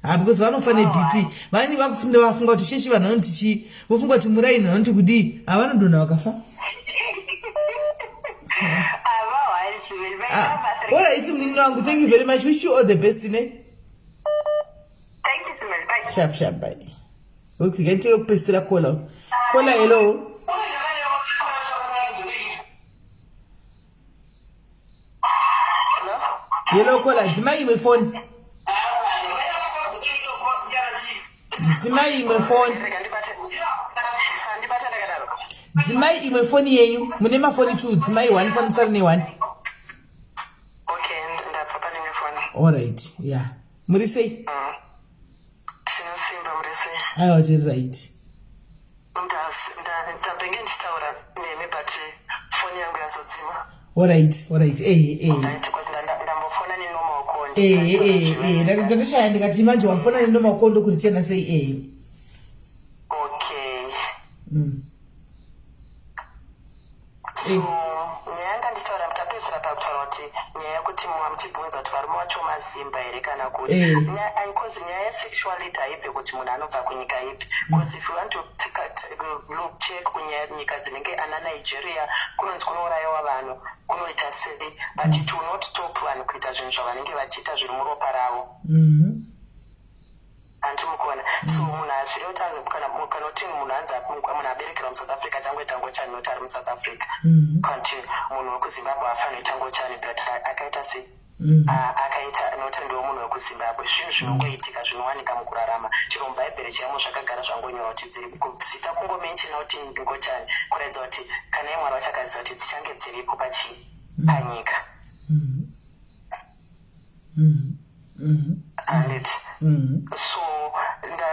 because vanofane BP vani vakufunda vafunga kuti sheshi vanhu vanoti chi vofunga kuti muraini vanoti kudii havanodona vakafa. All right, munini wangu, thank you very much. Wish you all the best, ne? Thank you so much. Bye. Sharp, bye. Okay, get to pesira kola. Kola, hello. Hello, kola. Zimai my phone. Zimai my phone. Zimai my phone yenyu. Munema phone two. Zimai one phone sarni one. All right, yeah. Murise? Sinosimba murise. I was it right. All right. Ndakashaya ndikati manje wafona nenoma kondo kuti tena sei Okay. So nyanga nditaura mutape ndinopedzera pakutaura kuti nyaya yekuti muchibvunza kuti varume vacho mazimba here kana kuti because nyaya yesexuality haibve kuti munhu anobva kunyika ipi, because if you want to check kunyika dzinenge ana Nigeria kunonzi kunourayiwa vanhu kunoita sei, but it will not stop vanhu kuita zvinhu zvavanenge vachiita zviri muropa ravo. Antimukona. So munhu azvirota kana kuti munhu anza munhu aberekerwa muSouth Africa changoita Ngochani noti ari muSouth Africa. Kanti munhu wekuZimbabwe afanira Ngochani but akaita sei? Akaita noti ndiwo munhu wekuZimbabwe. Zvinhu zvinongoitika zvinowanika mukurarama. Chero muBhaibheri chiyamo zvakagara zvangonyora kuti dziri zita kungomenshina kuti Ngochani kuratidza kuti kana Mwari vachagadziza kuti dzichange dziripo panyika. And so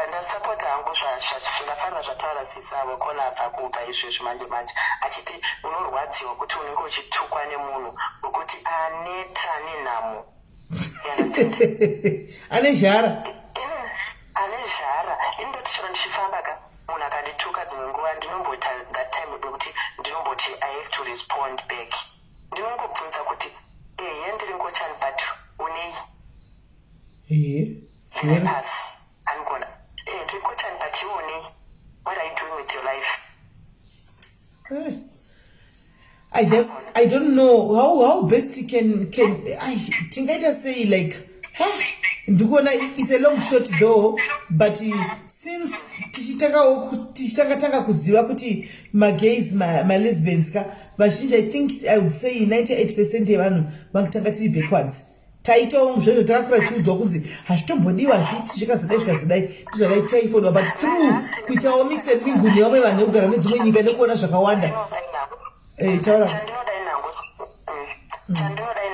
ndasapota hangu zvafanira zvataura sisavo kolabva kubva izvezvi manje achiti unorwadziwa kuti unenge uchitukwa nemunhu wekuti aneta nenhamo. ane zhara indoti chero ndichifamba ka munhu akandituka dzimwe nguva ndinombota that time kuti ndinomboti I have to respond back. Ndinongobvunza kuti ndiri Ngochani but unei pass I'm gonna Ngochani but you only what are you doing with your life? I don't know how best you can I think I just say like ndikuona is a long shot though, but since tichitanga kuziva kuti magays lesbians ka vazhinji I think I would say 98% yevanhu vangitanga tiri backwards. Taito zvezvo takakura tiudzwa kunzi hazvitombodiwa zviti zvikazodai ndizvadai taifodwa, but through kuitawo mix and mingle nevamwe vanhu nekugara nedzimwe nyika nekuona zvakawanda. Taura chandinodai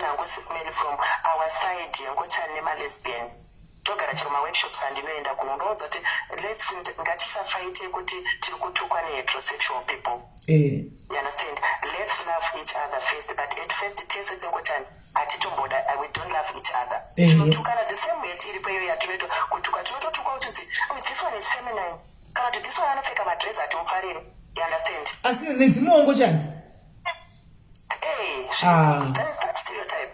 nangu SIS MELLY from our side yeNgochani nemalesbian togara chero maworkshops andinoenda kunondoudza kuti ngatisafaite kuti tiri kutukwa neheterosexual people. You understand? Let's love each other first, but at first tese dzeNgochani atitomboda we don't love each other. Tinotukana the same way tiripo iyo yatinoita kutuka tinototukwa kuti this one is feminine kana kuti this one anopfeka madress atimufarire. You understand? Asi nedzimwe Ngochani that is that stereotype.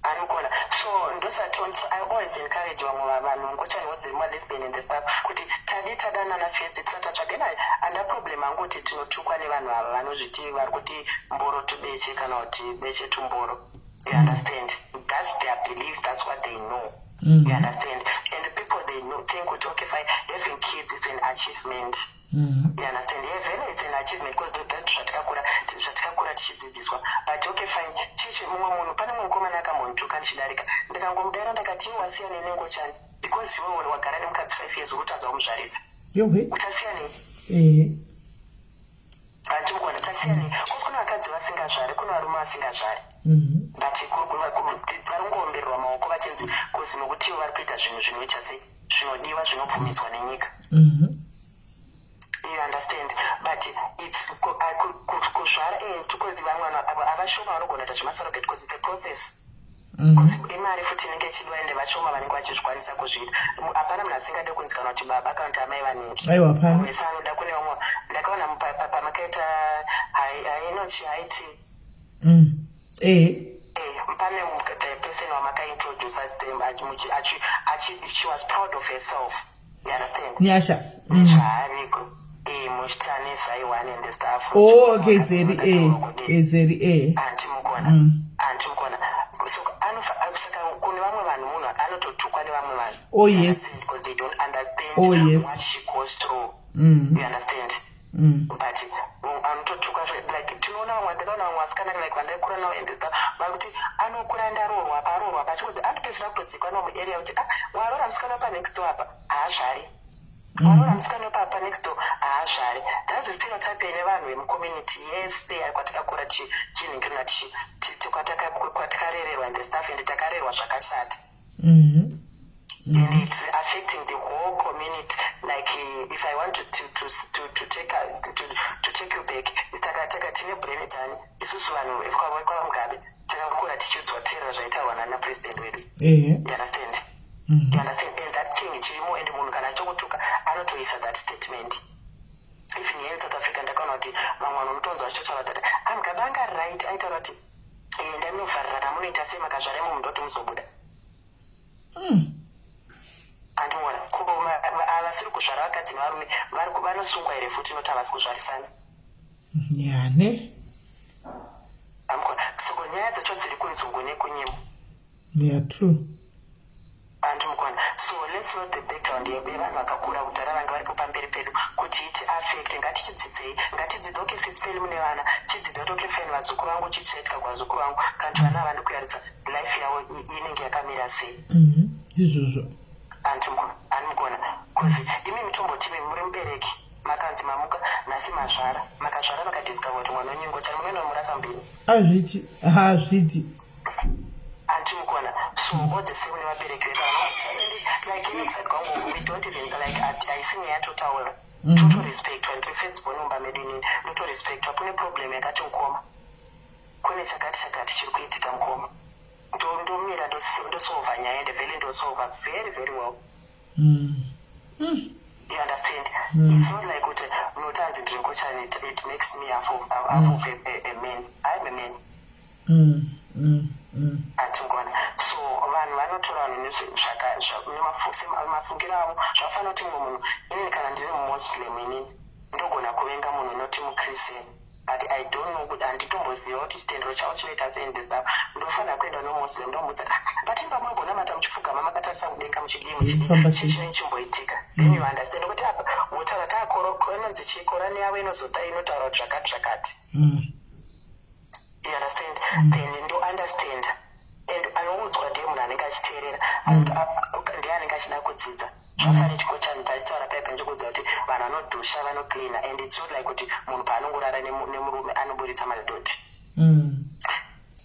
Anukona. So I always encourage vamwe vanhu Ngochani wodzimwa lesbian and the stuff kuti tadanana first tisatatsvage naye anda problem angoti tinotukwa nevanhu ava vanozviti vari kuti mboro tubeche kana kuti beche tumboro. You understand? That's their belief, that's what they know. You understand? And the people they know think okay fine, having kids is an achievement. You understand? Yeah, it's an achievement because that's zvatakakura tichidzidziswa. But okay fine, chichi mumwe munhu pane mumwe mukomana akamonituka ndichidarika ndikangomudaira ndakati wasiyana neNgochani because iwewe wagara nemukadzi 5 years urikutadza kumuzvarisa. Utasiyana Antimukona tasiyana because kuna vakadzi vasingazvari kuna varume vasingazvari. But varongombererwa maoko vachinzi because nokuti vari kuita zvinhu zvinoita sei zvinodiwa zvinobvumidzwa nenyika. You understand? But it's kuzvara because vamwe avashoma vanogona kuita zvemasurrogate because it's a process. Because imari futi inenge ichidiwa ende vashoma vanenge vachizvikwanisa kuzviita. Hapana munhu asingade kunzikanwa kuti baba kana kuti amai vanenge. Mumwe sanoda kune vamwe ndakaona pamakaita hainoti haiti. Pane the person wamakaintroduce as them she was proud of herself. You understand? Nyasha. Zvariko. Mushitani Saiwan and the staff. Oh, okay, Zeri Antimukona. So kune vamwe vanhu munhu anototukwa nevamwe vanhu. Oh yes. Because they don't understand what she goes through. You understand? But anototukwa like tinoona ndakaona mwasikana like vandaikura nawo and stuff vakuti anokura ndarorwa parorwa pachikodzi anopedzera kutozikwa nawo muarea kuti warora musikana pa next door apa haazvari. Warora musikana pa next door haazvari. That's the stereotype ine vanhu vemucommunity yese kwatakakura chiningirina kwatakarererwa and stuff and takarerwa zvakashata. And it's affecting the whole community. Like if I want to take you back, takataka tine brain tani isusu vanhu ekwa mugabe takakura tichidzotera zvaitawa nana president wedu. You understand? You understand? And that thing chirimo and munhu kana chokutuka anotoisa that statement. even here in South Africa ndakaona kuti vamwe vanomutonzi vachitotaura kuti angabanga right aitaura kuti ndanofarira namunoita sei makazvaremo munhu ndoti muzobuda andimona avasiri kuzvara vakadzi nevarume vanosungwa here futi noti havasi kuzvarisana yane amkona soko nyaya dzacho dziri kunzungu nekunyimo true andimukona so let's know the background yevanhu vakakura kudhara vanga varipo pamberi pedu kuti iti affect ngatidzidzei okay sisipeli mune vana chidzidza kuti okay fine vazukuru vangu chichaitwa kwazukuru vangu kanti vana havandi kuyaridza life yavo inenge yakamira sei izvozvo andimukona kuzi imi mitombotimi muri mubereki makanzi mamuka nhasi mazvara makazvara makadhiska kuti mwana weNgochani munoenda murasa mbiri hazviti andimukona so all the same nevabereki like ini kusati kwangu we don't even like haisini yatotaura toto respect when refers bonumba medu inini toto respect apune problem yakati ukoma kune chakati chiri kuitika mukoma ndomira ndosolva nyaya ende vele ndosolva very very well you understand it's not like kuti unotanzi ndiri Ngochani it makes me half of a man I'm a man atingona so vanhu vanotora vanhu nemafungiro avo zvafana kuti mumwe munhu inini kana ndiri mumuslim inini ndogona kuvenga munhu inoti muchristian but I don't know kuti handitomboziva kuti chitendero chavo chinoita sei ndezavo ndofanira kuenda nomuslim ndomudza but imba munogona muchipfugama makatarisa kudenga muchidii chimboitika then you understand kuti apa wotaura taanonzi chikorani yavo inozoda inotaura kuti zvakati you understand then ndo understand and anoudzwa ndiye munhu anenge achiteerera ndiye anenge achida kudzidza zvafana chikochani ndachitaura paipa ndikuudza kuti vanhu vanodhusha vanocleana and it's not like kuti munhu paanongorara nemurume anoburitsa madhoti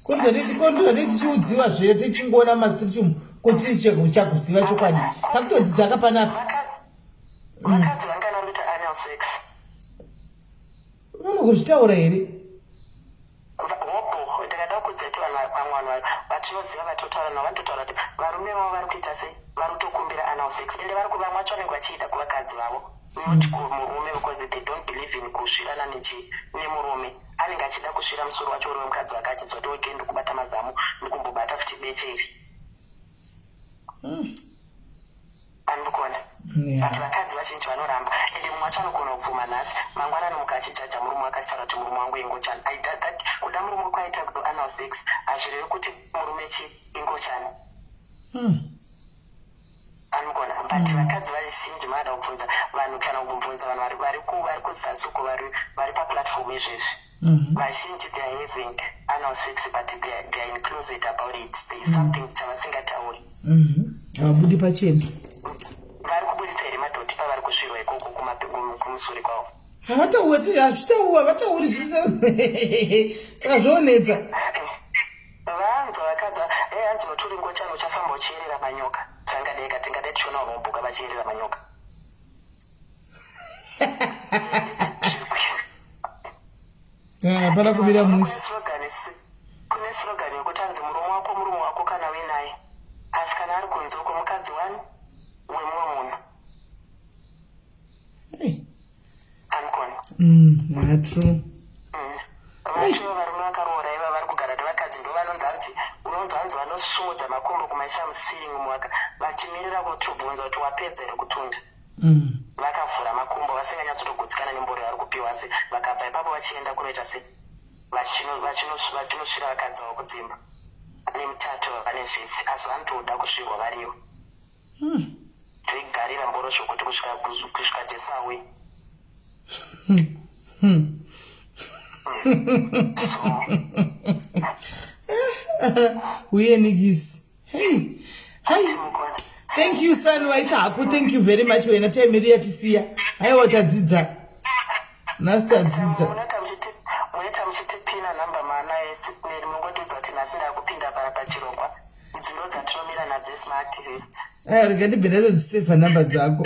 kondozati tichiudziwa zvere tichingoona mastreet umu kuti chakuziva chokwadi takutodzidza kapanapa vakadzi vanganoita anal sex vanokuzvitaura here hopo ndakada kudza kuti vanhu vatinoziva vatotaura navo vanototaura kuti varume vavo vari kuita sei vari kutokumbira anal sex ende vari kuva mwacho vanenge vachiida kuvakadzi vavo not kumurume because they don't believe in kusvirana nemurume anenge achida kusvira musoro wacho uri wemukadzi wake achidzwa kuti okay ndikubata mazamu ndikumbobata futi becheri andikona but vakadzi vazhinji vanoramba ende mumwe wacho anogona kubvuma nhasi mangwana anomuka achijaja murume akachitaura kuti murume wangu Ngochani kuda murume kwaita anal sex hazvirevi kuti murume Ngochani anogona but vakadzi vazhinji maada kubvunza vanhu kana kubvunza vanhu vari kuzasi uko vari paplatform izvezvi vazhinji they are having anal sex but they are in closet about it there is something chavasingatauri havabudi pachena vari kuburitsa here madhoti pavari kusvirwa ikoko kumusuri kwavo havatauri saka zvonetsa vanza vakadza hanzi noturi Ngochani uchafamba uchiyerera manyoka zvangadeka tingadai tichiona unombuka vachiyerera manyoka hapana kumira musha kune slogan yekuti hanzi murume wako kana uinaye asi kana ari kunze uko mukadzi wani wemumwe munhu ankona true vacho varume vakaroora iva vari kugara nevakadzi ndo vanonzi hanzi vanosumudza makumbo kumaisa musiringi muwaka vachimirira kutibvunza kuti wapedza here kutunda vakavhura makumbo vasinganyatsotogutsikana nembori vari kupiwa asi vakabva ipapo vachienda kunoita sei vachinosvira vakadzi vavo kudzimba nemutato vane zvitsi asi vanotoda kusvirwa varivo toigarira mboro zvokuti kusvika jesu awe so uyenigisi hey thank you son waita haku thank you very much wena time yedu yatisiya haiwa tadzidza nhasi tadzidza munoita muchitipina namba mana yesimeri mungodudza kuti nhasi ndakupinda pachirongwa idzi ndo dzatinomira nadzo esmaactivist rikandibve ndatodzisevha namba dzako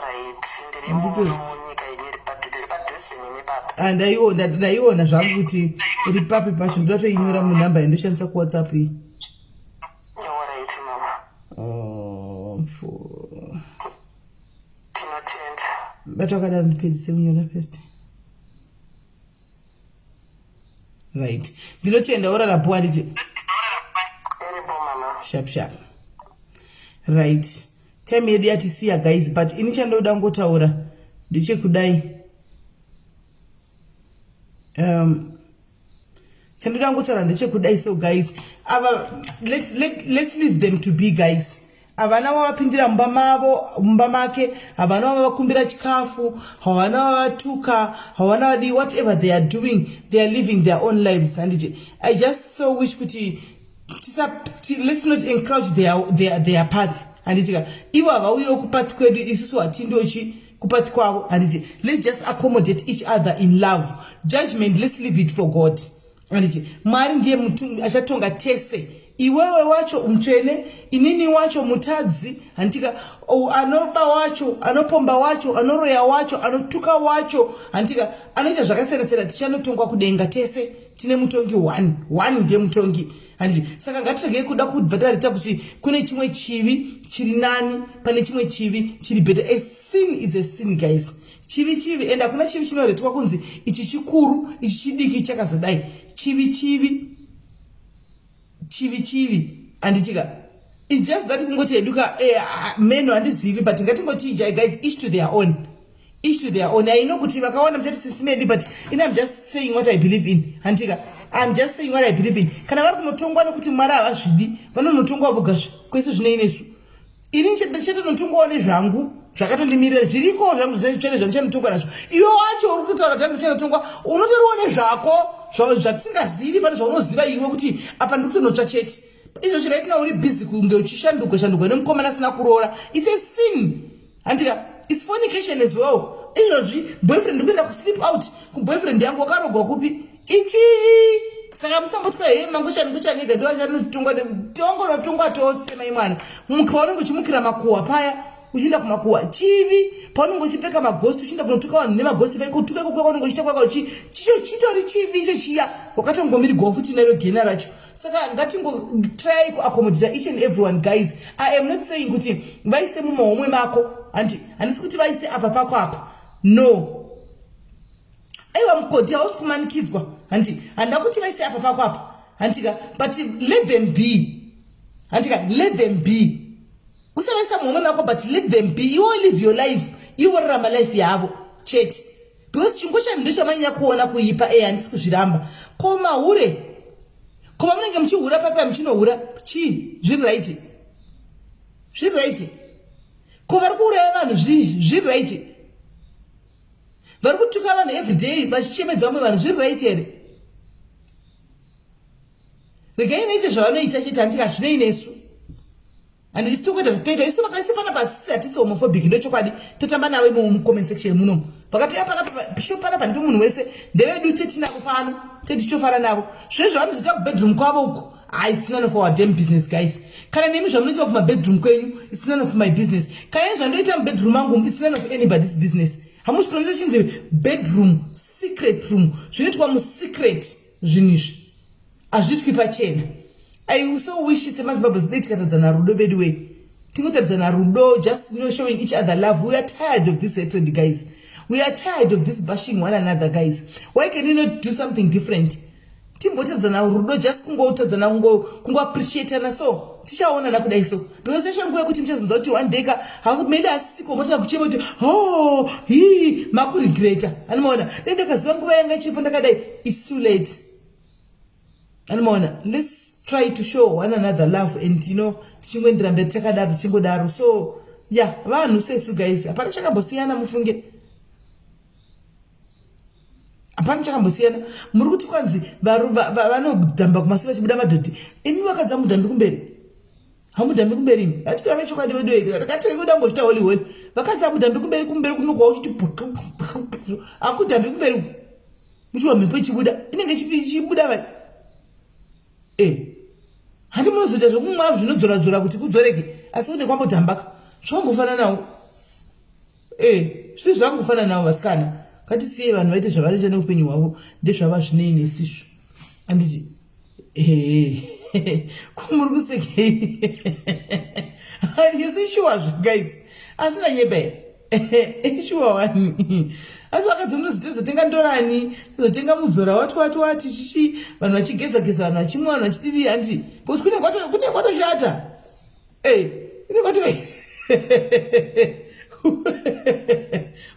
right ndiri munyika yedu iri padhesini nepapa ndaiona zvangu kuti uri papi pacho ndatoinyora munhamba yandoshandisa kuwhatsapp iyi right mama tinotenda But I can't pay the 7 first. Right. Did you change the order of quality? Sharp. Right. Tell me the to see guys, but in each and don't go to order. Did you could die? So guys, let's leave them to be guys. Avana wapindira mbamake, avana wakumbira chikafu, hawana watuka, hawana wadi whatever they are doing, they are living their own lives. And I just so wish let's not encourage their path. And iwa wauyo kupati kwedu isisu atindochi kupati kwao. And let's just accommodate each other in love. Judgment, let's leave it for God. And mari ndiye mtu achatonga tese. Iwewe wacho umchene, inini wacho mutazi, antika anoba wacho, anopomba wacho, anoroya wacho, anotuka wacho, antika anoja zvakasiyana tichano tongwa kudenga tese, tine mutongi one ndiye mutongi. Anditi saka ngatirege kuda kubvatarita kuti kune chimwe chivi chiri nani pane chimwe chivi chiri better. A sin is a sin guys. Chivi enda kuna chivi chinoretwa kunzi ichi chikuru ichi chidiki chakazodai. Chivi anditika it's just that kungoti eduka meno andizivi but ngatingoti guys each to their own. I know kuti vakaona mchati SIS MELLY but I'm just saying what I believe in. Antika I'm just saying what I believe in. Kana vari kunotongwa nokuti mwari havazvidi vanonotongwa vogasva kwese zvinoinesu ini chete notongwa nezvangu zvakatondimirira zviriko zvangu zvene zvanichanotongwa nazvo iwe wacho uri kutaura kuti chanotongwa unotoriwo nezvako zvatisingazivi pane zvaunoziva iwe kuti apa ndikutonotsva chete izvo zviraiti uri busy kunge uchishanduka nemukomana asina kuroora. It's a sin. Andika it's fornication as well. Izvozvi boyfriend ndikuenda kusleep out kuboyfriend yangu wakarogwa kupi ichivi. Saka musambotwa Ngochani ega ndiwo achanotongwa tongonotongwa tose maimwana paunenge uchimukira makuhwa paya uchienda kumakuhwa chivi paunenge uchipfeka maghosti uchienda kunotuka vanhu nemaghosti kutuka ikoko kwaunenge uchiita kwaka chitori chivi icho chiya wakatongomirirwawo futi naro gena racho. Saka ngatingotry kuaccommodate each and everyone guys. I am not saying kuti vaise mumahomwe mako handisi kuti vaise apa pako apa no. Aiwa mukoti hausi kumanikidzwa handida kuti vaise apa pako apa handika but let them be usavaisa muhomwe mako but let them be. You will live your life, you will rama life yavo chete because Ngochani ndo chamanyanya kuona kuipa handisi kuzviramba koma hure koma munenge muchihura papa muchinohura zviri right ko vari kuuraya vanhu zviri right vari kutuka vanhu everyday vachichemedza vamwe vanhu zviri right here. Regai noite zvavanoita chete handika zvinoinesu and isi tokuita zvatoita isi vakaisi pana pasi hatisi homophobic ndochokwadi totamba nawe mucomment section munomu pakatoya panapa ndipe munhu wese ndevedu tetinako pano tetichofara navo zvezvo zvavanozoita kubedroom kwavo uko it's none of our damn business guys. Kana nemi zvamunoita kumabedroom kwenyu it's none of my business. Kana nemi zvandoita mubedroom mangu it's none of anybody's business. Hamusi kunoita chinzi bedroom secret room zvinoitwa musecret zvinhu izvi hazviitwi pachena. I so wish semazimbabwe zidai tikatadzana rudo vedu we tingotadzana rudo just showing each other love. We are tired of this hatred guys. We are tired of this bashing one another guys. Why can you not do something different? Timbotadzana rudo just kungotadzana kungoappreciatana so tichaonana kudai so because shanguva yekuti muchazonza kuti one day maybe asisiko motaka kuchema kuti makurigreta anomaona ndakaziva nguva yanga ichipo ndakadai it's too late anomaona. Let's try to show one another love and tichingoendera mberi takadaro tichingodaro so yeah vanhu sesu guys hapana chakambosiyana mufunge hapana chakambosiyana. Muri kuti kwanzi vanodhamba kumasura chibuda madhodhi imi vakadzi hamudhambi kumberi hamudhambi kumberi imi hatitaura chokwadi vedu vedu takati kudangochita holy vakadzi hamudhambi kumberi kunogwa uchiti hakudhambi kumberi muchiwa mhepo ichibuda inenge chibuda vai handi munozoita zvokumwa zvinodzoradzora kuti kudzoreke asi une kwambodhambaka zvangofana nawo zvii zvangofana nawo vasikana ngatisiye vanhu vaite zvavanoita neupenyu hwavo ndezvava zvinei nesizvo handiti kumuri kusekei you see sure guys asina nyeba here sure wani asi vakadzi munozitozotenga ndorani tozotenga mudzora wati chichi vanhu vachigeza vanhu vachimwa vanhu vachidii handiti because kune kwatoshata kune kwato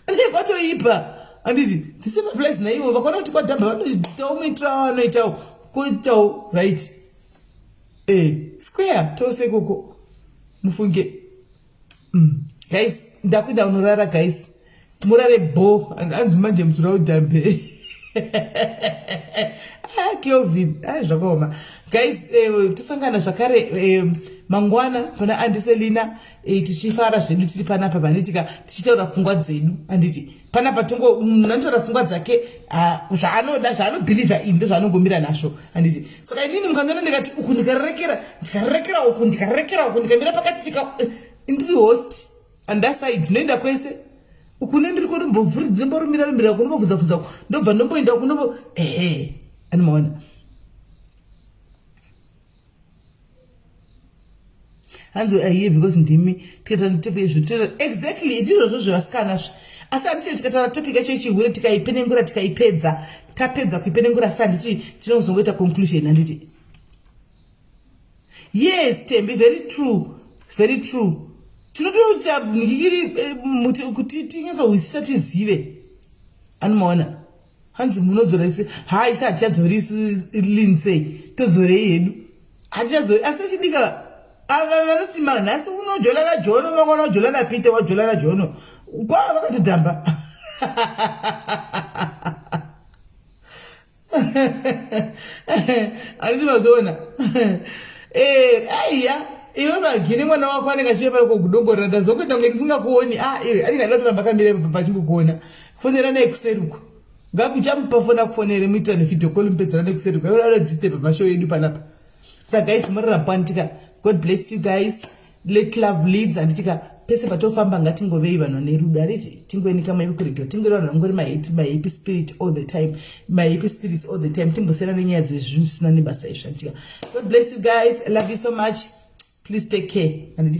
kune kwatoipa handiti the same applies naivo vakaona kuti kwadhamba vanoitawo muitirawo vanoitawo kuitawo right square tose koko mufunge guys ndakuenda unorara guys murare bo anzi manje mutura udhambe Kelvin zvakaoma guys tosangana zvakare mangwana pana andiselina tichifara zvedu tiri panapa panditika tichitaura pfungwa dzedu handiti panapa nantaura pfungwa dzake zvaanoda zvaanobhilivha ini ndozvaanongomira nazvo handiti saka inini mukanzona ndikati uku ndikarerekera uku ndikamira pakati ndiri host andaside ndinoenda kwese uku nendiri kunomborumira kunombobvudza ndobva ndomboenda kunombo animaona hanzi aiye because ndimi tikataura topic yezvitoro exactly ndizvozvo zvevasikanazvo asi handiti tikataura topic yacho ichihure tikaipenengura tikaipedza tapedza kuipenengura sa handiti tinozongoita conclusion handiti yes Tembi very true tinotoita nikikiri kuti tinyazowisisa tizive animaona hanzi munodzora isi isi hatichadzori isi linsei todzorei yedu hatichadzori asi chidika vanoti manhasi unojola najono mangwana wajola napita wajola najono kwa vakatodhamba handiti mazona aiya iwe magini mwana wako anenge achive pari kugudongorera ndazokuita kunge ndisingakuoni iwe anenge ada kutoramba akamira pachikukuona kufonera neekuseruku ngakuchamupa fona kufonere muitira nevideo call mupedzera nekuseruku aioda disturb pamashow edu panapa saka guys murarapanitika God bless you guys let love leads anditika pese patofamba ngatingovei vanhu nerudo ariti tingoenika maikuregera tingori vanhu vangori my happy spirit all the time my happy spirits all the time timbosiyana nenyaya dzezvinhu zvisina nebasa izvo anditika God bless you guys I love you so much please take care anditika